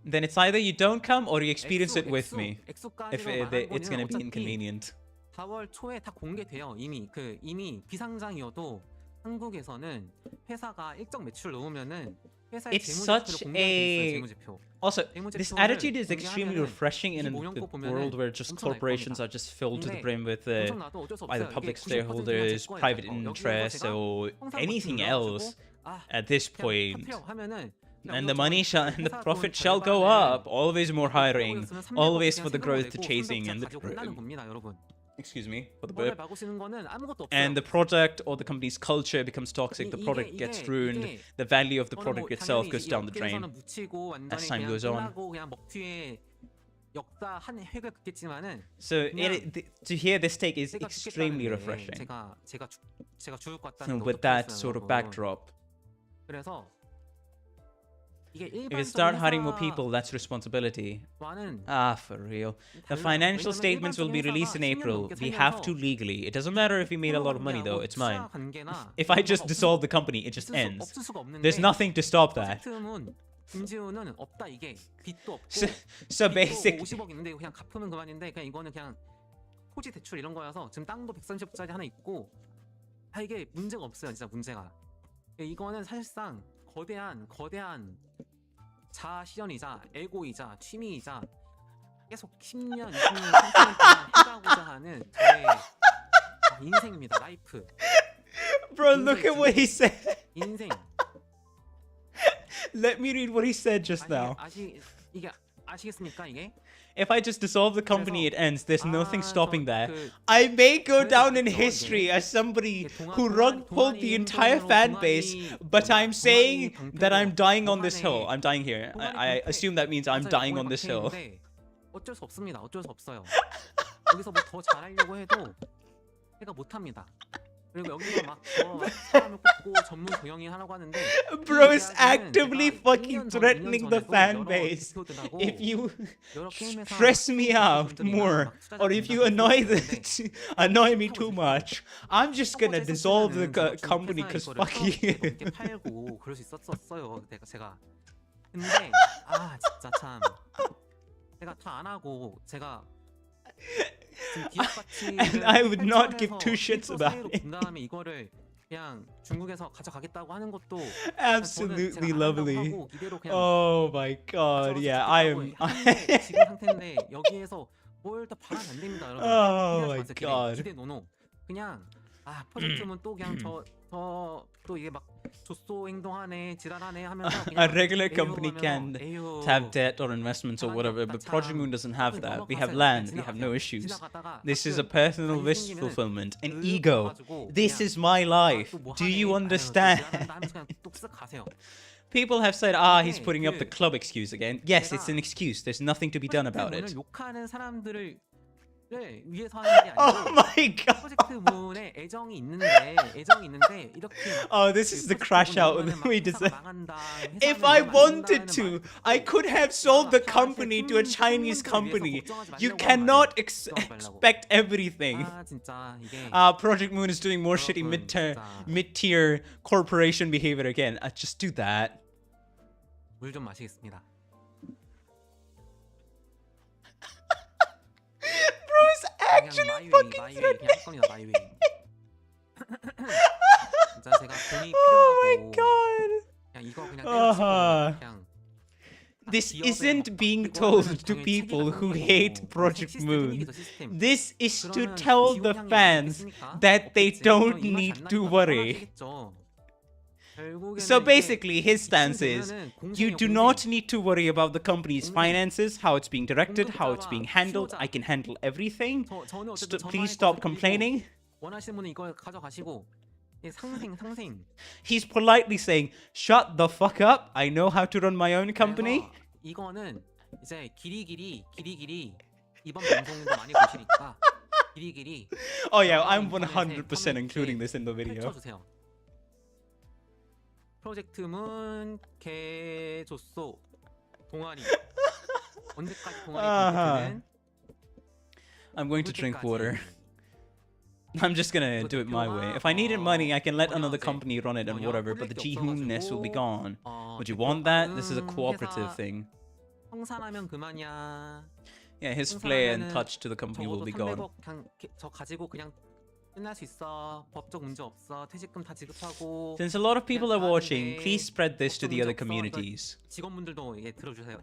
Then it's either you don't come or you experience it with me. If it's gonna be inconvenient. 4월 초에 다 공개돼요. 이미 비상장이어도 한국에서는 회사가 일정 매출 넣으면은 회사의 It's 재무제표를 such 공개하게 돼 있어요. a 재무제표. Also, this attitude is extremely 공개하면은 refreshing in a 25년코 world 보면은 where just 엄청날 corporations 겁니다. are just filled to the 근데 brim with 엄청나도 어쩔 수 either 없어요. 이게 public 90%는 제 stakeholders, 거예요, 제 private 거. 여기에서 interests, 제가 or 형사 anything 버튼 눌러가지고 else 아 at this 그냥 point. 사표 하면은 And the money shall and the 회사 돈 profit shall go 절반을 up. Always more hiring. 빼버렸으면 300억 Always 그냥 for the 세금 growth, the 내고 chasing, 300억 and the 가지고 끝나는 겁니다, 여러분. excuse me for the 그거를 burp. 막을 수 있는 거는 아무것도 없어요. And the product or the company's culture becomes toxic. The product gets ruined. The value of the product itself goes down the drain as time goes on. 그냥 먹튀의 역사 한 획을 긋겠지만은 So to hear this take is 제가 extremely 죽겠다는 게 refreshing. 제가 죽을 것 같다는 거 With that sort of backdrop. 그래서 이게 If you start hiring more people, that's responsibility. For real. The financial statements will be released in April. We have to legally. It doesn't matter if we made a lot of money though, it's mine. If I just dissolve the company, it just ends. There's nothing to stop that. 김지우는 없다 이게 빚도 없고 So basically 50억 있는데 그냥 갚으면 그만인데 그냥 이거는 그냥 토지 대출 이런 거여서 지금 땅도 130억짜리 하나 있고 이게 문제가 없어요 진짜 문제가 이거는 사실상 거대한 자아 실현이자 에고이자 취미이자 계속 10년 20년 30년 동안 해가고자 하는 저의 인생입니다 라이프. Bro, look at what he said. 인생. Let me read what he said just now. 이게 아시겠습니까 이게? If I just dissolve the company, it ends. There's nothing stopping that. I may go down in history as somebody who rug-pulled the entire fan base, but I'm saying that I'm dying on this hill. I'm dying here. I assume that means I'm dying on this hill. 어쩔 수 없습니다. 어쩔 수 없어요. 여기서 뭐 더 잘하려고 해도 제가 못합니다. 그리고 여기서 막 사람을 꼽고 전문 경영인 하라고 하는데 Bro is actively fucking threatening the fan base. If you stress me out more, or if you annoy me too much, I'm just gonna dissolve the company because fuck you. 팔고 그럴 수 있었어요. 제가. 근데 진짜 참 제가 다 안 하고 제가 And I would not give two shits about it. 다음에 이거를 그냥 중국에서 가져가겠다고 하는 것도 absolutely lovely. Oh my god, yeah, I am. 지금 상태인데 여기에서 뭘 더 바라면 안 됩니다, 여러분. Oh my god. 기대 노노. 그냥 프로젝트는 또 그냥 또 이게 막 조소 행동하네, 지랄하네 하면서 A regular company can have debt or investments or whatever, but Project Moon doesn't have that. We have land, we have no issues. This is a personal wish fulfillment, an ego. This is my life. Do you understand? People have said, he's putting up the club excuse again. Yes, it's an excuse. There's nothing to be done about it. Oh my god. Oh, this is the crash out we deserve. If I wanted to, I could have sold the company to a Chinese company. You cannot expect everything. Project Moon is doing more shitty mid-tier corporation behavior again. Just do that. 물 좀 마시겠습니다. Actually fucking threatening. Oh my god. This isn't being told to people who hate Project Moon. This is to tell the fans that they don't need to worry. So basically, his stance is, you do not need to worry about the company's finances, how it's being directed, how it's being handled. I can handle everything. Please stop complaining. He's politely saying, shut the fuck up. I know how to run my own company. 이거는 이제 길이길이 이번 방송도 많이 보시니까 길이길이. Oh yeah, I'm 100% including this in the video. 프로젝트 문 개조소 동아리 언제까지 동아리 I'm going to drink water. I'm just gonna do it my way. If I needed money, I can let another company run it and whatever, but the Jihoon-ness will be gone. Would you want that? This is a cooperative thing. 청산하면 그만이야. Yeah, his flair and touch to the company will be gone. 저 가지고 그냥 끝날 수 있어. 법적 문제 없어. 퇴직금 다 지급하고. Since a lot of people are watching, 하는데 please spread this to 법적 the other 문제 없어. 이거 communities. 직원분들도 예 들어주세요.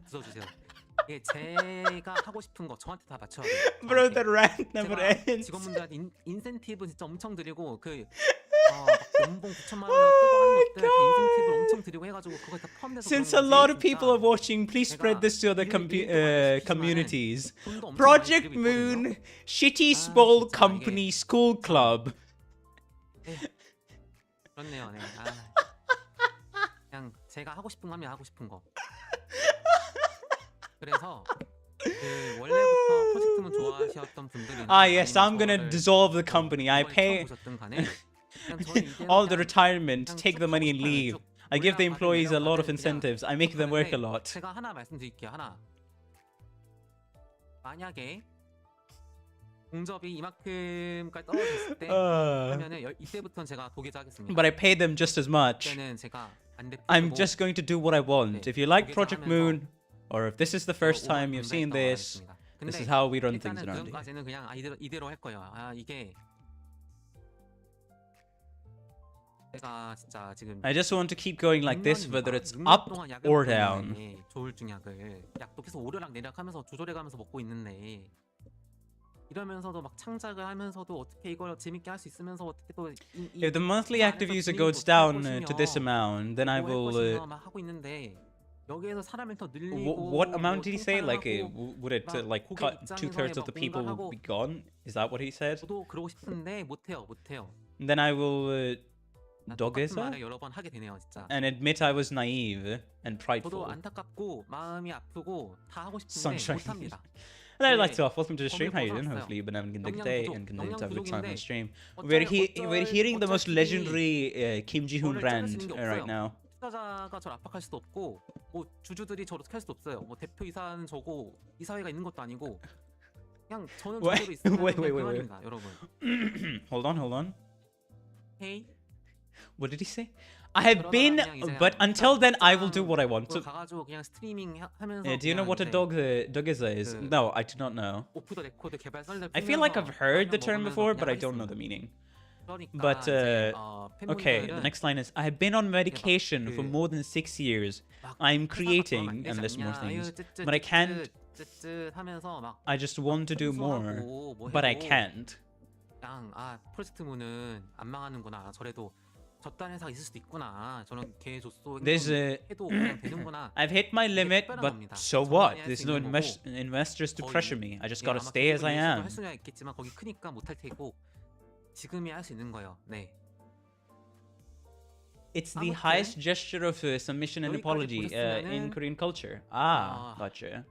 예, 제가 하고 싶은 거 저한테 다 맞춰야 돼요. Bro, 저한테. the rant never 제가 ends. 직원분들한테 인센티브 진짜 엄청 드리고 막 연봉 9천만 원을 뜨고 하는 것들 다 인센티브를 엄청 드리고 해가지고 그거 다 포함돼서 Since a 그런 lot 거지, of people are 진짜. watching, please spread this to other 이런 일도 많이 시키지만은 communities. 돈도 엄청 많이 Project 드리고 있거든요. Moon, Shitty 아, Small 진짜 Company 이게 School Club. 그렇네요. 네. 그냥 제가 하고 싶은 거 하면 하고 싶은 거. 그래서 그 원래부터 프로젝트문 좋아하셨던 분들이나 Yes, I'm gonna dissolve the company. I pay 보셨던 간에 그냥 저는 이대로 all the 그냥 retirement, 그냥 take 쭉 the money 가고 and 싶어요. leave. 쭉 I give the 올라가든 employees a lot of 내려가든 그냥 incentives. I make them work a 그런데 lot. 제가 하나 말씀드릴게요. 하나. 만약에 공접이 이만큼까지 떨어졌을 때 하면은 이때부터는 제가 도계자 하겠습니다. But I pay them just as much. 그때는 제가 안 I'm 대표고 just going to do what I want. If you like Project Moon, or if this is the first time you've seen this, this is how we run things 일단은 around here. 그전까지는 그냥 이대로 할 거예요. 이게 제가 진짜 지금 I just want to keep going like this, 6년입니다. whether it's 6년 up 동안 약을 or 먹고 down. 있는데 조울증 약도 계속 오르락내리락하면서 조절해가면서 먹고 있는데 이러면서도 막 창작을 하면서도 어떻게 이걸 재밌게 할 수 있으면서 어떻게 또 If the monthly 안에서 active user 분위기도 goes 어떻게 할 down 것이며 to this amount, then I 뭐 할 will. 것이며 막 하고 있는데 여기에서 사람을 더 늘리고 What 뭐 amount did he say? Like, 통찰하고 would it 막 like 고객 cut 입장에서의 2/3 of 막 the people 뭔가 will 하고 be gone? Is that what he said? 저도 그러고 싶은데 못해요. Then I will 난 dog 똑같은 it 말을 여러 번 하게 되네요, 진짜. and admit I was naive and 저도 prideful. 안타깝고 마음이 아프고 다 하고 싶은데 Sunshine. 못합니다. Hello, 네, lights off. Welcome to the stream. How you doing? 검을 Hopefully you've been having a good 영양 day 부족, and continuing to have a good time on 영양 the stream. 부족인데 We're hearing the most 어차피 legendary Kim Ji-hoon 저를 자를 수 rant 있는 게 right 없어요. now. 투자자가 저를 압박할 수도 없고 뭐 주주들이 저를 어떻게 할 수도 없어요. 뭐 대표 이사는 저고 이사회가 있는 것도 아니고 그냥 저는 Wait, 저대로 있으면 wait, 그냥 wait, wait. 그만입니다, 여러분. Hold on. 헤이. What did he say? I have been, but until then, I will do what I want. So, 가가지고 그냥 스트리밍 하면서 do you know what a dog is? 그- No, I do not know. 오프 더 레코드 개발 썰들 I feel like I've 풀면서 heard the 라면 term 먹으면서 before, 그냥 but I don't know 하겠습니다. the meaning. 그러니까 But, 이제, Okay, the 팬분들은 next line is I have been on medication for 그- more than 6 years. 막 I'm 회사가 creating, 그러면 안 and there's 되지 more 않냐, things. 아유, 쯧쯧, But I can't, 쯧쯧 하면서 막 I just want to do more, 청소하고 뭐 but I 해도 can't. 그냥 프로젝트문은 안 망하는구나. 저래도 저딴 회사가 있을 수도 있구나. 저런 개조소 There's a- 해도 그냥 되는구나. I've hit my limit, 특별한 but 겁니다. so 저만이 what? 할수 There's no 있는 거고, investors to 거의 pressure me. I just 예, gotta 아마 stay as I 그쪽으로 am. 할 수는 있겠지만 거기 크니까 못할 테고 지금이 할 수 있는 거예요. 네. It's the 아무튼 highest gesture of submission and 여기까지 apology in 보셨으면은, Korean culture. Ah, 아, gotcha.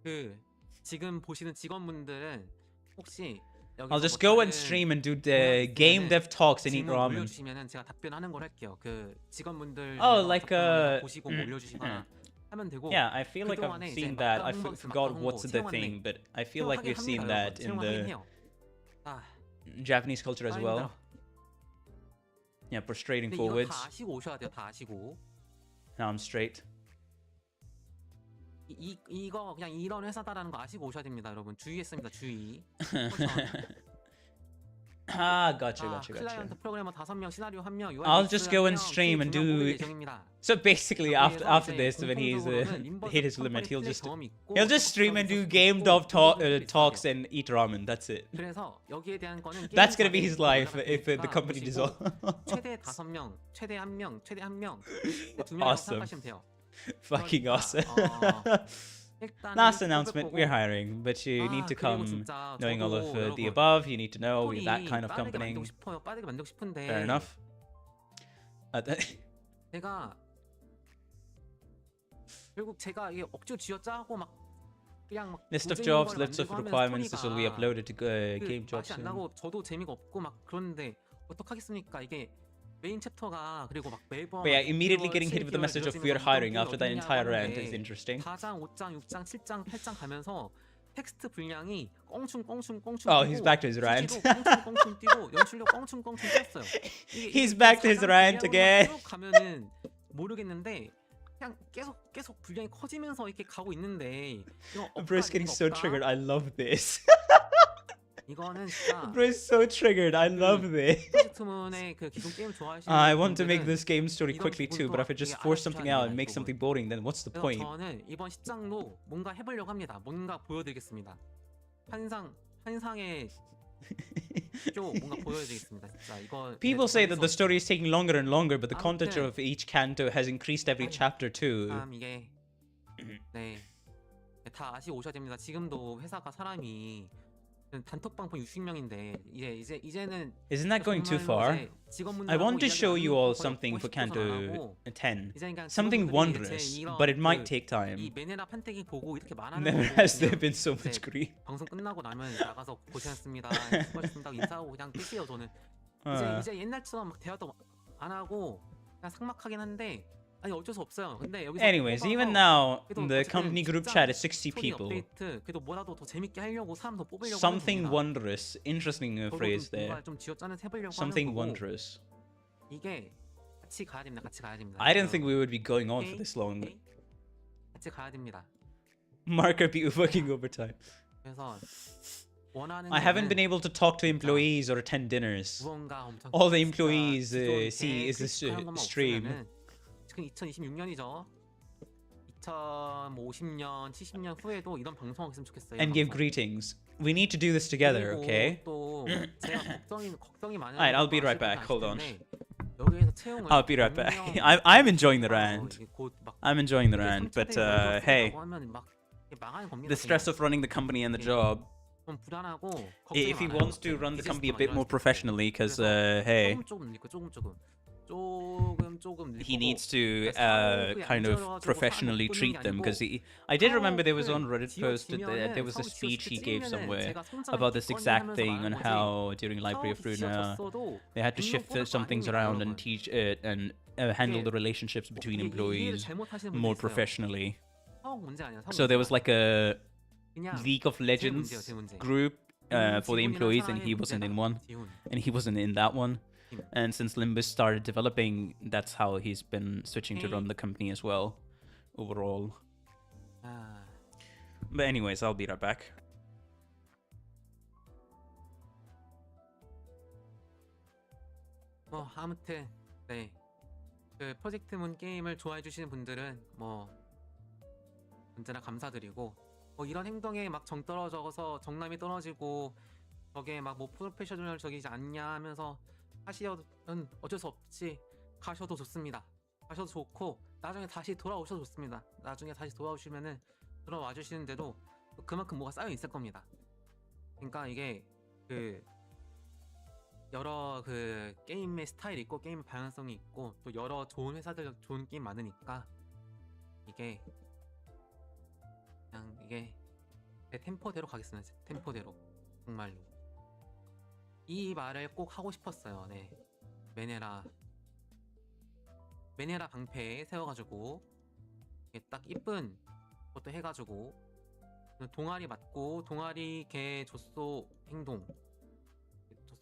그 지금 보시는 직원분들은 혹시 I'll just go and stream and do the game dev talks and eat 질문 ramen. 올려주시면은 제가 답변하는 걸 할게요. 그 직원분들 like, 보시고 뭐 올려주시거나 하면 되고. Yeah, I feel like I've 그동안에 이제 seen 막 that. I 다운 버스 막 forgot 다운 what's 거 the 채용하는 thing, but I feel like 채용하긴 we've seen 합니다, that 여러분. in 채용하긴 the 해요. 아, Japanese culture as well. 힘들어. Yeah, prostrating 근데 이거 forwards. 다 아시고 오셔야 돼요. 다 아시고. Now I'm straight. 이거 그냥 이런 회사다라는 거 아시고 오셔야 됩니다, 여러분. 주의했습니다. 주의. Ah, gotcha. 클라이언트 프로그래머 5명, 시나리오 1명, UI I'll just go and 1명, stream and 팀 2명 뽑을 do. 예정입니다. So basically, 여기에서 after 이제 this, when he's 공통적으로는 림버스 hit his 컴퍼니 limit, he'll 플레이 just 경험이 있고, stream and do 적극적인 game 있고, dev 그리고 talks and eat ramen. That's it. 그래서 여기에 대한 거는 That's gonna be 게임 his life 올라갈 if the 테니까 company 보시고 dissolves. 최대 5명, 최대 1명, 최대 1명, 2명 Awesome. 생각하시면 돼요. Fucking awesome. 일단은 Last announcement: 뽑을 we're 거고, hiring, but you need to 그리고 come 진짜 knowing all of 저도 the 여러분, above. You need to know we're 톤이 that kind of 빠르게 company. 만들고 싶어요. 빠르게 만들고 싶은데 Fair enough. 제가 결국 제가 이게 억지로 쥐어짜고 막 그냥 막 List of 못생긴 jobs, 걸 list of 만들고 하면 requirements. This will be 스토리가 uploaded to 그 game jobs 맛이 안 soon. 나고 저도 재미가 없고 막 그런데 어떡하겠습니까? 이게 메인 챕터가 그리고 막 매번 But yeah, immediately 6개월, getting hit with the 7개월 message of 늘어지면서 we're hiring 어떤 after that 게 entire 어디냐고 rant is 하는데 interesting. 4장, 5장, 6장, 7장, 8장 가면서 텍스트 분량이 꽁충꽁충 Oh, he's back to his rant. 꽁충꽁충 뛰고 연출력 꽁충꽁충 뛰었어요. He's back to his rant again. 쭉 가면은 모르겠는데 그냥 계속 분량이 커지면서 이렇게 가고 있는데 이거 Bro's getting so 없다. triggered. I love this. 이거는 진짜 Bro is so triggered. I love this. 프로젝트문의 그 기존 게임 좋아하시는 I want to make 분들은 this game story 이런 quickly too, but if I 부분도 just 되게 force 알아주셔야 something out and 됩니다, make 이 something 부분. boring, then what's the 그래서 point? 저는 이번 10장도 뭔가 해보려고 합니다. 뭔가 보여드리겠습니다. 환상의 쇼 뭔가 보여드리겠습니다. 진짜 이거 People say that the story is taking longer and longer, but the content 아무튼 of each canto has increased every chapter too. 참 이게 네. 다 오셔야 됩니다. 지금도 회사가 사람이 단톡방송 60명인데 이제는 Isn't that going too far? I want to show you all something for Canto 10. Something wondrous, but it might take time. 이 메네라 판때기 보고 이렇게 말하는 Never 거고 has there 그냥 been so much grief. 방송 끝나고 나면 나가서 고생했습니다. 수고하셨습니다. 인사하고 그냥 끝이에요. 저는 이제 옛날처럼 막 대화도 안 하고 그냥 삭막하긴 한데 아니 어쩔 수 없어요. 근데 여기서 Anyways, even now, the company group chat is 60 people. 업데이트 그래도 뭐라도 더 재밌게 하려고 사람 더 뽑으려고 Something 하는 겁니다. wondrous. Interesting phrase there. 뭔가 좀 지어짜는 해보려고 Something 하는 거고 wondrous. 이게 같이 가야 됩니다. 같이 가야 됩니다. I didn't think we would be going on for this long. 오케이? 같이 가야 됩니다. Marker be working overtime. 그래서 원하는 I haven't 거는 been able to talk to employees or attend dinners. 무언가 엄청 All the 진짜 employees 기존 see is this 계획하는 것만 stream. 없으면은 지금 2026년이죠. 2050년, 70년 후에도 이런 방송하고 있으면 좋겠어요. And give greetings. We need to do this together, okay? 또 제가 걱정이 많은 Alright, I'll be right back. Hold on. 여기에서 채용을 I'll be right back. 분명 I'm enjoying the rant. 이게 곧 막 I'm enjoying the 이게 rant, but 3차 대우를 hey, 하고 하면 막 이게 망하는 겁니다. the stress of running the company and the job. 좀 불안하고 If he 걱정이 wants to 많아요. run the 디제스트 company a 막 bit 이런 more 식으로. professionally, because 그래서 hey, 조금 늘 he 거고 needs to 사업이 안 kind of 좋아가지고 professionally 사람을 treat 못 them. 보는 게 Because 아니고 I did remember there was on 사업을 Reddit post that there was a 지어지면은 speech he gave 지어지면은 somewhere 제가 성장을 about this 기꺼이 exact 하면서 thing on 말하는 거지. how during Library of 사업이 Runa 지어졌어도 they had to 분명 shift 꼬를 거 some things 아닙니다, around and 여러분. teach it and handle 이게 the relationships between 이해를 employees 잘못하시는 분들이 more 있어요. professionally. 사업 문제 아니야. 사업 So there was 문제가. like a 그냥 League of Legends 제 문제. group for the 지훈이랑 employees, and 사람의 he wasn't in 문제다. one, 지훈. and he wasn't in that one. And since Limbus started developing, that's how he's been switching to run the company as well, overall. 아, But anyways, I'll be right back. 뭐 아무튼 네. 그 프로젝트문 게임을 좋아해 주시는 분들은 뭐 언제나 감사드리고 뭐 이런 행동에 막 정 떨어져서 정남이 떨어지고 저게 막 뭐 프로페셔널적이지 않냐 하면서 하시려는 어쩔 수 없이 가셔도 좋습니다. 가셔도 좋고 나중에 다시 돌아오셔도 좋습니다. 나중에 다시 돌아오시면은 돌아와 주시는데도 그만큼 뭐가 쌓여 있을 겁니다. 그러니까 이게 그 여러 그 게임의 스타일이 있고 게임 방향성이 있고 또 여러 좋은 회사들 좋은 게임 많으니까 이게 그냥 이게 제 템포대로 가겠습니다. 템포대로 정말로 이 말을 꼭 하고 싶었어요. 네, 메네라 방패에 세워가지고 이게 딱 이쁜 것도 해가지고 동아리 맞고 동아리 개 조쏘 행동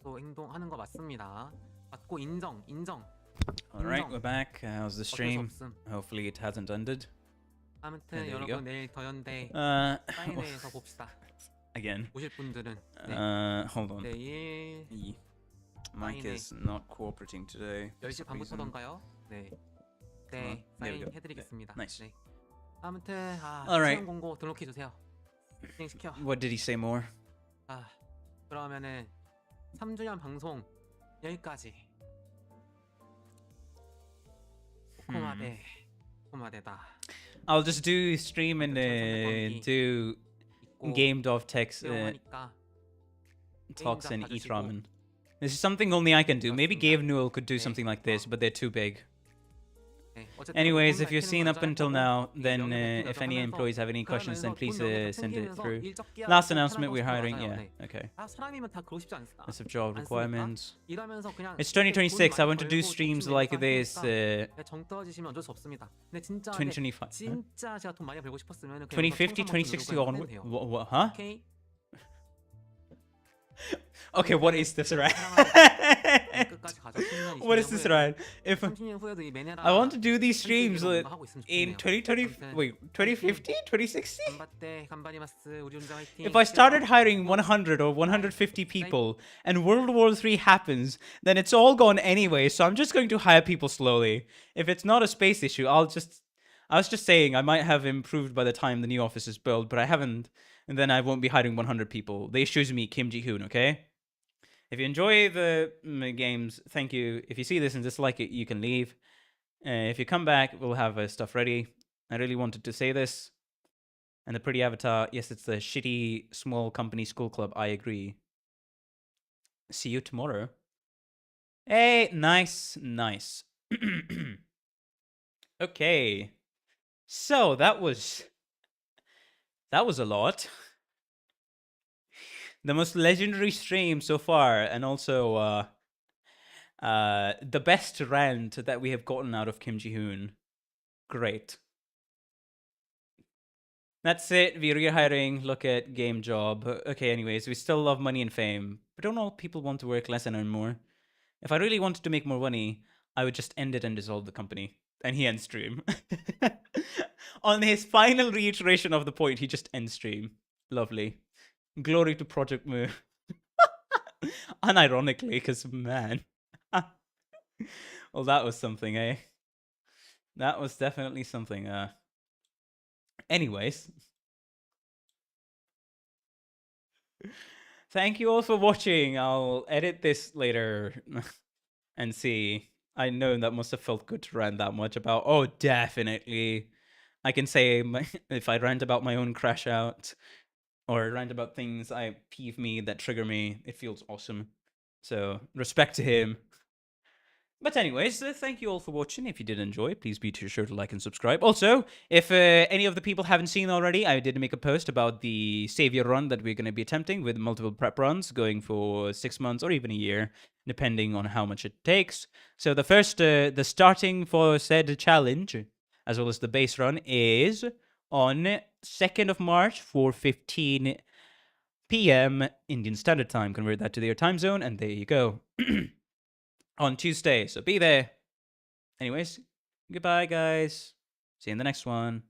행동하는 거 맞습니다. 맞고 인정. Alright, we're back. How's the 어쩔 수 stream? 없음. Hopefully it hasn't ended. 아무튼 there you go. 여러분 내일 더현대 사인회에서 봅시다. Again. 오실 분들은 네. Hold on. 내일 The mic 사인회 is not cooperating today. for 10시 some reason. 반부터던가요? 네. 네, There we 사인 go. 해드리겠습니다. Nice. 네. 아무튼 Alright. 채용 공고 등록해 주세요. 진행시켜. What did he say more? 그러면은 3주년 방송 여기까지. 코마데다. I'll just do stream and do game of text 채용하니까 talks and eat 봐주시고. ramen. This is something only I can do. Maybe 그렇습니다. Gabe Newell could do 네. something like this, but they're too big. 네, 어쨌든 Anyways, 돈 if you're 밝히는 seen 건 up until 여전할 now, 거고, then 여기 if any 하면서 employees have any questions, then 그러면서 please 돈 여기서 send it 챙기면서 through. 일 적게 Last 하고 announcement 편하고 we're 싶은 거 hiring. 맞아요. Yeah. 네. Okay. 사람이면 다 그러고 싶지 않습니까? List of job requirements. 이러면서 그냥 It's 2026. I want to do 벌고 streams 욕심 like 내면서 this. 하니까 정 떨어지시면 어쩔 수 없습니다. 근데 진짜 2025. 진짜 제가 돈 많이 벌고 싶었으면 2050, 2060 onward. What? Huh? 오케이. Okay, what is this, right? 끝까지 가자. 10년, 20년 What is this, Ryan? If 30년 후에도 이 매네라 I want to do these streams 뭔가 하고 있으면 in 좋겠네요. 2020, 아무튼 wait, 2050, 2060? 간바떼 간바리마스 우리 혼자 화이팅. If I started hiring 100 or 150 people and World War III happens, then it's all gone anyway, so I'm just going to hire people slowly. If it's not a space issue, I was just saying I might have improved by the time the new office is built, but I haven't, and then I won't be hiring 100 people. The issue is me, Kim Ji-hoon, okay? If you enjoy the games, thank you. If you see this and dislike it, you can leave. If you come back, we'll have stuff ready. I really wanted to say this. And the pretty avatar, yes, it's the shitty small company school club. I agree. See you tomorrow. Hey, nice. Okay. So that was a lot. The most legendary stream so far, and also the best rant that we have gotten out of Kim Ji-hoon. Great. That's it. We're rehiring. Look at game job. Okay, anyways, we still love money and fame. But don't all people want to work less and earn more? If I really wanted to make more money, I would just end it and dissolve the company. And he ends stream. On his final reiteration of the point, he just ends stream. Lovely. Glory to Project Moo. Unironically, because man. Well, that was something, eh? That was definitely something. Anyways. Thank you all for watching. I'll edit this later and see. I know that must have felt good to rant that much about. Oh, definitely. I can say if I rant about my own crash out or rant about things I peeve me that trigger me, it feels awesome. So respect to him. But anyways, thank you all for watching. If you did enjoy, please be sure to like and subscribe. Also, if any of the people haven't seen already, I did make a post about the Savior run that we're going to be attempting with multiple prep runs going for 6 months or even a year, depending on how much it takes. So the first, the starting for said challenge, as well as the base run, is on 2nd of March, 4:15 p.m. Indian Standard Time. Convert that to their time zone, and there you go. On Tuesday, so be there. Anyways, goodbye, guys. See you in the next one.